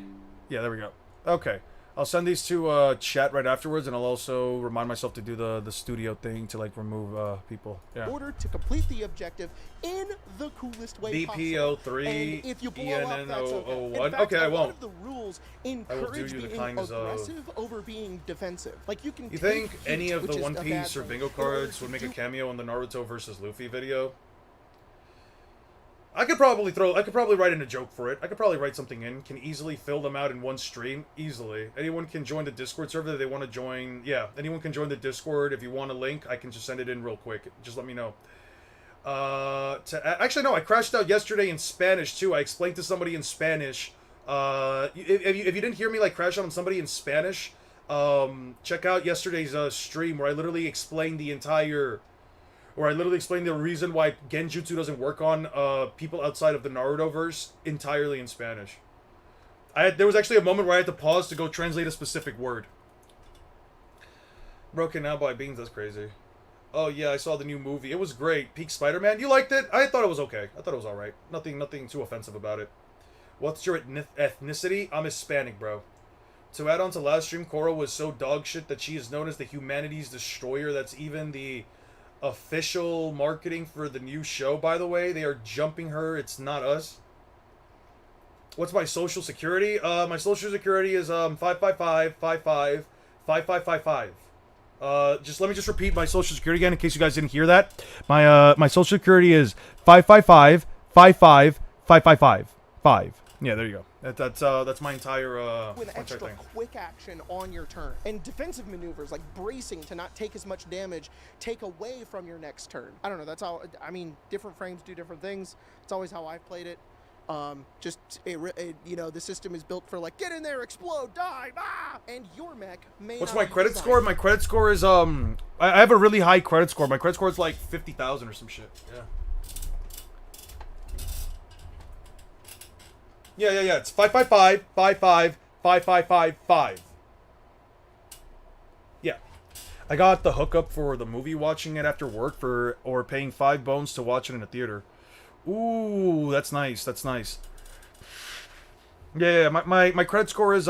Yeah, there we go. Okay. I'll send these to chat right afterwards, and I'll also remind myself to do the studio thing to like remove people. Yeah. Order to complete the objective in the coolest way BPO3 and if you blow up, that's okay. In ENN001. fact, Okay, I a lot won't. of the rules encourage being aggressive over being defensive. Like you can. You think take any heat, of which the is One a Piece or bad bingo thing, in order cards to would make a do- cameo in the Naruto versus Luffy video? I could probably write in a joke for it. I could probably write something in. Can easily fill them out in one stream. Easily. Anyone can join the Discord server that they want to join. Yeah, anyone can join the Discord. If you want a link, I can just send it in real quick. Just let me know. Actually, no, I crashed out yesterday in Spanish, too. I explained to somebody in Spanish. If you didn't hear me, like, crash out on somebody in Spanish, check out yesterday's stream where I literally explained the entire... Where I literally explained the reason why Genjutsu doesn't work on people outside of the Naruto-verse entirely in Spanish. There was actually a moment where I had to pause to go translate a specific word. Broken now by beans, that's crazy. Oh yeah, I saw the new movie. It was great. Peak Spider-Man. You liked it? I thought it was okay. I thought it was alright. Nothing too offensive about it. What's your ethnicity? I'm Hispanic, bro. To add on to last stream, Korra was so dog shit that she is known as the humanity's destroyer. That's even the official marketing for the new show, by the way. They are jumping her. It's not us. What's my social security? My social security is 555-55-5555. Just let me just repeat my social security again in case you guys didn't hear that. My social security is 555-55-5555. Yeah, there you go. That's my entire with extra thing. quick action on your turn, and defensive maneuvers like bracing to not take as much damage take away from your next turn. I don't know, that's how, I mean, different frames do different things. It's always how I've played it. You know, the system is built for like, get in there, explode, die, and your mech may What's not my be credit designed. score? My credit score is I have a really high credit score. My credit score is like 50,000 or some shit. Yeah. Yeah. It's 555-55-5555. Yeah. I got the hookup for the movie, watching it after work or paying 5 bones to watch it in a theater. Ooh, that's nice. That's nice. Yeah, my credit score is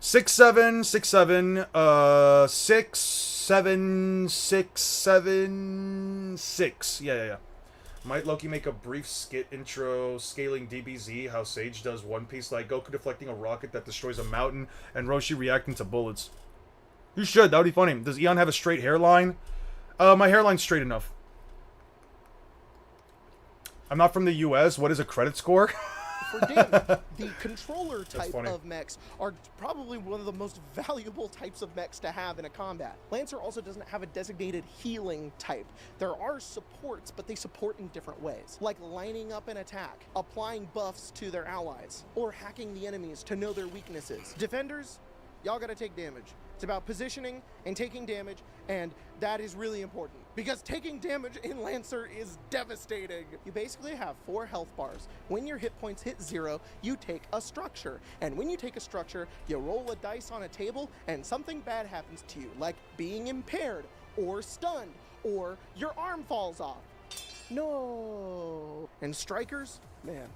6767 67676. Yeah. Might Loki make a brief skit intro scaling DBZ, how Sage does One Piece, like Goku deflecting a rocket that destroys a mountain and Roshi reacting to bullets. You should, that would be funny. Does Eon have a straight hairline? My hairline's straight enough. I'm not from the US. What is a credit score? For damage, the controller type funny. of mechs are probably one of the most valuable types of mechs to have in a combat. Lancer also doesn't have a designated healing type. There are supports, but they support in different ways, like lining up an attack, applying buffs to their allies, or hacking the enemies to know their weaknesses. Defenders, y'all gotta take damage. It's about positioning and taking damage, and that is really important because taking damage in Lancer is devastating. You basically have 4 health bars. When your hit points hit 0, you take a structure. And when you take a structure, you roll a dice on a table and something bad happens to you, like being impaired or stunned or your arm falls off. No. And strikers, man.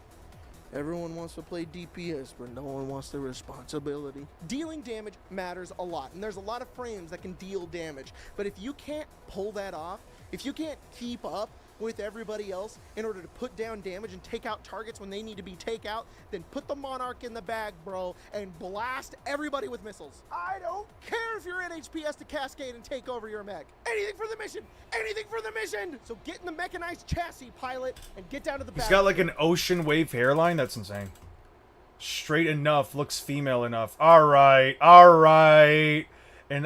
Everyone wants to play DPS, but no one wants the responsibility. Dealing damage matters a lot, and there's a lot of frames that can deal damage. But if you can't pull that off, if you can't keep up with everybody else in order to put down damage and take out targets when they need to be take out, then put the Monarch in the bag, bro, and blast everybody with missiles. I don't care if your NHP has to cascade and take over your mech. Anything for the mission! Anything for the mission! So get in the mechanized chassis, pilot, and get down to the bag. He's got like an ocean wave hairline. That's insane. Straight enough. Looks female enough. Alright. An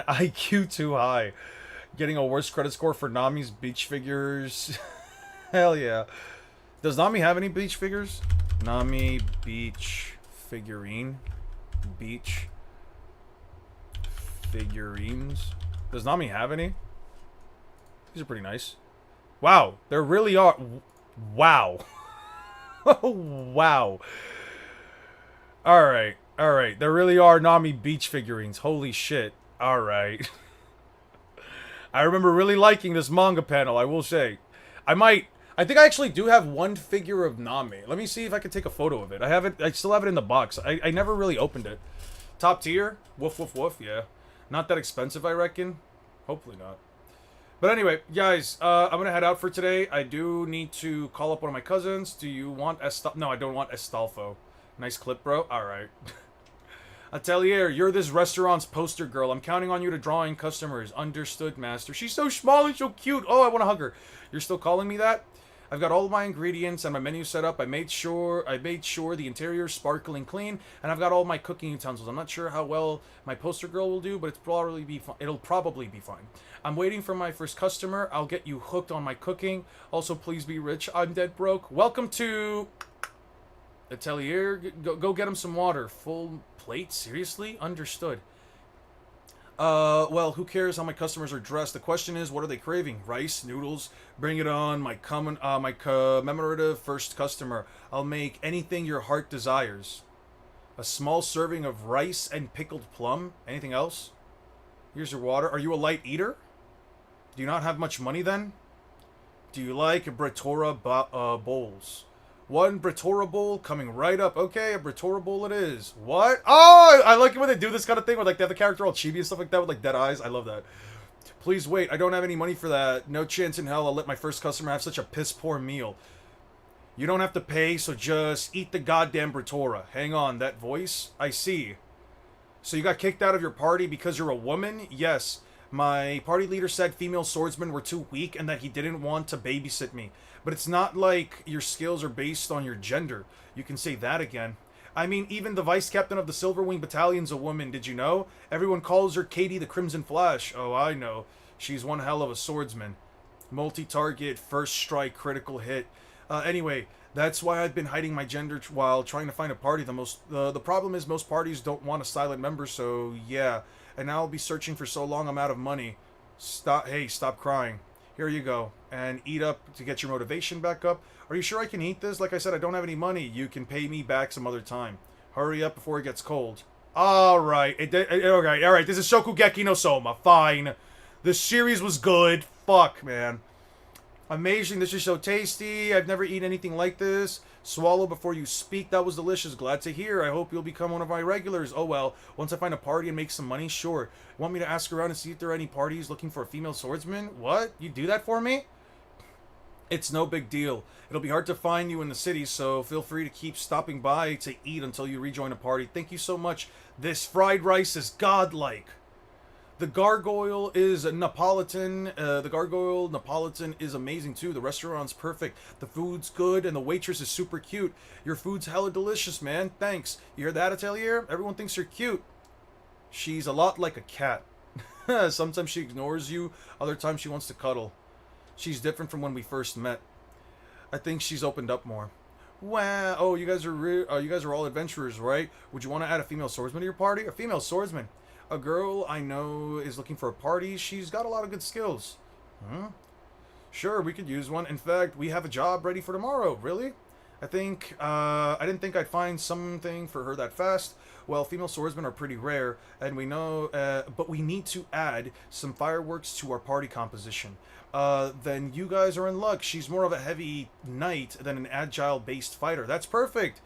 IQ too high. Getting a worse credit score for Nami's beach figures. Hell yeah. Does Nami have any beach figures? Nami beach figurine. Beach figurines. Does Nami have any? These are pretty nice. Wow. There really are. Wow. Wow. Alright. There really are Nami beach figurines. Holy shit. Alright. I remember really liking this manga panel, I will say. I think I actually do have one figure of Nami. Let me see if I can take a photo of it. I still have it in the box. I never really opened it. Top tier? Woof, woof, woof, yeah. Not that expensive, I reckon. Hopefully not. But anyway, guys, I'm gonna head out for today. I do need to call up one of my cousins. Do you want Estolfo? No, I don't want Estolfo. Nice clip, bro. Alright. Atelier, you're this restaurant's poster girl. I'm counting on you to draw in customers. Understood, master. She's so small and so cute. Oh, I want to hug her. You're still calling me that? I've got all of my ingredients and my menu set up. I made sure the interior is sparkling clean, and I've got all my cooking utensils. I'm not sure how well my poster girl will do, but it'll probably be fine. I'm waiting for my first customer. I'll get you hooked on my cooking. Also, please be rich. I'm dead broke. Welcome to Atelier. Go get him some water. Full plate? Seriously? Understood. Well, who cares how my customers are dressed? The question is, what are they craving? Rice? Noodles? Bring it on, my commemorative first customer. I'll make anything your heart desires. A small serving of rice and pickled plum? Anything else? Here's your water. Are you a light eater? Do you not have much money then? Do you like Bratora bowls? One Bratora bowl coming right up. Okay, a Bratora bowl it is. What? Oh, I like it when they do this kind of thing where like they have the character all chibi and stuff like that with like dead eyes. I love that. Please wait. I don't have any money for that. No chance in hell I'll let my first customer have such a piss poor meal. You don't have to pay, so just eat the goddamn Bratora. Hang on, that voice? I see. So you got kicked out of your party because you're a woman? Yes. My party leader said female swordsmen were too weak and that he didn't want to babysit me. But it's not like your skills are based on your gender. You can say that again. I mean, even the vice captain of the Silverwing Battalion's a woman, did you know? Everyone calls her Katie the Crimson Flash. Oh, I know. She's one hell of a swordsman. Multi-target, first strike, critical hit. Anyway, that's why I've been hiding my gender while trying to find a party. The problem is most parties don't want a silent member, so yeah. And now I'll be searching for so long I'm out of money. Stop crying. Here you go. And eat up to get your motivation back up. Are you sure I can eat this? Like I said, I don't have any money. You can pay me back some other time. Hurry up before it gets cold. Alright. Alright. This is Shokugeki no Soma. Fine. This series was good. Fuck, man. Amazing. This is so tasty. I've never eaten anything like this. Swallow before you speak. That was delicious. Glad to hear. I hope you'll become one of my regulars. Oh well. Once I find a party and make some money, sure. Want me to ask around and see if there are any parties looking for a female swordsman? What? You do that for me? It's no big deal. It'll be hard to find you in the city, so feel free to keep stopping by to eat until you rejoin a party. Thank you so much. This fried rice is godlike. The gargoyle is Neapolitan. The gargoyle Neapolitan is amazing too. The restaurant's perfect. The food's good, and the waitress is super cute. Your food's hella delicious, man. Thanks. You hear that, Atelier? Everyone thinks you're cute. She's a lot like a cat. Sometimes she ignores you. Other times she wants to cuddle. She's different from when we first met. I think she's opened up more. Wow. Oh, you guys are all adventurers, right? Would you want to add a female swordsman to your party? A female swordsman. A girl I know is looking for a party. She's got a lot of good skills. Huh? Sure, we could use one. In fact, we have a job ready for tomorrow. Really? I didn't think I'd find something for her that fast. Well, female swordsmen are pretty rare, and we know, but we need to add some fireworks to our party composition. Then you guys are in luck. She's more of a heavy knight than an agile-based fighter. That's perfect.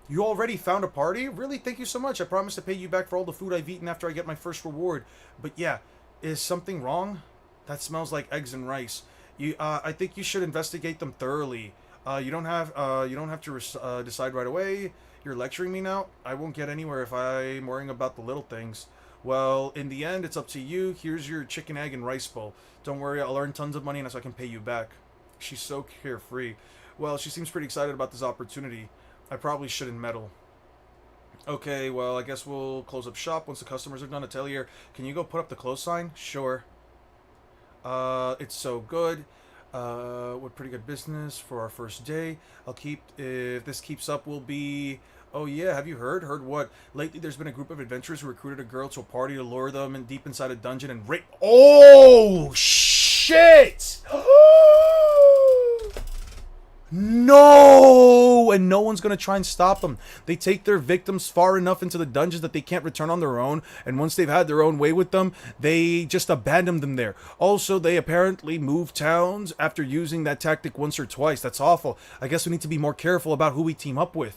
You already found a party? Really? Thank you so much. I promise to pay you back for all the food I've eaten after I get my first reward. But yeah, is something wrong? That smells like eggs and rice. I think you should investigate them thoroughly. You don't have to decide right away. You're lecturing me now? I won't get anywhere if I'm worrying about the little things. Well, in the end, it's up to you. Here's your chicken, egg, and rice bowl. Don't worry, I'll earn tons of money and so I can pay you back. She's so carefree. Well, she seems pretty excited about this opportunity. I probably shouldn't meddle. Okay, well, I guess we'll close up shop once the customers are done. Atelier, can you go put up the close sign? Sure. It's so good. What pretty good business for our first day. If this keeps up, we'll be... Oh yeah, have you heard? Heard what? Lately there's been a group of adventurers who recruited a girl to a party to lure them in deep inside a dungeon and rape... Oh, shit! No! And no one's gonna try and stop them. They take their victims far enough into the dungeons that they can't return on their own, and once they've had their own way with them, they just abandon them there. Also, they apparently move towns after using that tactic once or twice. That's awful. I guess we need to be more careful about who we team up with.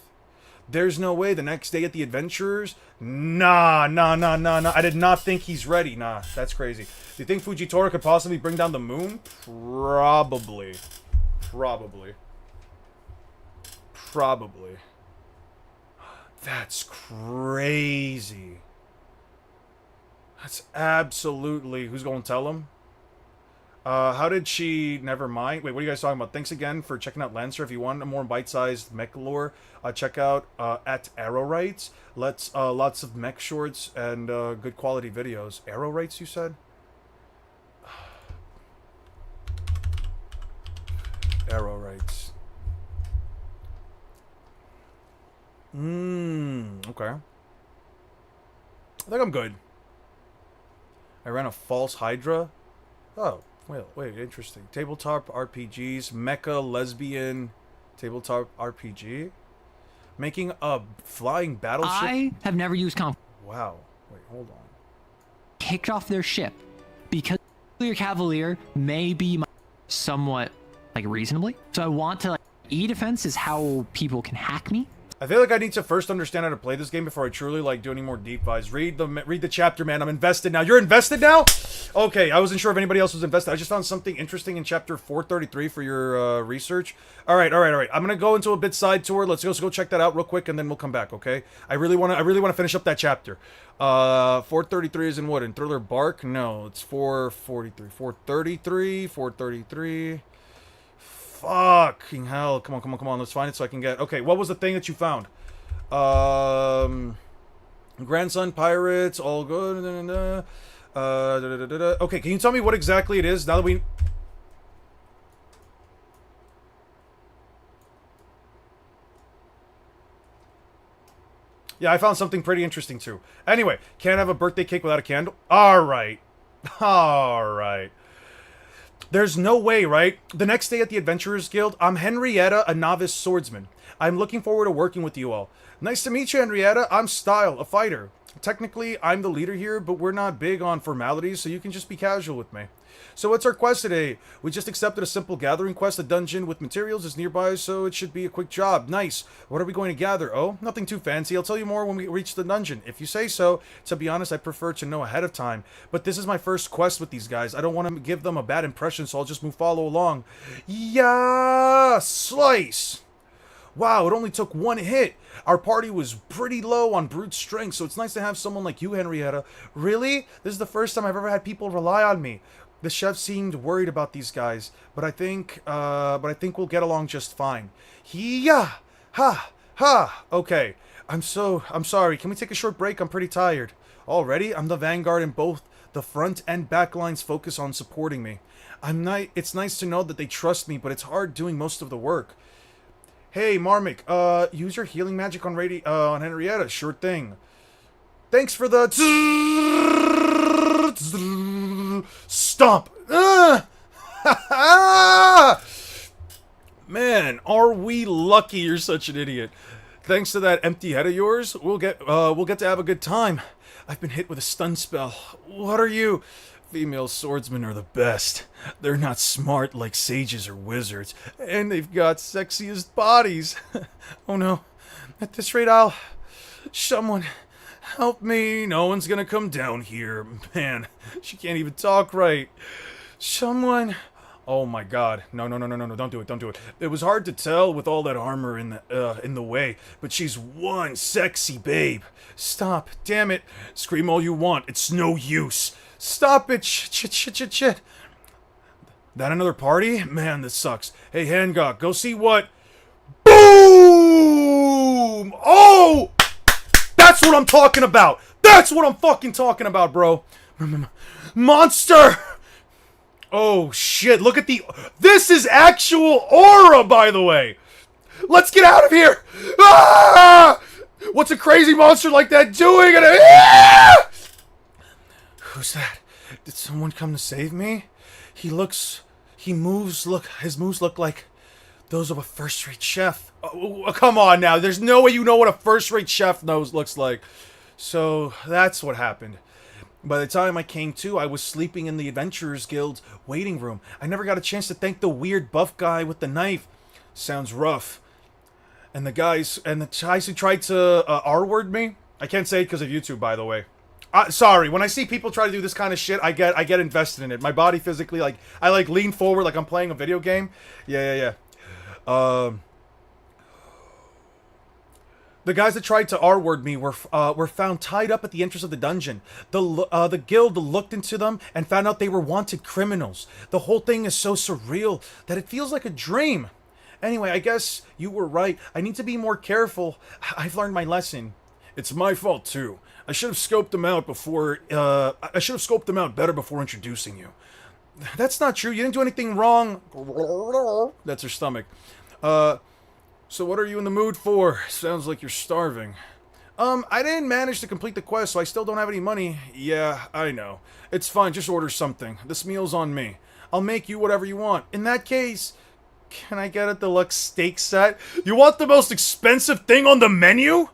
There's no way the next day at the Adventurers? Nah. I did not think he's ready. Nah, that's crazy. Do you think Fujitora could possibly bring down the moon? Probably. That's crazy. That's absolutely... Who's going to tell him? How did she... Never mind. Wait, what are you guys talking about? Thanks again for checking out Lancer. If you want a more bite-sized mech lore, check out at Arrow Rights. Lots of mech shorts and good quality videos. Arrow Rights, you said? Arrow Rights. Okay. I think I'm good. I ran a false Hydra. Oh, wait, interesting. Tabletop RPGs, mecha lesbian tabletop RPG. Making a flying battleship. I have never used Wow. Wait, hold on. Kicked off their ship because your Cavalier may be somewhat like reasonably. So I want to E-defense is how people can hack me. I feel like I need to first understand how to play this game before I truly do any more deep dives. Read the chapter, man. I'm invested now. You're invested now? Okay, I wasn't sure if anybody else was invested. I just found something interesting in chapter 433 for your research. All right. I'm gonna go into a bit side tour. Let's go check that out real quick, and then we'll come back. Okay? I really wanna finish up that chapter. 433 is in what? In Thriller Bark? No, it's 443. 433. Fucking hell. Come on. Let's find it so I can get... Okay, what was the thing that you found? Grandson Pirates, all good. Okay, can you tell me what exactly it is now that we... Yeah, I found something pretty interesting too. Anyway, can't have a birthday cake without a candle. Alright. There's no way, right? The next day at the Adventurers Guild, I'm Henrietta, a novice swordsman. I'm looking forward to working with you all. Nice to meet you, Henrietta. I'm Style, a fighter. Technically, I'm the leader here, but we're not big on formalities, so you can just be casual with me. So what's our quest today? We just accepted a simple gathering quest. A dungeon with materials is nearby, so it should be a quick job. Nice. What are we going to gather? Oh, nothing too fancy. I'll tell you more when we reach the dungeon. If you say so. To be honest, I prefer to know ahead of time. But this is my first quest with these guys. I don't want to give them a bad impression, so I'll just follow along. Yeah! Slice! Wow, it only took one hit. Our party was pretty low on brute strength, so it's nice to have someone like you, Henrietta. Really? This is the first time I've ever had people rely on me. The chef seemed worried about these guys, but I think we'll get along just fine. Yeah! Ha! Ha! Okay. I'm sorry. Can we take a short break? I'm pretty tired. Already? I'm the vanguard and both the front and back lines focus on supporting me. It's nice to know that they trust me, but it's hard doing most of the work. Hey, Marmick, use your healing magic on on Henrietta. Sure thing. Thanks for the stomp. Man, are we lucky you're such an idiot. Thanks to that empty head of yours, we'll get to have a good time. I've been hit with a stun spell. What are you? Female swordsmen are the best. They're not smart like sages or wizards, and they've got sexiest bodies. Oh no. At this rate, someone help me. No one's gonna come down here. Man, she can't even talk right. Someone. Oh my god. No, don't do it. It was hard to tell with all that armor in the way, but she's one sexy babe. Stop. Damn it. Scream all you want. It's no use. Stop it! Shit. That another party? Man, this sucks. Hey, Hangok, go see what... BOOM! Oh! That's what I'm talking about! That's what I'm fucking talking about, bro! Monster! Oh, shit, look at the... This is actual aura, by the way! Let's get out of here! Ah! What's a crazy monster like that doing? Who's that? Did someone come to save me? His moves look like those of a first-rate chef. Oh, come on now, there's no way you know what a first-rate chef looks like. So, that's what happened. By the time I came to, I was sleeping in the Adventurers Guild's waiting room. I never got a chance to thank the weird buff guy with the knife. Sounds rough. And the guys who tried to R-word me, I can't say it because of YouTube, by the way. Sorry, when I see people try to do this kind of shit, I get invested in it. My body physically, I lean forward like I'm playing a video game. Yeah. The guys that tried to R-word me were found tied up at the entrance of the dungeon. The guild looked into them and found out they were wanted criminals. The whole thing is so surreal that it feels like a dream. Anyway, I guess you were right. I need to be more careful. I've learned my lesson. It's my fault too. I should have scoped them out better before introducing you. That's not true. You didn't do anything wrong. That's her stomach. So what are you in the mood for? Sounds like you're starving. I didn't manage to complete the quest, so I still don't have any money. Yeah, I know. It's fine, just order something. This meal's on me. I'll make you whatever you want. In that case, can I get a deluxe steak set? You want the most expensive thing on the menu?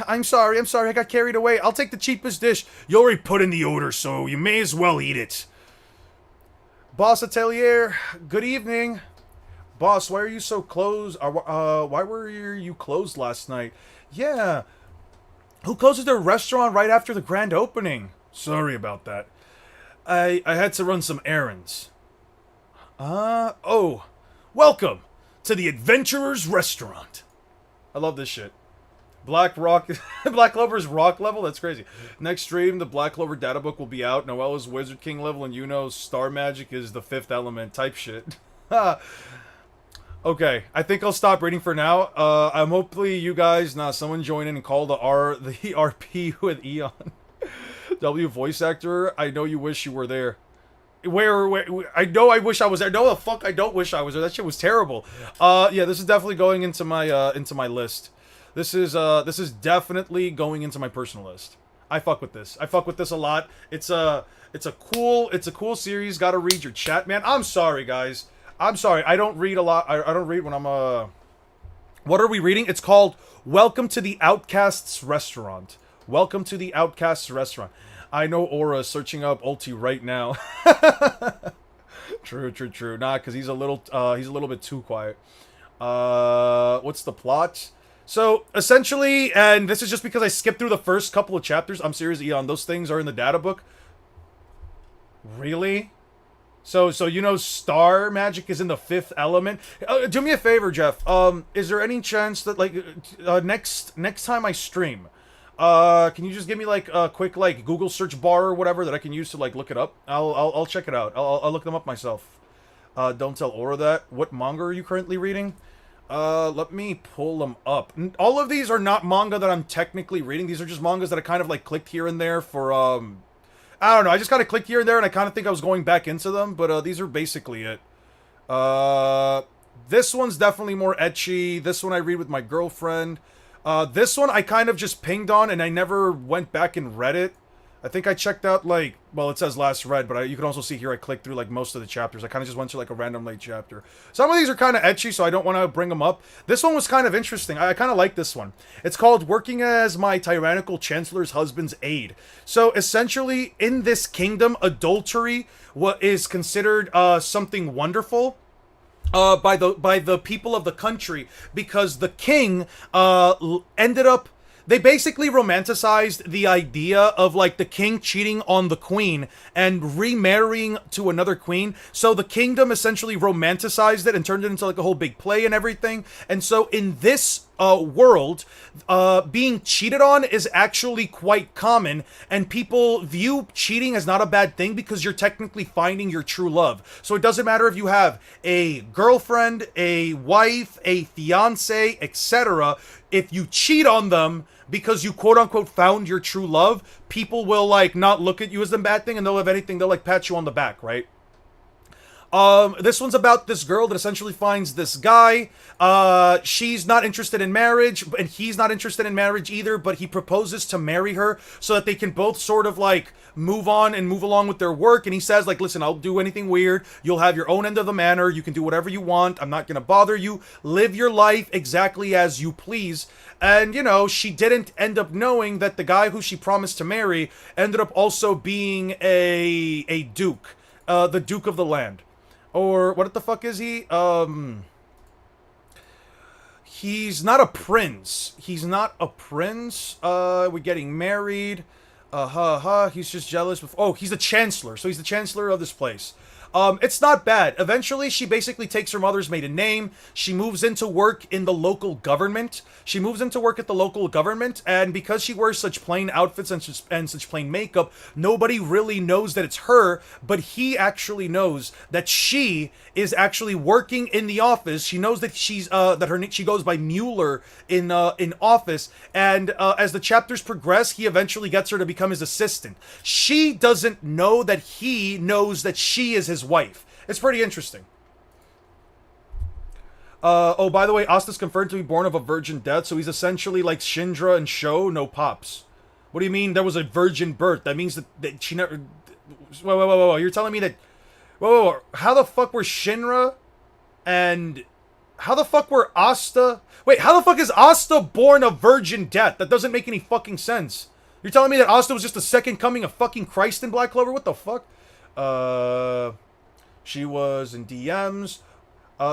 I'm sorry, I got carried away. I'll take the cheapest dish. You already put in the order, so you may as well eat it. Boss Atelier, good evening. Boss, why are you so closed? Why were you closed last night? Yeah. Who closes their restaurant right after the grand opening? Sorry about that. I had to run some errands. Oh. Welcome to the Adventurers Restaurant. I love this shit. Black Clover's rock level? That's crazy. Next stream, the Black Clover data book will be out. Noelle is Wizard King level, and Star Magic is the 5th element type shit. Okay, I think I'll stop reading for now. I'm hopefully you guys, someone join in and call the RP with Eon. W voice actor, I know you wish you were there. Where I know I wish I was there. No, the fuck I don't wish I was there. That shit was terrible. Yeah, this is definitely going into my list. This is definitely going into my personal list. I fuck with this. I fuck with this a lot. It's a cool series. Gotta read your chat, man. I'm sorry, guys. I'm sorry. I don't read a lot. I don't read when What are we reading? It's called Welcome to the Outcasts Restaurant. Welcome to the Outcasts Restaurant. I know Aura is searching up Ulti right now. True. Nah, because he's a little bit too quiet. What's the plot? So, essentially, and this is just because I skipped through the first couple of chapters. I'm serious, Eon. Those things are in the data book. Really? So you know star magic is in the 5th element? Do me a favor, Jeff. Is there any chance that, like, next time I stream, can you just give me, like, a quick, like, Google search bar or whatever that I can use to, like, look it up? I'll check it out. I'll look them up myself. Don't tell Aura that. What manga are you currently reading? Let me pull them up. All of these are not manga that I'm technically reading. These are just mangas that I kind of, like, clicked here and there for, I don't know. I just kind of clicked here and there, and I kind of think I was going back into them, but these are basically it. This one's definitely more ecchi. This one I read with my girlfriend. This one I kind of just pinged on, and I never went back and read it. I think I checked out, like, well, it says last read, but you can also see here I clicked through, like, most of the chapters. I kind of just went to, like, a random late chapter. Some of these are kind of ecchi, so I don't want to bring them up. This one was kind of interesting. I kind of like this one. It's called Working as My Tyrannical Chancellor's Husband's Aide. So, essentially, in this kingdom, adultery is considered something wonderful. By the people of the country, because the king ended up. They basically romanticized the idea of, like, the king cheating on the queen and remarrying to another queen. So the kingdom essentially romanticized it and turned it into, like, a whole big play and everything. And so in this world, being cheated on is actually quite common, and people view cheating as not a bad thing because you're technically finding your true love. So it doesn't matter if you have a girlfriend, a wife, a fiance, etc. If you cheat on them because you quote-unquote found your true love, people will, like, not look at you as a bad thing, and they'll, if anything, they'll, like, pat you on the back, right? This one's about this girl that essentially finds this guy. She's not interested in marriage, and he's not interested in marriage either, but he proposes to marry her so that they can both sort of, like, move on and move along with their work. And he says, like, listen, I'll do anything weird. You'll have your own end of the manor. You can do whatever you want. I'm not gonna bother you. Live your life exactly as you please. And, you know, she didn't end up knowing that the guy who she promised to marry ended up also being a duke. The Duke of the Land. Or, what the fuck is he? He's not a prince. He's not a prince. We're getting married. He's just jealous. Oh, he's the chancellor. So he's the chancellor of this place. It's not bad. Eventually, she basically takes her mother's maiden name. She moves into work in the local government. And because she wears such plain outfits and such plain makeup, nobody really knows that it's her, but he actually knows that she is actually working in the office. She knows that she goes by Mueller in office, and as the chapters progress, he eventually gets her to become his assistant. She doesn't know that he knows that she is his wife. It's pretty interesting. Oh, by the way, Asta's confirmed to be born of a virgin death, so he's essentially like Shindra and Sho, no pops. What do you mean there was a virgin birth? That means that she never... Whoa. You're telling me that... Whoa. How the fuck were Shinra and... How the fuck were Asta... Wait, how the fuck is Asta born of virgin death? That doesn't make any fucking sense. You're telling me that Asta was just the second coming of fucking Christ in Black Clover? What the fuck? She was in DMs.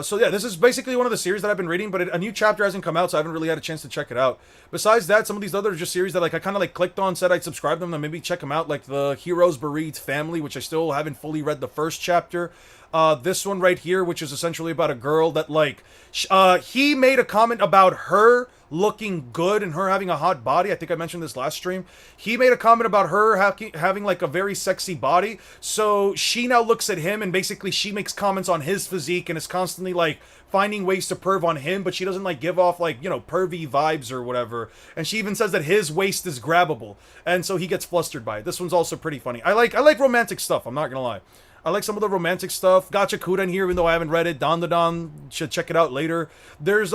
So yeah, this is basically one of the series that I've been reading, but a new chapter hasn't come out, so I haven't really had a chance to check it out. Besides that, some of these other just series that like I kind of like clicked on, said I'd subscribe to them, and maybe check them out, like the Heroes Bereaved Family, which I still haven't fully read the first chapter. This one right here, which is essentially about a girl that like, he made a comment about her looking good and her having a hot body. I think I mentioned this last stream. He made a comment about her having like a very sexy body. So she now looks at him and basically she makes comments on his physique and is constantly like finding ways to perv on him, but she doesn't like give off like, you know, pervy vibes or whatever. And she even says that his waist is grabbable. And so he gets flustered by it. This one's also pretty funny. I like romantic stuff, I'm not gonna lie. I like some of the romantic stuff. Gacha Kuren here, even though I haven't read it. Dan should check it out later. There's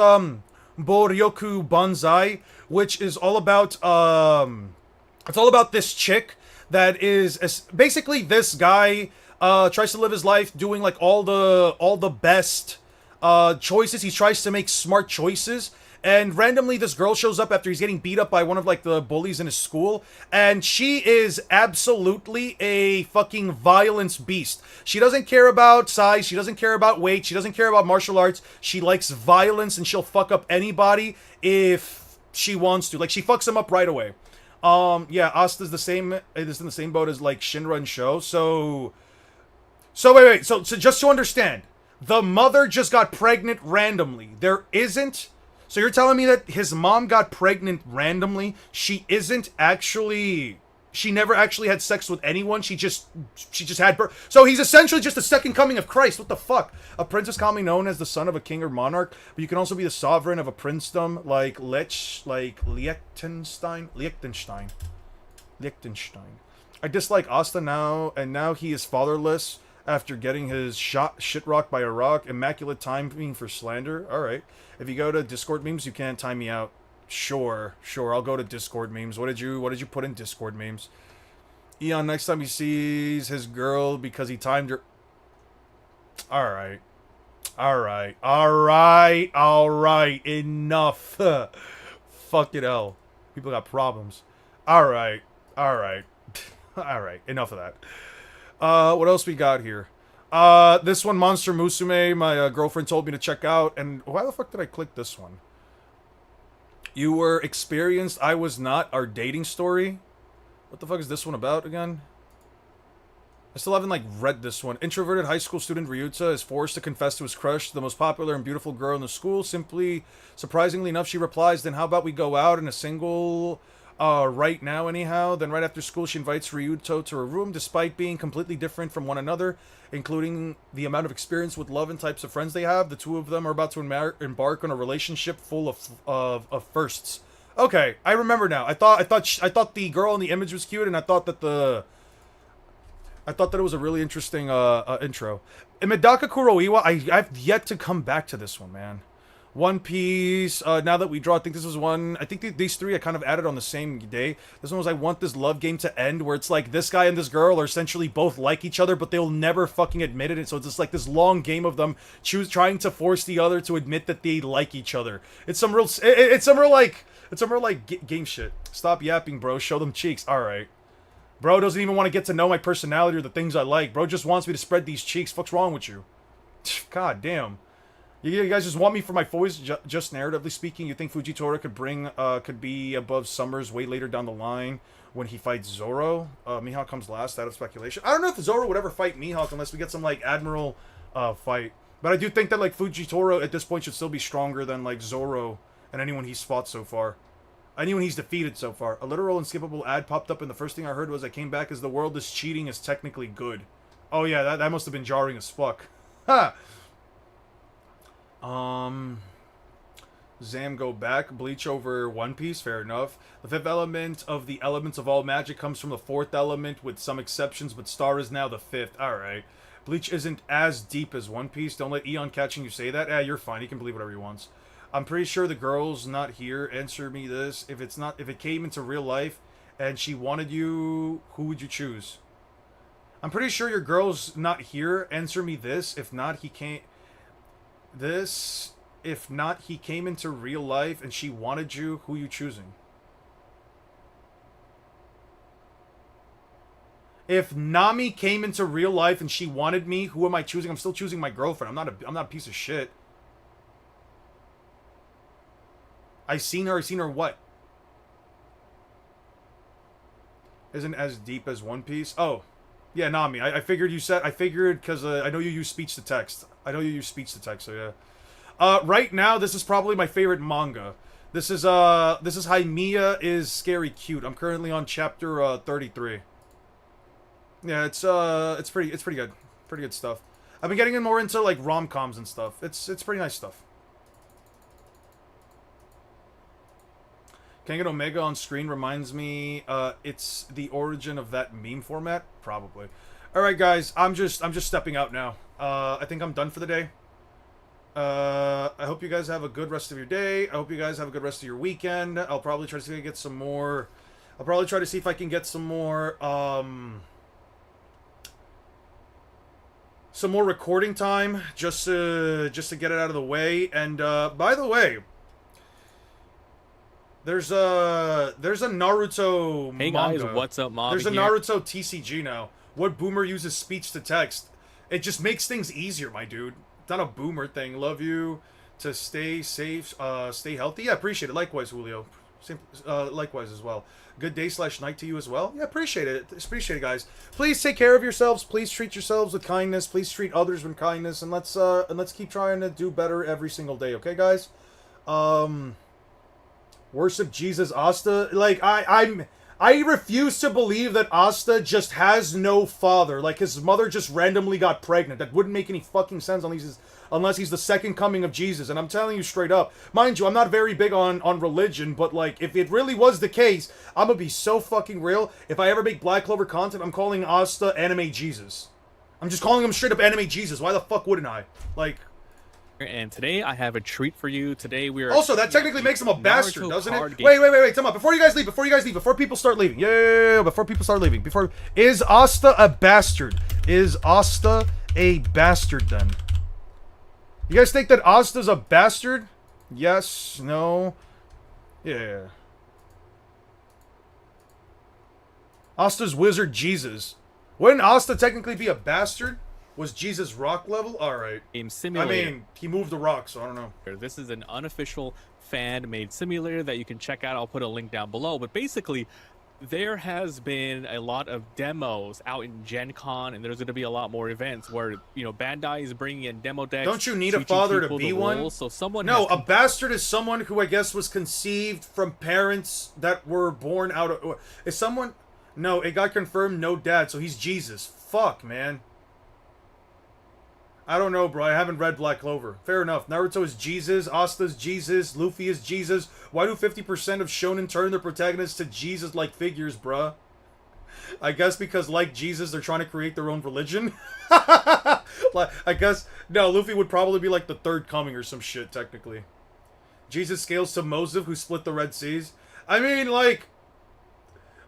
Boryoku Banzai, which is all about it's all about this chick that is basically this guy tries to live his life doing like all the best choices. He tries to make smart choices, and randomly this girl shows up after he's getting beat up by one of like the bullies in his school, and she is absolutely a fucking violence beast. She doesn't care about size, she doesn't care about weight, she doesn't care about martial arts. She likes violence, and she'll fuck up anybody if she wants to. Like, she fucks him up right away. Yeah, Asta's the same. It is in the same boat as like Shinra and Sho. So wait. So just to understand, the mother just got pregnant randomly. There isn't. So you're telling me that his mom got pregnant randomly? She isn't actually. She never actually had sex with anyone. She just had birth. So he's essentially just the second coming of Christ. What the fuck? A prince is commonly known as the son of a king or monarch, but you can also be the sovereign of a princedom like Liechtenstein. I dislike Asta now, and now he is fatherless after getting his shit rocked by a rock. Immaculate timing for slander. All right. If you go to Discord memes, you can't time me out. Sure. I'll go to Discord memes. What did you put in Discord memes? Eon, next time he sees his girl because he timed her. All right. Enough. Fucking hell. People got problems. All right. Enough of that. What else we got here? This one, Monster Musume, my girlfriend told me to check out. And why the fuck did I click this one? You were experienced, I was not. Our dating story. What the fuck is this one about again? I still haven't, like, read this one. Introverted high school student Ryuta is forced to confess to his crush, the most popular and beautiful girl in the school. Surprisingly enough, she replies, then how about we go out in a single... right now anyhow. Then right after school, she invites Ryuto to her room, despite being completely different from one another, including the amount of experience with love and types of friends they have. The two of them are about to embark on a relationship full of firsts. Okay, I remember now. I thought the girl in the image was cute, and I thought that it was a really interesting intro. In Medaka Kuroiwa, I've yet to come back to this one, man. One Piece, now that we draw, I think this was one, I think these three I kind of added on the same day. This one was I want this love game to end, where it's like this guy and this girl are essentially both like each other, but they'll never fucking admit it, and so it's just like this long game of them trying to force the other to admit that they like each other. It's some real game shit. Stop yapping, bro, show them cheeks. Alright. Bro doesn't even want to get to know my personality or the things I like. Bro just wants me to spread these cheeks. What's wrong with you? God damn. You guys just want me for my voice, just narratively speaking. You think Fujitora could be above Summers way later down the line when he fights Zoro? Mihawk comes last, out of speculation. I don't know if Zoro would ever fight Mihawk unless we get some, like, Admiral fight. But I do think that, like, Fujitora at this point should still be stronger than, like, Zoro and anyone he's fought so far. Anyone he's defeated so far. A literal and skippable ad popped up, and the first thing I heard was I came back as the world is cheating is technically good. Oh yeah, that must have been jarring as fuck. Ha! Zam go back. Bleach over One Piece, fair enough. The fifth element of the elements of all magic comes from the fourth element with some exceptions, but Star is now the fifth. Alright. Bleach isn't as deep as One Piece. Don't let Eon catching you say that. You're fine. He can believe whatever he wants. I'm pretty sure the girl's not here. Answer me this. If it came into real life and she wanted you, who would you choose? I'm pretty sure your girl's not here. Answer me this. If not, he can't... If not, he came into real life and she wanted you, who are you choosing? If Nami came into real life and she wanted me, who am I choosing? I'm still choosing my girlfriend. I'm not a piece of shit. I seen her what? Isn't as deep as One Piece? Oh. Yeah, Nami. I figured because I know you use speech to text. So yeah. Right now, this is probably my favorite manga. This is Haimiya is Scary Cute. I'm currently on chapter 33. Yeah, it's pretty good. Pretty good stuff. I've been getting more into like rom-coms and stuff. It's pretty nice stuff. Can I get Omega on screen reminds me it's the origin of that meme format? Probably. Alright guys, I'm just stepping out now. I think I'm done for the day. I hope you guys have a good rest of your day. I hope you guys have a good rest of your weekend. I'll probably try to see if I can get some more... I'll probably try to see if I can get some more recording time just to get it out of the way. And by the way, There's a Naruto Hey manga. guys, what's up, Mob? There's a here. Naruto TCG now. What boomer uses speech to text? It just makes things easier, my dude. It's not a boomer thing. Love you. To stay safe, stay healthy. Yeah, appreciate it. Likewise, Julio. Same, likewise as well. Good day / night to you as well. Yeah, appreciate it. Appreciate it, guys. Please take care of yourselves. Please treat yourselves with kindness. Please treat others with kindness, and let's keep trying to do better every single day. Okay, guys. Worship Jesus, Asta. Like I refuse to believe that Asta just has no father. Like his mother just randomly got pregnant. That wouldn't make any fucking sense unless he's the second coming of Jesus. And I'm telling you straight up, mind you, I'm not very big on religion, but like if it really was the case, I'm gonna be so fucking real. If I ever make Black Clover content, I'm calling Asta Anime Jesus. I'm just calling him straight up Anime Jesus. Why the fuck wouldn't I? Like. And today I have a treat for you. Today we are also that technically makes him a bastard, Naruto doesn't it? game. Wait, come on. Before you guys leave, before people start leaving. Yeah, before people start leaving. Is Asta a bastard? Is Asta a bastard then? You guys think that Asta's a bastard? Yes, no. Yeah. Asta's wizard Jesus. Wouldn't Asta technically be a bastard? Was Jesus rock level? Alright. Game simulator. I mean, he moved the rock, so I don't know. This is an unofficial fan-made simulator that you can check out. I'll put a link down below. But basically, there has been a lot of demos out in Gen Con, and there's going to be a lot more events where, you know, Bandai is bringing in demo decks. Don't you need a father to be one? So someone no, a bastard is someone who I guess was conceived from parents that were born out of... Is someone... No, it got confirmed no dad, so he's Jesus. Fuck, man. I don't know, bro. I haven't read Black Clover. Fair enough. Naruto is Jesus. Asta's Jesus. Luffy is Jesus. Why do 50% of shonen turn their protagonists to Jesus-like figures, bruh? I guess because, like Jesus, they're trying to create their own religion? Like, I guess... No, Luffy would probably be like the third coming or some shit, technically. Jesus scales to Moses, who split the Red Seas. I mean, like...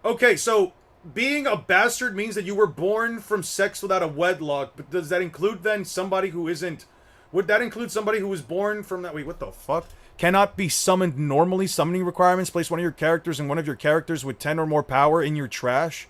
Okay, so... Being a bastard means that you were born from sex without a wedlock, but does that include then somebody who isn't... Would that include somebody who was born from that... Wait, what the fuck? Cannot be summoned normally. Summoning requirements. Place one of your characters and one of your characters with 10 or more power in your trash.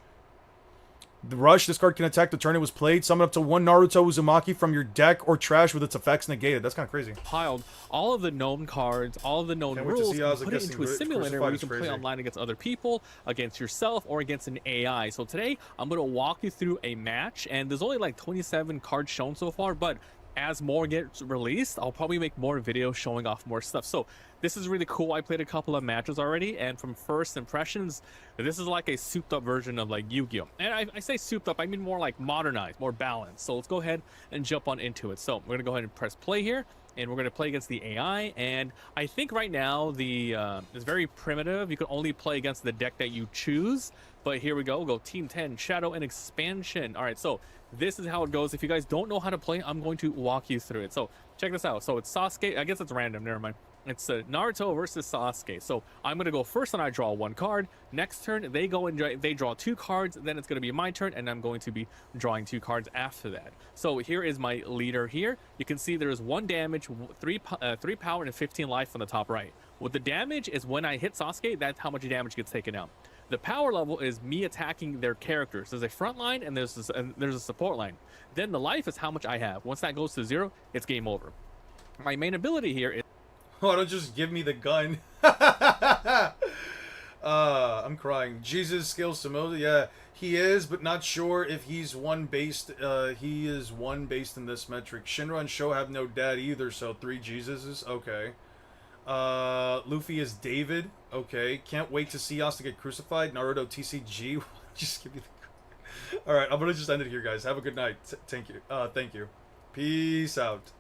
The rush. This card can attack the turn it was played. Summon up to one Naruto Uzumaki from your deck or trash with its effects negated. That's kind of crazy. Piled all of the known cards, all of the known rules, and put it into a simulator where you can play online against other people, against yourself, or against an AI. So today, I'm going to walk you through a match, and there's only like 27 cards shown so far, but as more gets released, I'll probably make more videos showing off more stuff. So this is really cool. I played a couple of matches already, and from first impressions, this is like a souped up version of like Yu-Gi-Oh! And I say souped up, I mean more like modernized, more balanced. So let's go ahead and jump on into it. So we're gonna go ahead and press play here, and we're gonna play against the AI. And I think right now the it's very primitive. You can only play against the deck that you choose. But here we go. We'll go Team 10, Shadow and Expansion. All right, so this is how it goes. If you guys don't know how to play, I'm going to walk you through it. So check this out. So it's Sasuke. I guess it's random. Never mind. It's Naruto versus Sasuke. So I'm going to go first and I draw one card. Next turn, they go and they draw two cards. Then it's going to be my turn, and I'm going to be drawing two cards after that. So here is my leader here. You can see there's 1 damage, 3 power, and 15 life on the top right. What the damage is when I hit Sasuke, that's how much damage gets taken out. The power level is me attacking their characters. There's a front line and there's a support line. Then the life is how much I have. Once that goes to 0, it's game over. My main ability here is... Oh, don't just give me the gun. I'm crying. Jesus scales to Moses. Yeah, he is, but not sure if he's one based. He is one based in this metric. Shinra and Sho have no dad either, so 3 Jesuses. Okay. Luffy is David. Okay. Can't wait to see Asta get crucified. Naruto TCG. Just give me the... Alright, I'm gonna just end it here, guys. Have a good night. Thank you. Thank you. Peace out.